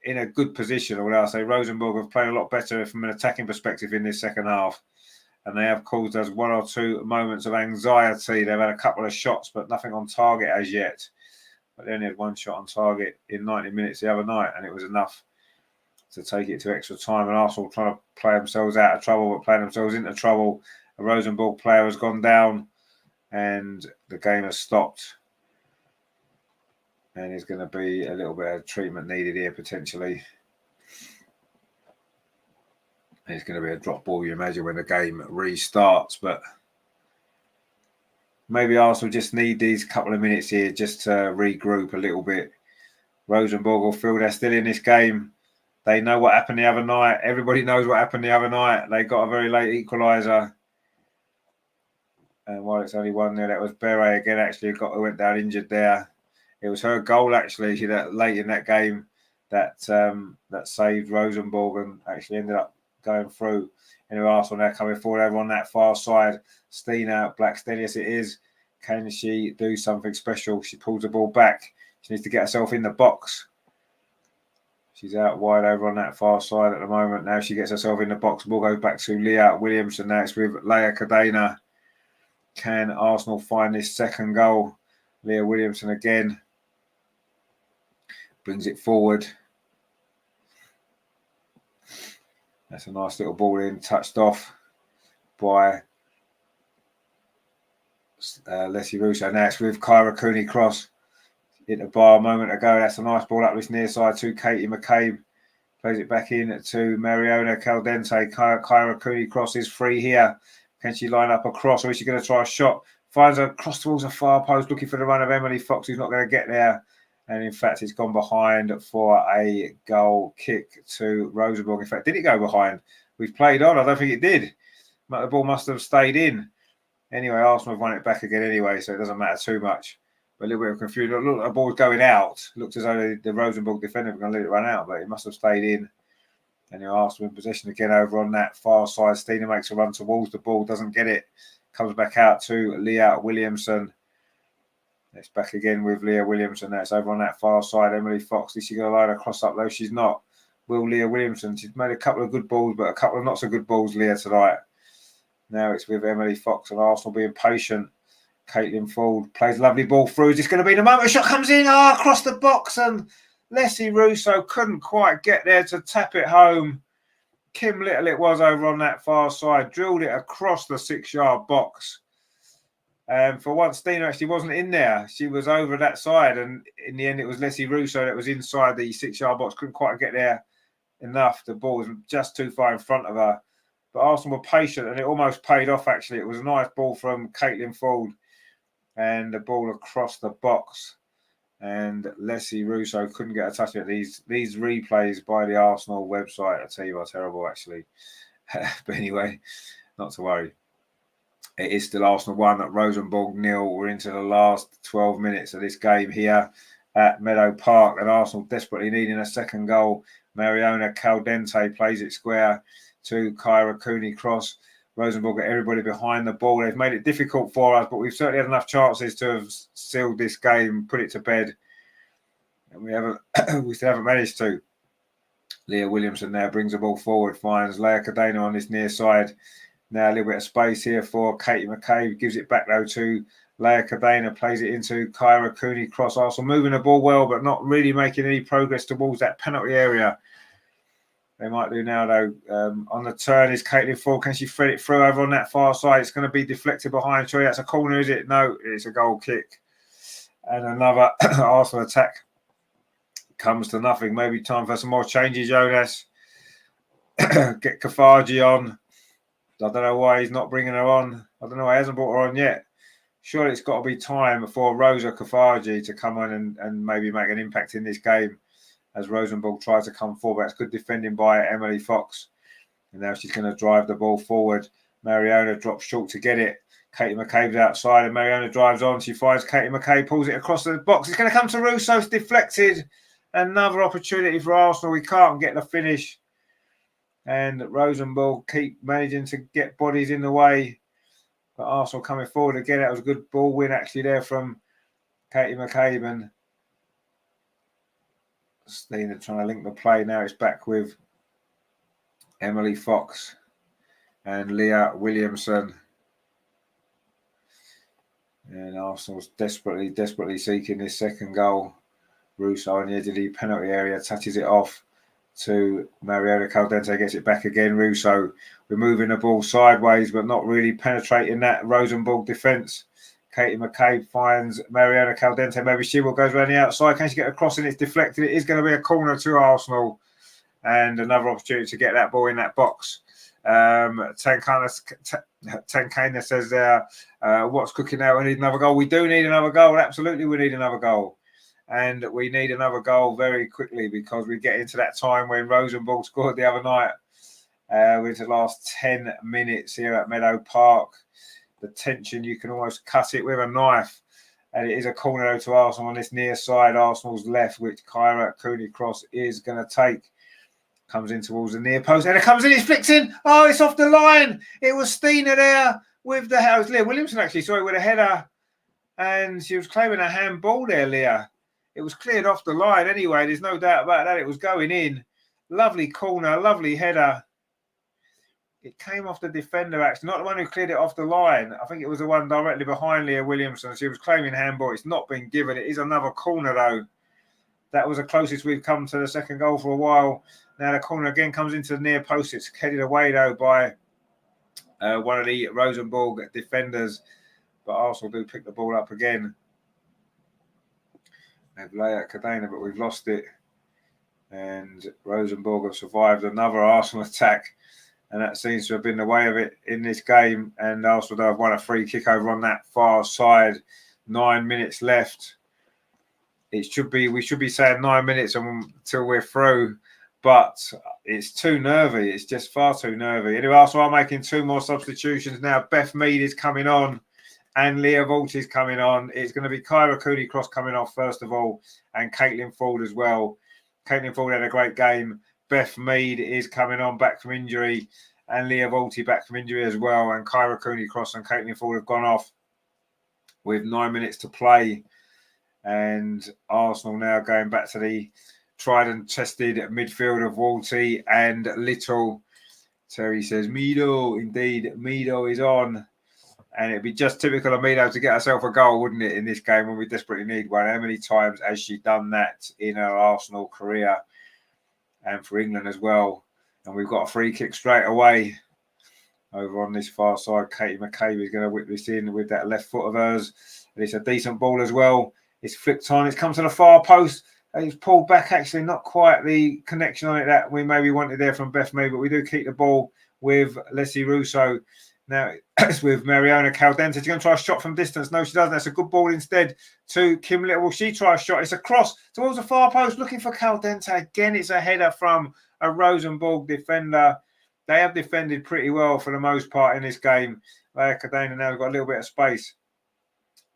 in a good position. Although I say Rosenborg have played a lot better from an attacking perspective in this second half. And they have caused us 1 or 2 moments of anxiety. They've had a couple of shots, but nothing on target as yet. But they only had 1 shot on target in 90 minutes the other night. And it was enough to take it to extra time. And Arsenal trying to play themselves out of trouble, but playing themselves into trouble. A Rosenborg player has gone down and the game has stopped. And there's going to be a little bit of treatment needed here potentially. It's going to be a drop ball, you imagine, when the game restarts. But maybe Arsenal just need these couple of minutes here just to regroup a little bit. Rosenborg will feel they're still in this game. They know what happened the other night. Everybody knows what happened the other night. They got a very late equaliser. And while it's only 1-0, that was Beret again, actually, who went down injured there. It was her goal, actually, that late in that game that saved Rosenborg and actually ended up going through. Anyway, Arsenal now coming forward over on that far side. Stina Blackstenius it is. Can she do something special? She pulls the ball back. She needs to get herself in the box. She's out wide over on that far side at the moment. Now she gets herself in the box. Ball goes back to Leah Williamson. Now it's with Leah Cadena. Can Arsenal find this second goal? Leah Williamson again. Brings it forward. That's a nice little ball in. Touched off by Leslie Russo. Now it's with Kyra Cooney-Cross. Hit the bar a moment ago. That's a nice ball up this near side to Katie McCabe. Plays it back in to Mariona Caldente. Kyra Cooney-Cross is free here. Can she line up a cross, or is she going to try a shot? Finds a cross towards a far post, looking for the run of Emily Fox, who's not going to get there. And in fact, it's gone behind for a goal kick to Rosenborg. In fact, did it go behind? We've played on. I don't think it did. The ball must have stayed in. Anyway, Arsenal have won it back again anyway, so it doesn't matter too much. But a little bit of confusion. Look, the ball's going out. Looked as though the Rosenborg defender was going to let it run out, but it must have stayed in. And Arsenal in possession again over on that far side. Stina makes a run towards the ball, doesn't get it. Comes back out to Leah Williamson. It's back again with Leah Williamson. That's over on that far side. Emily Fox. Is she going to line a cross up though? She's not. Will Leah Williamson. She's made a couple of good balls, but a couple of not so good balls, Leah, tonight. Now it's with Emily Fox and Arsenal being patient. Caitlin Ford plays a lovely ball through. Is this going to be the moment? A shot comes in across the box, and Leslie Russo couldn't quite get there to tap it home. Kim Little it was over on that far side. Drilled it across the 6-yard box. And for once, Stina actually wasn't in there. She was over that side. And in the end, it was Leslie Russo that was inside the 6-yard box. Couldn't quite get there enough. The ball was just too far in front of her. But Arsenal were patient, and it almost paid off, actually. It was a nice ball from Caitlin Ford. And the ball across the box. And Leslie Russo couldn't get a touch of it. These replays by the Arsenal website, I tell you, are terrible, actually. But anyway, not to worry. It is still Arsenal 1 at Rosenborg 0. We're into the last 12 minutes of this game here at Meadow Park. And Arsenal desperately needing a second goal. Mariona Caldente plays it square to Kyra Cooney-Cross. Rosenborg got everybody behind the ball. They've made it difficult for us, but we've certainly had enough chances to have sealed this game, put it to bed. And we still haven't managed to. Leah Williamson now brings the ball forward, finds Leah Cadena on this near side. Now a little bit of space here for Katie McCabe. Gives it back though to Leah Cadena, plays it into Kyra Cooney-Cross. Arsenal moving the ball well, but not really making any progress towards that penalty area. They might do now, though. On the turn is Caitlin Ford. Can she thread it through over on that far side? It's going to be deflected behind. Surely that's a corner, is it? No, it's a goal kick. And another Arsenal attack comes to nothing. Maybe time for some more changes, Jonas. Get Kafaji on. I don't know why he's not bringing her on. I don't know why he hasn't brought her on yet. Surely it's got to be time for Rosa Kafaji to come on and maybe make an impact in this game. As Rosenborg tries to come forward. That's good defending by Emily Fox. And now she's going to drive the ball forward. Mariona drops short to get it. Katie McCabe's outside and Mariona drives on. She finds Katie McCabe, pulls it across the box. It's going to come to Russo. It's deflected. Another opportunity for Arsenal. We can't get the finish. And Rosenborg keep managing to get bodies in the way. But Arsenal coming forward again. That was a good ball win actually there from Katie McCabe. And Stina trying to link the play. Now it's back with Emily Fox and Leah Williamson. And Arsenal's desperately seeking this second goal. Russo on the edge of the penalty area touches it off to Mariona Caldente, gets it back again. Russo, we're moving the ball sideways, but not really penetrating that Rosenborg defence. Katie McCabe finds Mariona Caldente. Maybe she will go around the outside. Can she get across and it's deflected? It is going to be a corner to Arsenal. And another opportunity to get that ball in that box. Tankana says there, what's cooking now? We need another goal. We do need another goal. Absolutely, we need another goal. And we need another goal very quickly because we get into that time when Rosenborg scored the other night. With the last 10 minutes here at Meadow Park. The tension, you can almost cut it with a knife. And it is a corner to Arsenal on this near side, Arsenal's left, which Kyra Cooney-Cross is going to take. Comes in towards the near post. And it comes in, it's flicked in. Oh, it's off the line. It was Stina there with the header. Leah Williamson, actually, sorry, with a header. And she was claiming a handball there, Leah. It was cleared off the line anyway. There's no doubt about that. It was going in. Lovely corner, lovely header. It came off the defender, actually, not the one who cleared it off the line. I think it was the one directly behind Leah Williamson. She was claiming handball. It's not been given. It is another corner, though. That was the closest we've come to the second goal for a while. Now the corner again comes into the near post. It's headed away, though, by one of the Rosenborg defenders. But Arsenal do pick the ball up again. They've laid at Cadena, but we've lost it. And Rosenborg have survived another Arsenal attack. And that seems to have been the way of it in this game. And Arsenal have won a free kick over on that far side. 9 minutes left. We should be saying 9 minutes until we're through. But it's too nervy. It's just far too nervy. Anyway, Arsenal are making 2 more substitutions now. Beth Mead is coming on. And Leah Vault is coming on. It's going to be Kyra Cooney-Cross coming off first of all. And Caitlin Ford as well. Caitlin Ford had a great game. Beth Mead is coming on back from injury, and Leah Volti back from injury as well. And Kyra Cooney-Cross and Caitlin Ford have gone off with 9 minutes to play. And Arsenal now going back to the tried and tested midfield of Walty and Little. Terry says, Mido, indeed, Mido is on. And it'd be just typical of Mido to get herself a goal, wouldn't it, in this game when we desperately need one? How many times has she done that in her Arsenal career? And for England as well. And we've got a free kick straight away over on this far side. Katie McCabe is going to whip this in with that left foot of hers. And it's a decent ball as well. It's flicked on. It's come to the far post. And it's pulled back, actually. Not quite the connection on it that we maybe wanted there from Beth Mead. But we do keep the ball with Leslie Russo. Now it's with Mariona Caldente. She's going to try a shot from distance. No, she doesn't. That's a good ball instead to Kim Little. Well, she tries a shot. It's a cross towards the far post looking for Caldente. Again, it's a header from a Rosenborg defender. They have defended pretty well for the most part in this game. Cadena now has got a little bit of space.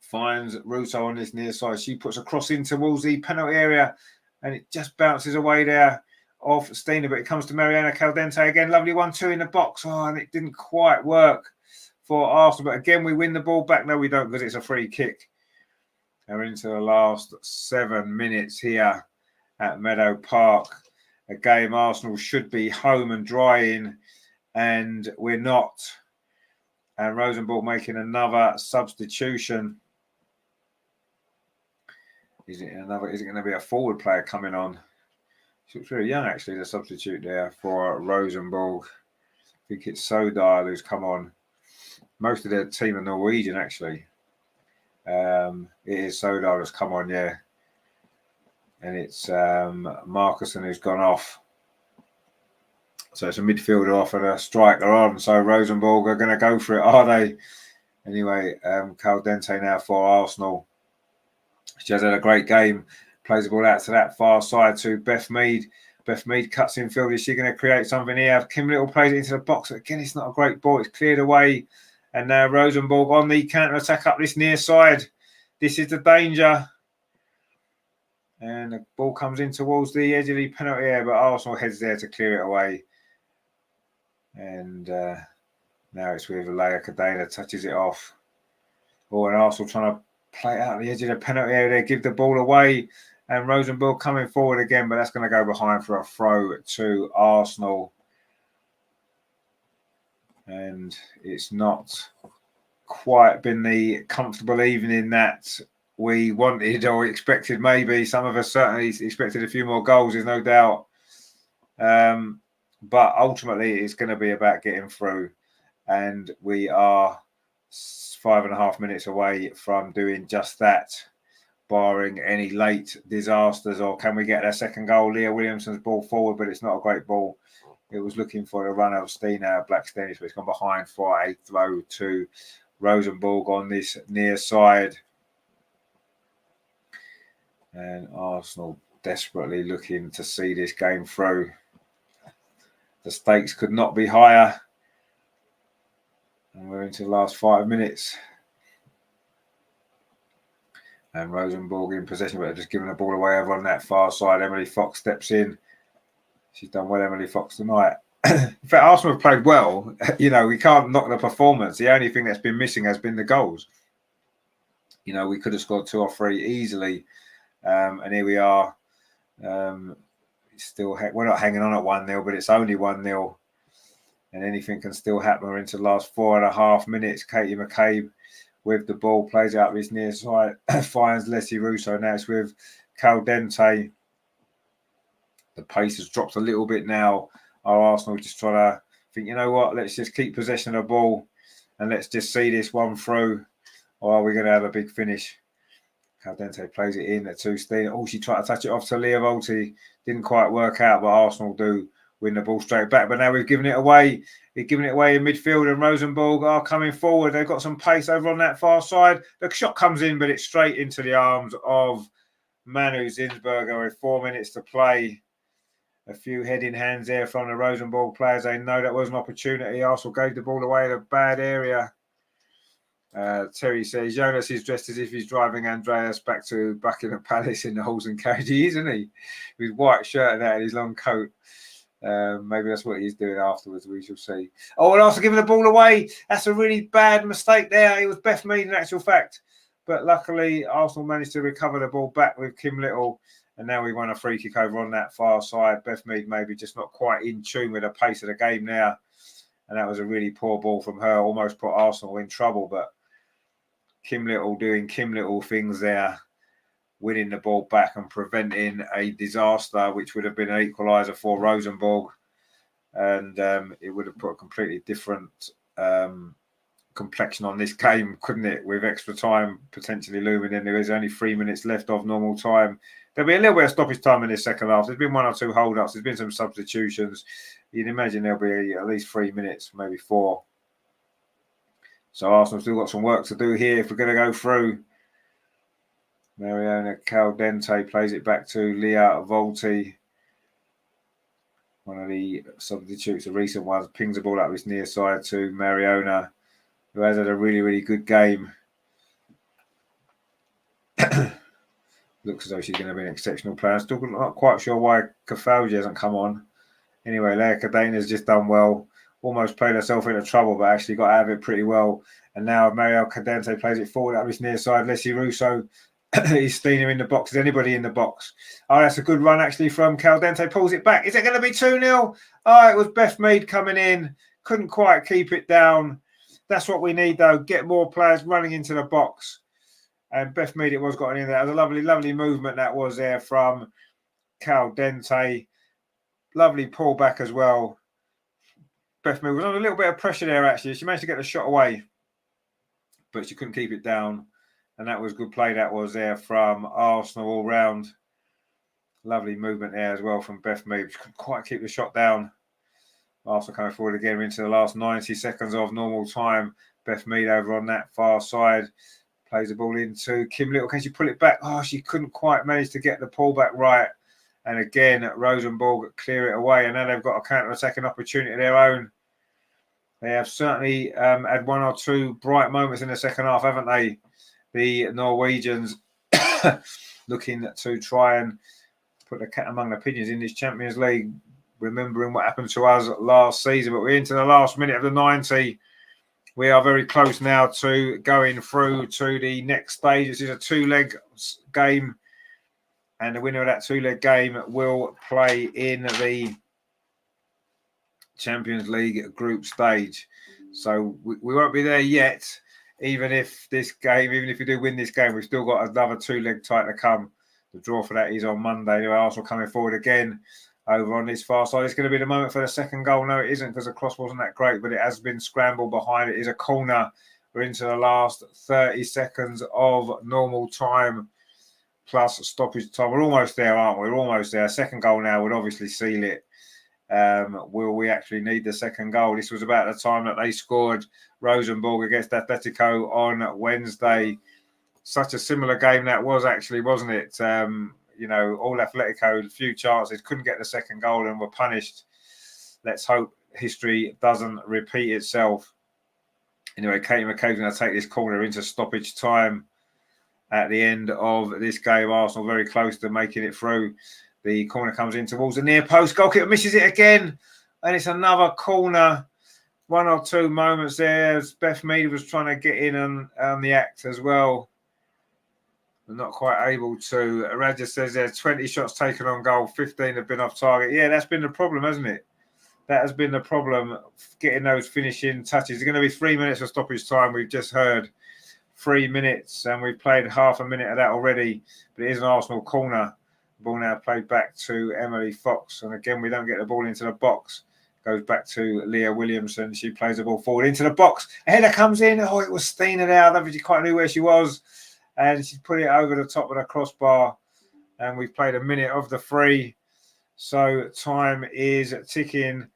Finds Russo on this near side. She puts a cross in towards the penalty area and it just bounces away there off Stina, but it comes to Mariana Caldente again. Lovely 1-2 in the box. Oh, and it didn't quite work for Arsenal. But again, we win the ball back. No, we don't, because it's a free kick. And we're into the last 7 minutes here at Meadow Park. A game Arsenal should be home and dry in, and we're not. And Rosenborg making another substitution. Is it going to be a forward player coming on? She looks very young, actually, the substitute there for Rosenborg. I think it's Sodal who's come on. Most of their team are Norwegian, actually. It is Sodal who's come on, yeah. And it's Markusen who's gone off. So it's a midfielder off and a striker on. So Rosenborg are going to go for it, are they? Anyway, Caldente now for Arsenal. She has had a great game. Plays the ball out to that far side to Beth Mead. Beth Mead cuts in field. Is she going to create something here? Kim Little plays it into the box. Again, it's not a great ball. It's cleared away. And now Rosenborg on the counter-attack up this near side. This is the danger. And the ball comes in towards the edge of the penalty area, but Arsenal heads there to clear it away. And now it's with Leia Cadena, touches it off. Oh, and Arsenal trying to play it out the edge of the penalty area. They give the ball away. And Rosenborg coming forward again, but that's going to go behind for a throw to Arsenal. And it's not quite been the comfortable evening that we wanted or expected, maybe. Some of us certainly expected a few more goals, there's no doubt. But ultimately, it's going to be about getting through. And we are 5.5 minutes away from doing just that, barring any late disasters. Or can we get a second goal? Leah Williamson's ball forward, but it's not a great ball. It was looking for the run of Stina Blackstenius, but it's gone behind for a throw to Rosenborg on this near side. And Arsenal desperately looking to see this game through. The stakes could not be higher. And we're into the last 5 minutes. And Rosenborg in possession, but just giving the ball away over on that far side. Emily Fox steps in. She's done well, Emily Fox, tonight. In fact, Arsenal have played well. You know, we can't knock the performance. The only thing that's been missing has been the goals. You know, we could have scored 2 or 3 easily. And here we are. Still, we're not hanging on at 1-0, but it's only 1-0. And anything can still happen. We're into the last 4.5 minutes. Katie McCabe with the ball, plays out this near side, finds Leslie Russo. Now it's with Caldente. The pace has dropped a little bit now. Our Arsenal just trying to think, you know what, let's just keep possession of the ball and let's just see this one through, or are we going to have a big finish? Caldente plays it in to Steen. Oh, she tried to touch it off to Leah Volti. Didn't quite work out, but Arsenal do win the ball straight back. But now we've given it away. We've given it away in midfield, and Rosenborg are coming forward. They've got some pace over on that far side. The shot comes in, but it's straight into the arms of Manu Zinsberger with 4 minutes to play. A few heading hands there from the Rosenborg players. They know that was an opportunity. Arsenal gave the ball away in a bad area. Terry says Jonas is dressed as if he's driving Andreas back to Buckingham Palace in the horse and carriage, isn't he? With his white shirt and that and his long coat. Maybe that's what he's doing afterwards. We shall see. Oh, and also giving the ball away. That's a really bad mistake there. It was Beth Mead in actual fact. But luckily, Arsenal managed to recover the ball back with Kim Little. And now we won a free kick over on that far side. Beth Mead maybe just not quite in tune with the pace of the game now. And that was a really poor ball from her. Almost put Arsenal in trouble. But Kim Little doing Kim Little things there, winning the ball back and preventing a disaster, which would have been an equaliser for Rosenborg. And it would have put a completely different complexion on this game, couldn't it? With extra time potentially looming in. There is only 3 minutes left of normal time. There'll be a little bit of stoppage time in this second half. There's been 1 or 2 hold-ups. There's been some substitutions. You'd imagine there'll be at least 3 minutes, maybe 4. So Arsenal still got some work to do here if we're going to go through. Mariona Caldente plays it back to Leah Volti. One of the substitutes, the recent ones, pings the ball up his near side to Mariona, who has had a really, really good game. Looks as though she's going to be an exceptional player. I'm still not quite sure why Kafauji hasn't come on. Anyway, Leah Cadena's just done well. Almost played herself into trouble, but actually got out of it pretty well. And now Marielle Cadente plays it forward up his near side. Leslie Russo is Stina in the box. Is anybody in the box? Oh, that's a good run actually from Caldente. Pulls it back. Is it going to be 2-0? Oh, it was Beth Mead coming in. Couldn't quite keep it down. That's what we need, though. Get more players running into the box. And Beth Mead, it was got in there. It was a lovely, lovely movement that was there from Caldente. Lovely pullback as well. Beth Mead was under a little bit of pressure there, actually. She managed to get the shot away, but she couldn't keep it down. And that was good play that was there from Arsenal all round. Lovely movement there as well from Beth Mead. She couldn't quite keep the shot down. Arsenal coming forward again into the last 90 seconds of normal time. Beth Mead over on that far side. Plays the ball into Kim Little. Can she pull it back? Oh, she couldn't quite manage to get the pullback right. And again, Rosenborg clear it away. And now they've got a counter-attacking opportunity of their own. They have certainly had 1 or 2 bright moments in the second half, haven't they? The Norwegians looking to try and put the cat among the pigeons in this Champions League, remembering what happened to us last season. But we're into the last minute of the 90. We are very close now to going through to the next stage. This is a 2-leg game. And the winner of that 2-leg game will play in the Champions League group stage. So we won't be there yet. Even if we do win this game, we've still got another 2-leg tie to come. The draw for that is on Monday. Arsenal coming forward again over on this far side. It's going to be the moment for the second goal. No, it isn't, because the cross wasn't that great, but it has been scrambled behind. It is a corner. We're into the last 30 seconds of normal time plus stoppage time. We're almost there, aren't we? We're almost there. Second goal now would obviously seal it. Will we actually need the second goal? This was about the time that they scored Rosenborg against Atletico on Wednesday. Such a similar game that was actually, wasn't it? All Atletico, a few chances, couldn't get the second goal and were punished. Let's hope history doesn't repeat itself. Anyway, Katie McCabe's going to take this corner into stoppage time at the end of this game. Arsenal very close to making it through. The corner comes in towards the near post. Goalkeeper misses it again. And it's another corner. 1 or 2 moments there as Beth Mead was trying to get in on the act as well. We're not quite able to. Raja says there's 20 shots taken on goal, 15 have been off target. Yeah, that's been the problem, hasn't it? That has been the problem, getting those finishing touches. It's going to be 3 minutes of stoppage time. We've just heard 3 minutes, and we've played half a minute of that already. But it is an Arsenal corner. The ball now played back to Emily Fox. And again, we don't get the ball into the box. Goes back to Leah Williamson. She plays the ball forward into the box. A header comes in. Oh, it was Stina there. I don't think she quite knew where she was. And she put it over the top of the crossbar. And we've played a minute of the free. So time is ticking.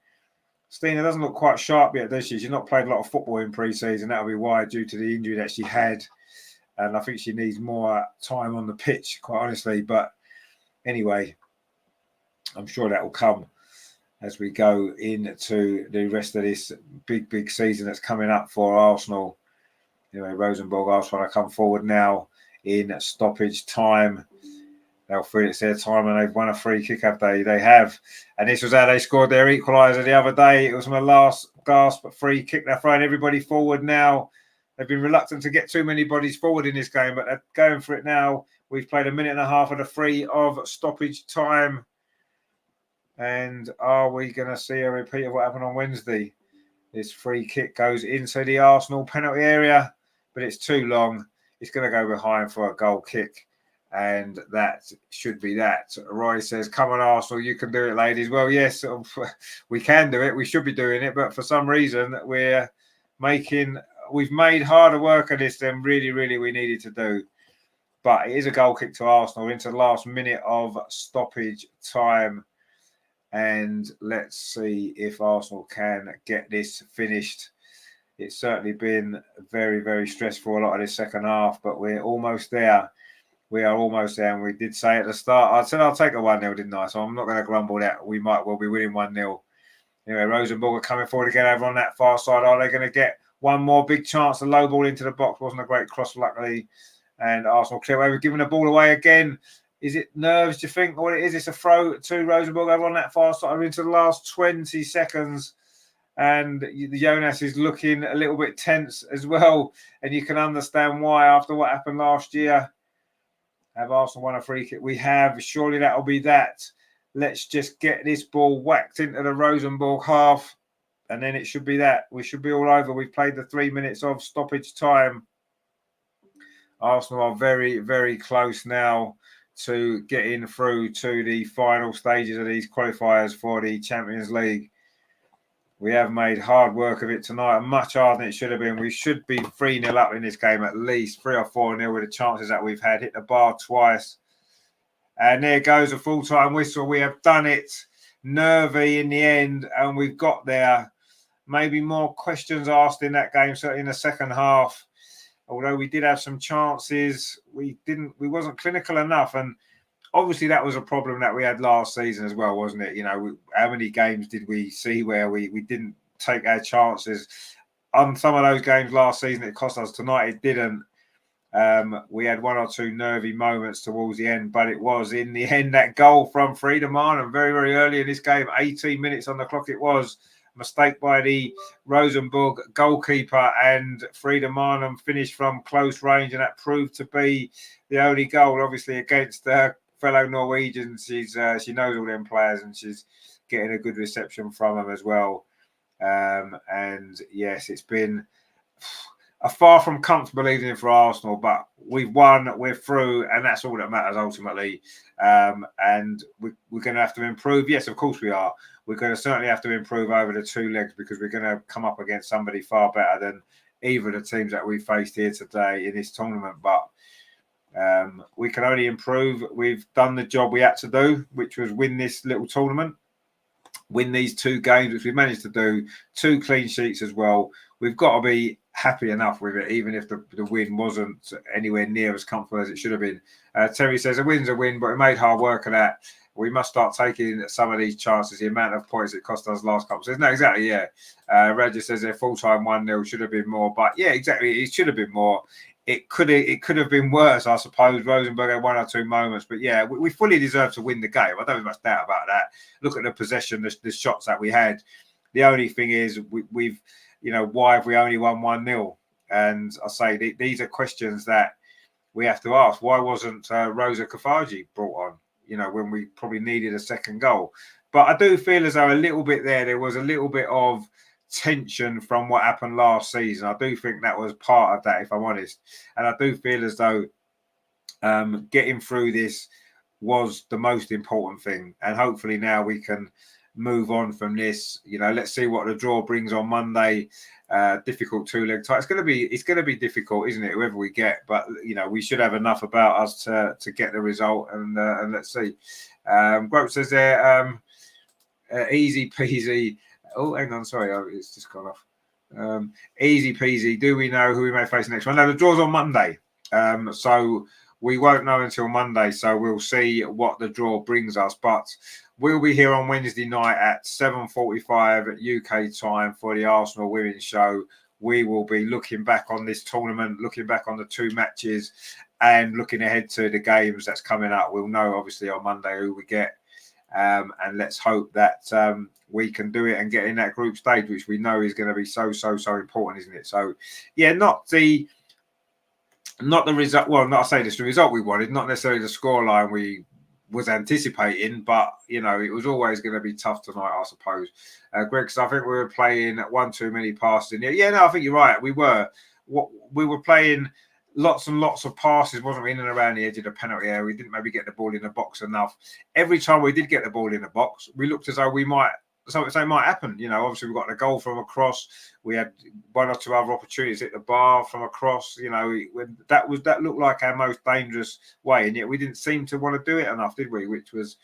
Stina doesn't look quite sharp yet, does she? She's not played a lot of football in pre-season. That'll be why, due to the injury that she had. And I think she needs more time on the pitch, quite honestly. But anyway, I'm sure that will come as we go into the rest of this big season that's coming up for Arsenal. Anyway, Rosenborg Arsenal want to come forward now in stoppage time. They'll feel it's their time, and they've won a free kick, have they? They have. And this was how they scored their equaliser the other day. It was my last gasp free kick. They're throwing everybody forward now. They've been reluctant to get too many bodies forward in this game, but they're going for it now. We've played a minute and a half of the free of stoppage time. And are we going to see a repeat of what happened on Wednesday? This free kick goes into the Arsenal penalty area, but it's too long. It's going to go behind for a goal kick. And that should be that. Roy says, come on, Arsenal, you can do it, ladies. Well, yes, we can do it. We should be doing it. But for some reason, we've made harder work of this than really we needed to do. But it is a goal kick to Arsenal into the last minute of stoppage time. And let's see if Arsenal can get this finished. It's certainly been very stressful, a lot of this second half, but we're almost there. We are almost there, and we did say at the start, I said I'll take a 1-0, didn't I? So I'm not going to grumble that we might well be winning 1-0. Anyway, Rosenborg are coming forward again over on that far side. Are they going to get one more big chance? The low ball into the box wasn't a great cross, luckily. And Arsenal clear away. We're giving the ball away again. Is it nerves, do you think? What it is, it's a throw to Rosenborg over on that far side into the last 20 seconds. And Jonas is looking a little bit tense as well. And you can understand why after what happened last year. Have Arsenal won a free kick? We have. Surely that'll be that. Let's just get this ball whacked into the Rosenborg half. And then it should be that. We should be all over. We've played the 3 minutes of stoppage time. Arsenal are very close now to getting through to the final stages of these qualifiers for the Champions League. We have made hard work of it tonight, much harder than it should have been. We should be 3-0 up in this game, at least 3 or 4-0 with the chances that we've had. Hit the bar twice. And there goes a full-time whistle. We have done it. Nervy in the end, and we've got there. Maybe more questions asked in that game, certainly in the second half. Although we did have some chances, we wasn't clinical enough. And obviously that was a problem that we had last season as well, wasn't it? You know, how many games did we see where we didn't take our chances? On some of those games last season, it cost us. Tonight, it didn't. We had 1 or 2 nervy moments towards the end, but it was in the end that goal from Frida Marnham very early in this game, 18 minutes on the clock it was. Mistake by the Rosenborg goalkeeper, and Frida Marnham finished from close range, and that proved to be the only goal, obviously, against her fellow Norwegians. She knows all them players, and she's getting a good reception from them as well. And yes, it's been a far from comfortable evening for Arsenal, but we've won, we're through, and that's all that matters ultimately. And we're going to have to improve. Yes, of course we are. We're going to certainly have to improve over the 2 legs, because we're going to come up against somebody far better than either of the teams that we faced here today in this tournament. But we can only improve. We've done the job we had to do, which was win this little tournament, win these 2 games, which we managed to do, 2 clean sheets as well. We've got to be happy enough with it, even if the win wasn't anywhere near as comfortable as it should have been. Terry says a win's a win, but we made hard work of that. We must start taking some of these chances. The amount of points it cost us last couple. No, exactly, yeah. Roger says their full-time 1-0 should have been more, but yeah, exactly, it should have been more. It could have been worse, I suppose. Rosenborg had 1 or 2 moments, but yeah, we fully deserve to win the game. I don't have much doubt about that. Look at the possession, the shots that we had. The only thing is we've, why have we only won 1-0? And I say these are questions that we have to ask, why wasn't Rosa Kafaji brought on, when we probably needed a second goal? But I do feel as though a little bit there was a little bit of tension from what happened last season. I do think that was part of that, if I'm honest. And I do feel as though getting through this was the most important thing. And hopefully now we can move on from this. Let's see what the draw brings on Monday. Difficult two-leg tie. It's going to be difficult, isn't it? Whoever we get, but we should have enough about us to get the result. And let's see. Grope says there, easy peasy. Oh, hang on, sorry, it's just gone off. Easy peasy. Do we know who we may face next one? No, the draw's on Monday, so we won't know until Monday. So we'll see what the draw brings us. But we'll be here on Wednesday night at 7:45 UK time for the Arsenal Women's Show. We will be looking back on this tournament, looking back on the 2 matches, and looking ahead to the games that's coming up. We'll know obviously on Monday who we get. And let's hope that we can do it and get in that group stage, which we know is going to be so important, isn't it? So, yeah, not the result. Well, not I say this, the result we wanted, not necessarily the scoreline we was anticipating, but it was always going to be tough tonight, I suppose. Greg, so I think we were playing one too many passes in there. Yeah, no, I think you're right. We were playing lots and lots of passes, wasn't we, in and around the edge of the penalty area. We didn't maybe get the ball in the box enough. Every time we did get the ball in the box, we looked as though something might happen. Obviously we got the goal from across. We had 1 or 2 other opportunities at the bar from across. That looked like our most dangerous way, and yet we didn't seem to want to do it enough, did we? Which was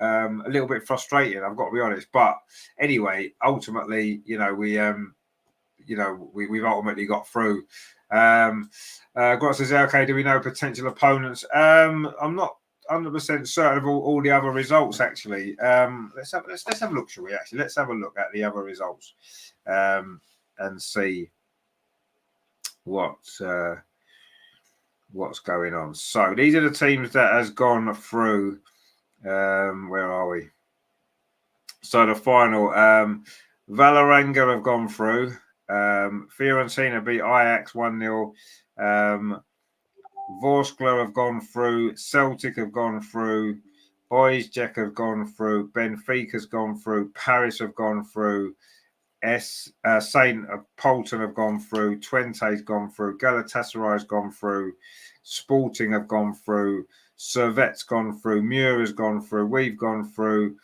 a little bit frustrating, I've got to be honest. But anyway, ultimately, we've ultimately got through. Grot says, okay, do we know potential opponents? I'm not 100% certain of all the other results, actually. Let's have a look, shall we, actually? Let's have a look at the other results and see what's going on. So these are the teams that has gone through. Where are we? So the final, Vålerenga have gone through. Fiorentina beat Ajax 1-0. Vorskla have gone through. Celtic have gone through. Oizjek have gone through. Benfica's gone through. Paris have gone through. Saint Polton have gone through. Twente's gone through. Galatasaray's gone through. Sporting have gone through. Servette's gone through. Mura's gone through. We've gone through.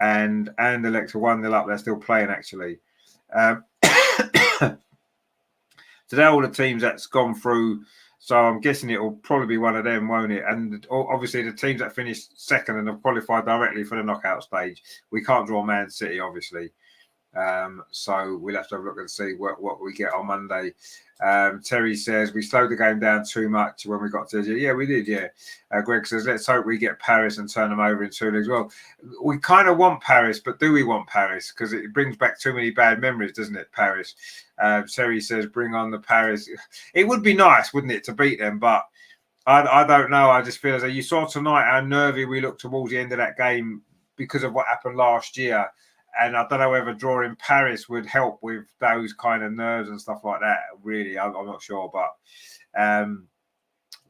And Anderlecht 1-0 up. They're still playing, actually. So they're all the teams that's gone through. So I'm guessing it will probably be one of them, won't it? And obviously the teams that finished second and have qualified directly for the knockout stage, we can't draw Man City, obviously. So we'll have to have a look and see what we get on Monday. Terry says, we slowed the game down too much when we got to the... Yeah, we did, yeah. Greg says, let's hope we get Paris and turn them over in 2 leagues. Well, we kind of want Paris, but do we want Paris? Because it brings back too many bad memories, doesn't it, Paris? Terry says, bring on the Paris. It would be nice, wouldn't it, to beat them, but I don't know. I just feel as though you saw tonight how nervy we looked towards the end of that game because of what happened last year. And I don't know whether drawing Paris would help with those kind of nerves and stuff like that. Really, I'm not sure. But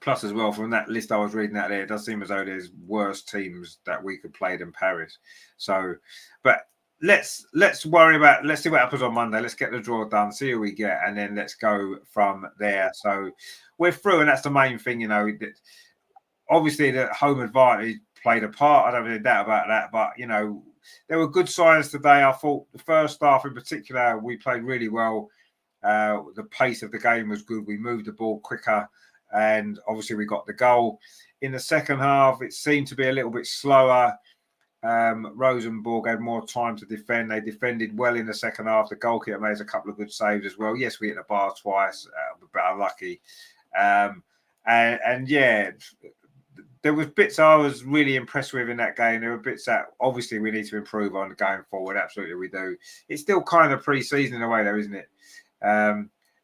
plus, as well, from that list I was reading out there, it does seem as though there's worse teams that we could play than Paris. So, but let's worry about. Let's see what happens on Monday. Let's get the draw done, see who we get, and then let's go from there. So we're through, and that's the main thing. Obviously, the home advantage played a part. I don't have any doubt about that. But there were good signs today. I thought the first half in particular, we played really well. The pace of the game was good. We moved the ball quicker, and obviously we got the goal. In the second half, it seemed to be a little bit slower. Rosenborg had more time to defend. They defended well in the second half. The goalkeeper made a couple of good saves as well. Yes, we hit the bar twice, but unlucky. And yeah, there was bits I was really impressed with in that game. There were bits that obviously we need to improve on going forward. Absolutely, we do. It's still kind of pre-season in a way, though, isn't it?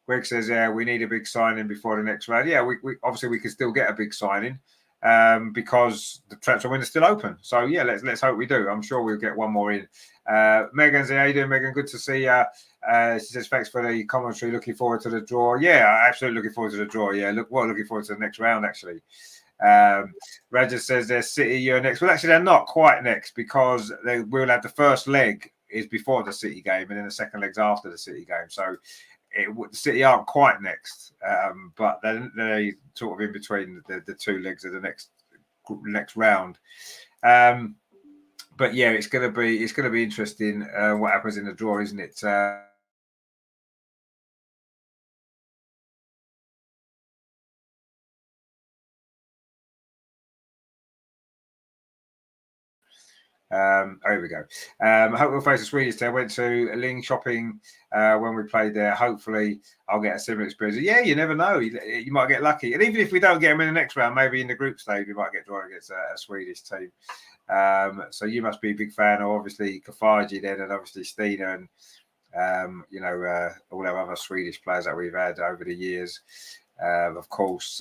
Greg says, yeah, we need a big signing before the next round. Yeah, we obviously we could still get a big signing. because the transfer window's still open. So yeah, let's hope we do. I'm sure we'll get one more in. Megan's how you doing, Megan? Good to see you. She says thanks for the commentary. Looking forward to the draw. Yeah, absolutely looking forward to the draw. Yeah, looking forward to the next round actually. Roger says they're City, you're next. Well, actually, they're not quite next because we'll have the first leg is before the City game, and then the second leg's after the City game. So the City aren't quite next, but they're sort of in between the two legs of the next round. But yeah, it's going to be interesting what happens in the draw, isn't it? Here we go. I hope we'll face the Swedish. I went to Ling shopping when we played there. Hopefully, I'll get a similar experience. Yeah, you never know. You might get lucky. And even if we don't get them in the next round, maybe in the group stage, we might get drawn against a Swedish team. So you must be a big fan of obviously Kafaji then, and obviously Stina and all our other Swedish players that we've had over the years. Of course.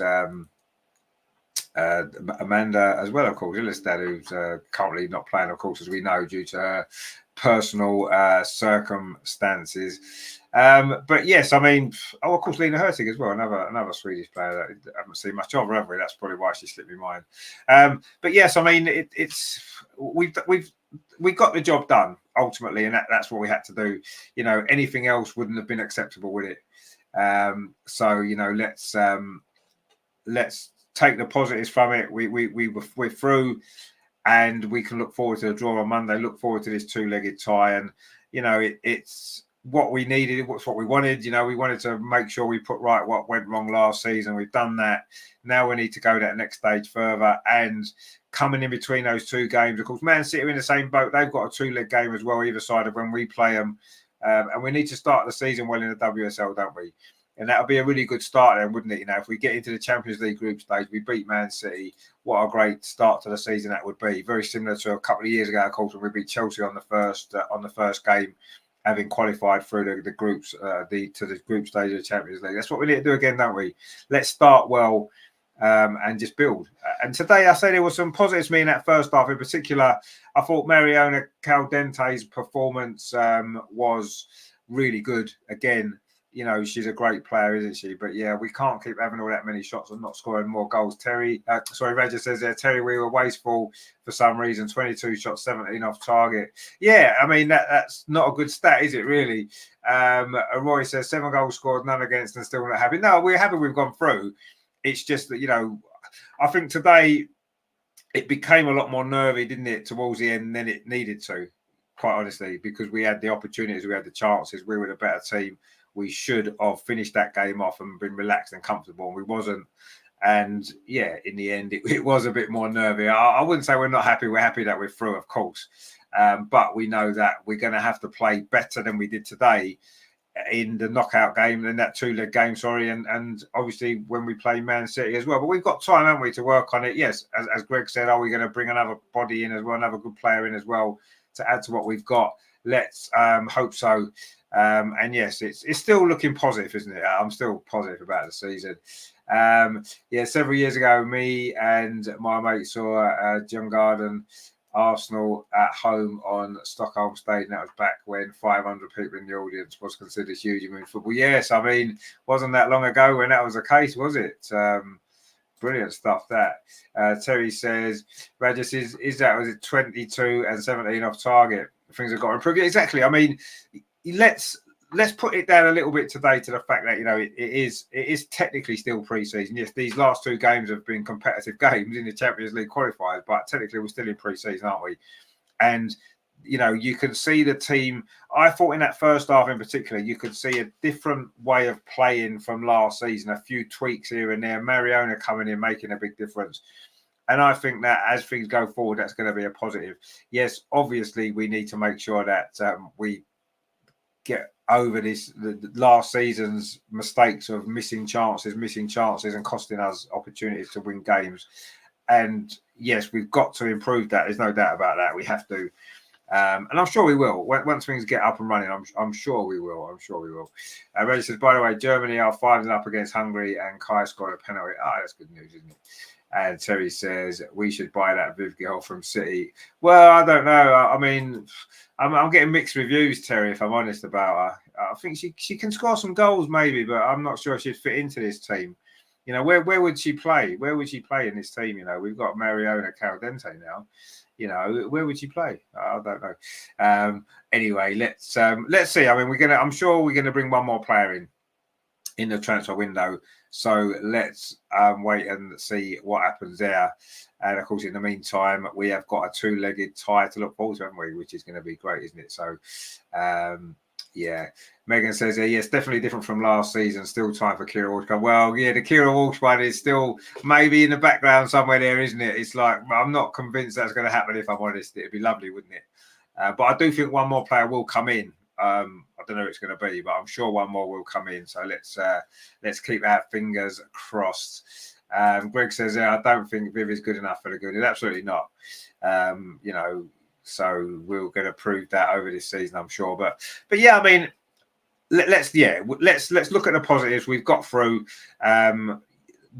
Amanda as well, of course, Illestad, who's currently not playing, of course, as we know, due to her personal circumstances. But yes, I mean, of course, Lena Hurtig as well, another Swedish player that I haven't seen much of, have we? That's probably why she slipped my mind. But yes, I mean, we've got the job done ultimately, and that's what we had to do. Anything else wouldn't have been acceptable with it. So let's take the positives from it. We're through, and we can look forward to the draw on Monday. Look forward to this two-legged tie, and it's what we needed. It's what we wanted. We wanted to make sure we put right what went wrong last season. We've done that. Now we need to go that next stage further, and coming in between those two games, of course, Man City are in the same boat. They've got a two-leg game as well, either side of when we play them, and we need to start the season well in the WSL, don't we? And that would be a really good start then, wouldn't it? If we get into the Champions League group stage, we beat Man City, what a great start to the season that would be. Very similar to a couple of years ago, of course, when we beat Chelsea on the first game, having qualified through the groups to the group stage of the Champions League. That's what we need to do again, don't we? Let's start well and just build. And today, I say there was some positives me in that first half. In particular, I thought Mariona Caldente's performance was really good again. She's a great player, isn't she? But yeah, we can't keep having all that many shots and not scoring more goals. Roger says there, Terry, we were wasteful for some reason. 22 shots, 17 off target. Yeah, I mean, that's not a good stat, is it really? Roy says 7 goals scored, none against, and still not happy. No, we're happy we've gone through. It's just that, I think today it became a lot more nervy, didn't it, towards the end than it needed to, quite honestly, because we had the opportunities, we had the chances, we were the better team. We should have finished that game off and been relaxed and comfortable, and we wasn't. And yeah, in the end, it was a bit more nervy. I wouldn't say we're not happy. We're happy that we're through, of course. But we know that we're going to have to play better than we did today in the knockout game, in that two-leg game, and obviously when we play Man City as well. But we've got time, haven't we, to work on it? Yes, as Greg said, are we going to bring another body in as well, another good player in as well to add to what we've got? Let's hope so. And yes, it's still looking positive, isn't it? I'm still positive about the season. Several years ago, me and my mate saw Djurgården Arsenal at home on Stockholm Stage, and that was back when 500 people in the audience was considered huge in football. Yes, I mean, wasn't that long ago when that was the case, was it? Brilliant stuff. That Terry says, Regis, was it 22 and 17 off target? Things have got to improve. Yeah, exactly. I mean, let's put it down a little bit today to the fact that it is technically still pre-season. Yes, these last 2 games have been competitive games in the Champions League qualifiers, but technically we're still in pre-season, aren't we? And you can see the team. I thought in that first half in particular, you could see a different way of playing from last season. A few tweaks here and there. Mariona coming in, making a big difference. And I think that as things go forward, that's going to be a positive. Yes, obviously we need to make sure that we get over the last season's mistakes of missing chances and costing us opportunities to win games. And yes, we've got to improve that. There's no doubt about that. We have to. And I'm sure we will. Once things get up and running, I'm sure we will. Reggie says, by the way, Germany are 5-0 up against Hungary, and Kai scored a penalty. That's good news, isn't it? And Terry says we should buy that Viv girl from City. Well, I don't know. I mean, I'm getting mixed reviews, Terry, if I'm honest about her. I think she can score some goals maybe, but I'm not sure she'd fit into this team. You know, where would she play? Where would she play in this team? You know, we've got Mariona Caldente now. You know, where would she play? I don't know. Anyway, let's see. I mean, I'm sure we're gonna bring one more player in the transfer window. So let's wait and see what happens there. And of course, in the meantime, we have got a two-legged tie to look forward to, haven't we? Which is going to be great, isn't it? So, yeah. Megan says, yes, definitely different from last season. Still time for Kira Walsh. Well, yeah, the Kira Walsh one is still maybe in the background somewhere there, isn't it? It's like, I'm not convinced that's going to happen, if I'm honest. It'd be lovely, wouldn't it? But I do think one more player will come in. I don't know who it's going to be, but I'm sure one more will come in. So let's keep our fingers crossed. Greg says, I don't think Viv is good enough for the good. Absolutely not. You know, so we're going to prove that over this season, I'm sure. But yeah, I mean, let's look at the positives. We've got through.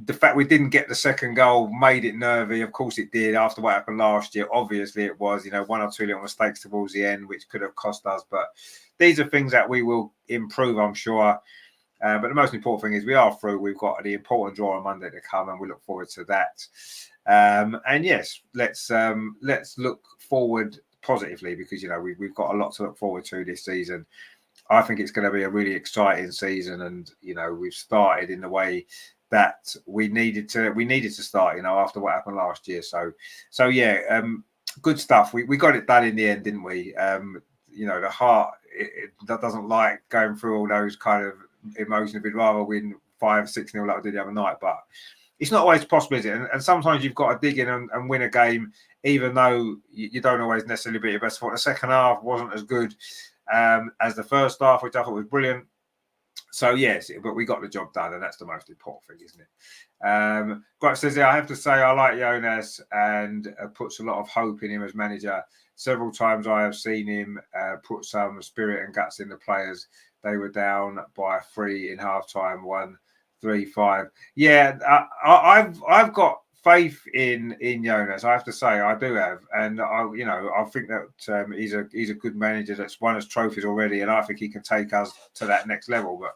The fact we didn't get the second goal made it nervy. Of course it did after what happened last year. Obviously it was, you know, one or two little mistakes towards the end, which could have cost us. But these are things that we will improve, I'm sure. But the most important thing is we are through. We've got the important draw on Monday to come, and we look forward to that. And yes, let's look forward positively, because, you know, we've got a lot to look forward to this season. I think it's going to be a really exciting season, and, you know, we've started in the way that we needed to start, you know, after what happened last year. So yeah, good stuff. We got it done in the end, didn't we? You know, the heart that doesn't like going through all those kind of emotions. We'd rather win 5-6-0 like we did the other night, but it's not always possible, is it? And sometimes you've got to dig in and win a game, even though you don't always necessarily beat your best foot. The second half wasn't as good as the first half, which I thought was brilliant. So yes, but we got the job done, and that's the most important thing, isn't it? Grant says, I have to say I like Jonas, and puts a lot of hope in him as manager. Several times I have seen him put some spirit and guts in the players. They were down by 3 in half time, 1-3-5. Yeah, I've got faith in Jonas. I have to say, I do have, and I think that he's a good manager that's won us trophies already, and I think he can take us to that next level. But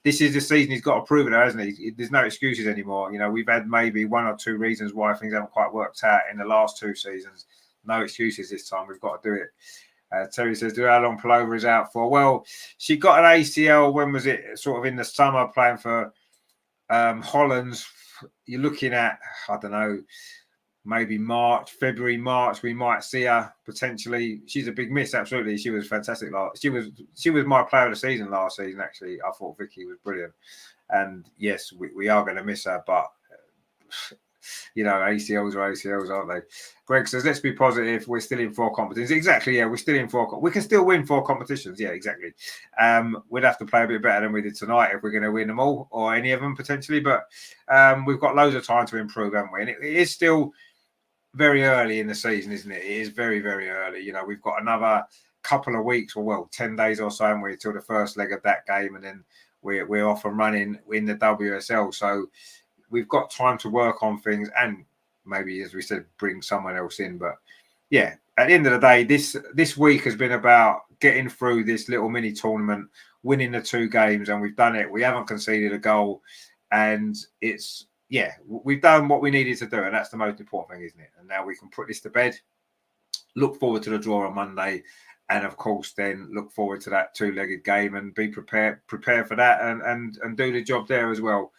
this is the season he's got to prove it, hasn't he? There's no excuses anymore. You know, we've had maybe one or two reasons why things haven't quite worked out in the last two seasons. No excuses this time. We've got to do it. Terry says, how long Palova is out for? Well, she got an ACL. When was it? Sort of in the summer, playing for Holland. You're looking at, I don't know, maybe February, March. We might see her potentially. She's a big miss, absolutely. She was fantastic. She was my player of the season last season. Actually, I thought Vicky was brilliant. And yes, we are going to miss her, but you know, ACLs are ACLs, aren't they? Greg says, let's be positive. We're still in 4 competitions. Exactly, yeah, we're still in 4. We can still win 4 competitions. Yeah, exactly. We'd have to play a bit better than we did tonight if we're going to win them all, or any of them potentially. But we've got loads of time to improve, haven't we? And it is still very early in the season, isn't it? It is very, very early. You know, we've got another couple of weeks, or well, 10 days or so, haven't we, till the first leg of that game, and then we're off and running in the WSL. So we've got time to work on things, and maybe, as we said, bring someone else in. But yeah, at the end of the day, this week has been about getting through this little mini tournament, winning the 2 games, and we've done it. We haven't conceded a goal, and we've done what we needed to do, and that's the most important thing, isn't it? And now we can put this to bed, look forward to the draw on Monday, and of course then look forward to that 2-legged game and be prepared for that, and do the job there as well.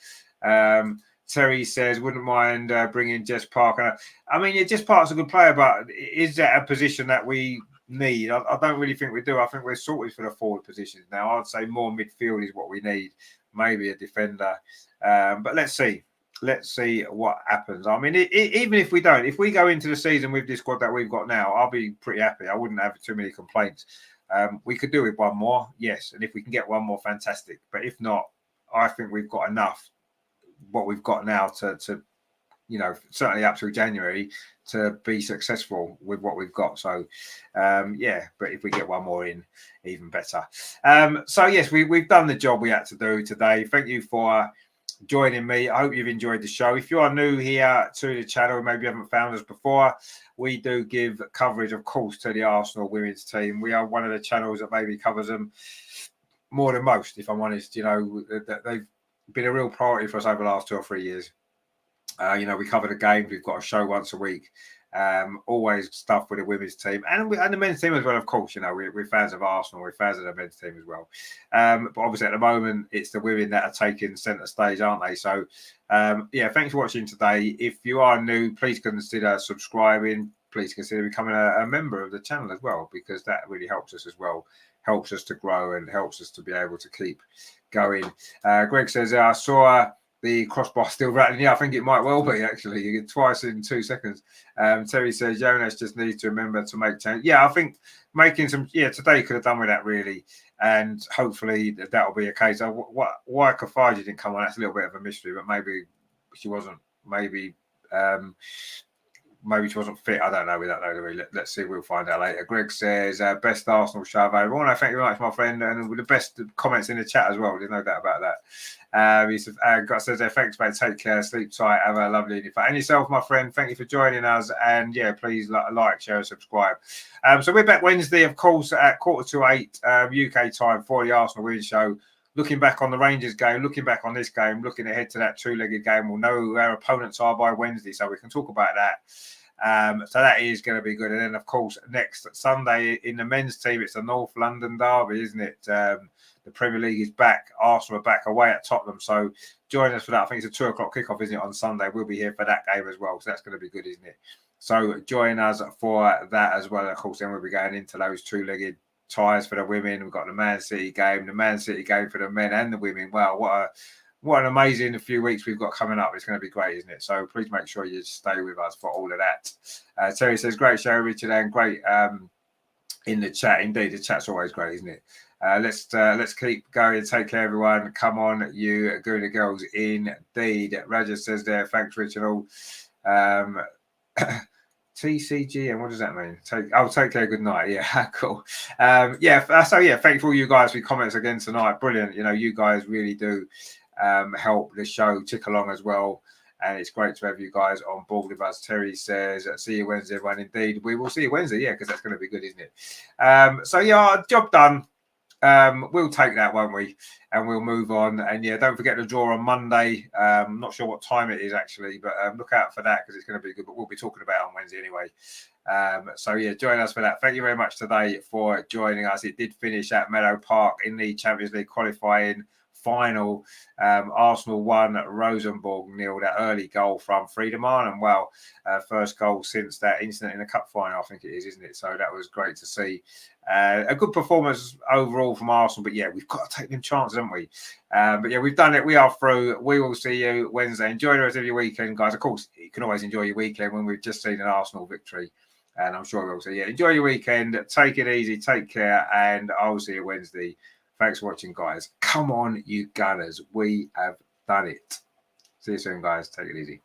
Terry says, wouldn't mind bringing Jess Parker. I mean, yeah, Jess Parker's a good player, but is that a position that we need? I don't really think we do. I think we're sorted for the forward positions now. I'd say more midfield is what we need, maybe a defender. But let's see. Let's see what happens. I mean, even if we don't, if we go into the season with this squad that we've got now, I'll be pretty happy. I wouldn't have too many complaints. We could do with one more, yes. And if we can get one more, fantastic. But if not, I think we've got enough, what we've got now to you know, certainly up through January, to be successful with what we've got. So, but if we get one more in, even better. So, yes, we've done the job we had to do today. Thank you for joining me. I hope you've enjoyed the show. If you are new here to the channel, maybe you haven't found us before, we do give coverage, of course, to the Arsenal women's team. We are one of the channels that maybe covers them more than most, if I'm honest. You know, they've been a real priority for us over the last 2 or 3 years. You know, we cover the games. We've got a show once a week. Always stuff with the women's team and the men's team as well. Of course, you know, we're fans of Arsenal. We're fans of the men's team as well. But obviously, at the moment, it's the women that are taking centre stage, aren't they? So, yeah, thanks for watching today. If you are new, please consider subscribing. Please consider becoming a member of the channel as well, because that really helps us as well. Helps us to grow and helps us to be able to keep going. Greg says, I saw the crossbar still rattling. Yeah, I think it might well be, actually. You get twice in 2 seconds. Terry says, Jonas just needs to remember to make change. Yeah, I think making some, today could have done with that, really. And hopefully that'll be a case. Why Kafaji didn't come on, that's a little bit of a mystery, but maybe she wasn't, maybe she wasn't fit. I don't know. We don't know, do we? Let's see. We'll find out later. Greg says, best Arsenal show available. And I thank you very much, my friend. And with the best comments in the chat as well. There's no doubt about that. He says, thanks, mate. Take care. Sleep tight. Have a lovely evening. And yourself, my friend. Thank you for joining us. And yeah, please like, share, and subscribe. So we're back Wednesday, of course, at 7:45 UK time for the Arsenal Women's Show. Looking back on the Rangers game, looking back on this game, looking ahead to that 2-legged game. We'll know who our opponents are by Wednesday, so we can talk about that. So that is going to be good. And then, of course, next Sunday in the men's team, it's a North London derby, isn't it? The Premier League is back. Arsenal are back away at Tottenham. So join us for that. I think it's a 2 o'clock kickoff, isn't it, on Sunday? We'll be here for that game as well. So that's going to be good, isn't it? So join us for that as well. Of course, then we'll be going into those 2-legged ties for the women. We've got the Man City game for the men and the women. Wow, what an amazing few weeks we've got coming up. It's going to be great, isn't it? So please make sure you stay with us for all of that. Terry says, great show, Richard, and great in the chat. Indeed, the chat's always great, isn't it? Let's keep going. Take care, everyone. Come on, you Gooner girls. Indeed. Roger says there, thanks, Richard. All. TCG, and what does that mean? Take care, good night. Yeah, cool. So yeah, thanks for all you guys for your comments again tonight. Brilliant. You know, you guys really do help the show tick along as well, and it's great to have you guys on board with us. Terry says, see you Wednesday, everyone. Indeed, we will see you Wednesday, yeah, because that's going to be good, isn't it? So yeah, job done. We'll take that, won't we? And we'll move on. And yeah, don't forget the draw on Monday. I'm not sure what time it is actually, but look out for that because it's going to be good. But we'll be talking about it on Wednesday anyway. So yeah, join us for that. Thank you very much today for joining us. It did finish at Meadow Park in the Champions League qualifying final. Arsenal won, Rosenborg 0. That early goal from Friedemann, and well, first goal since that incident in the cup final, I think it is, isn't it? So that was great to see. A good performance overall from Arsenal, but yeah, we've got to take them chances, haven't we? But yeah, we've done it. We are through. We will see you Wednesday. Enjoy the rest of your weekend, guys. Of course, you can always enjoy your weekend when we've just seen an Arsenal victory, and I'm sure we'll see. Yeah, enjoy your weekend. Take it easy. Take care, and I'll see you Wednesday. Thanks for watching, guys. Come on, you Gunners. We have done it. See you soon, guys. Take it easy.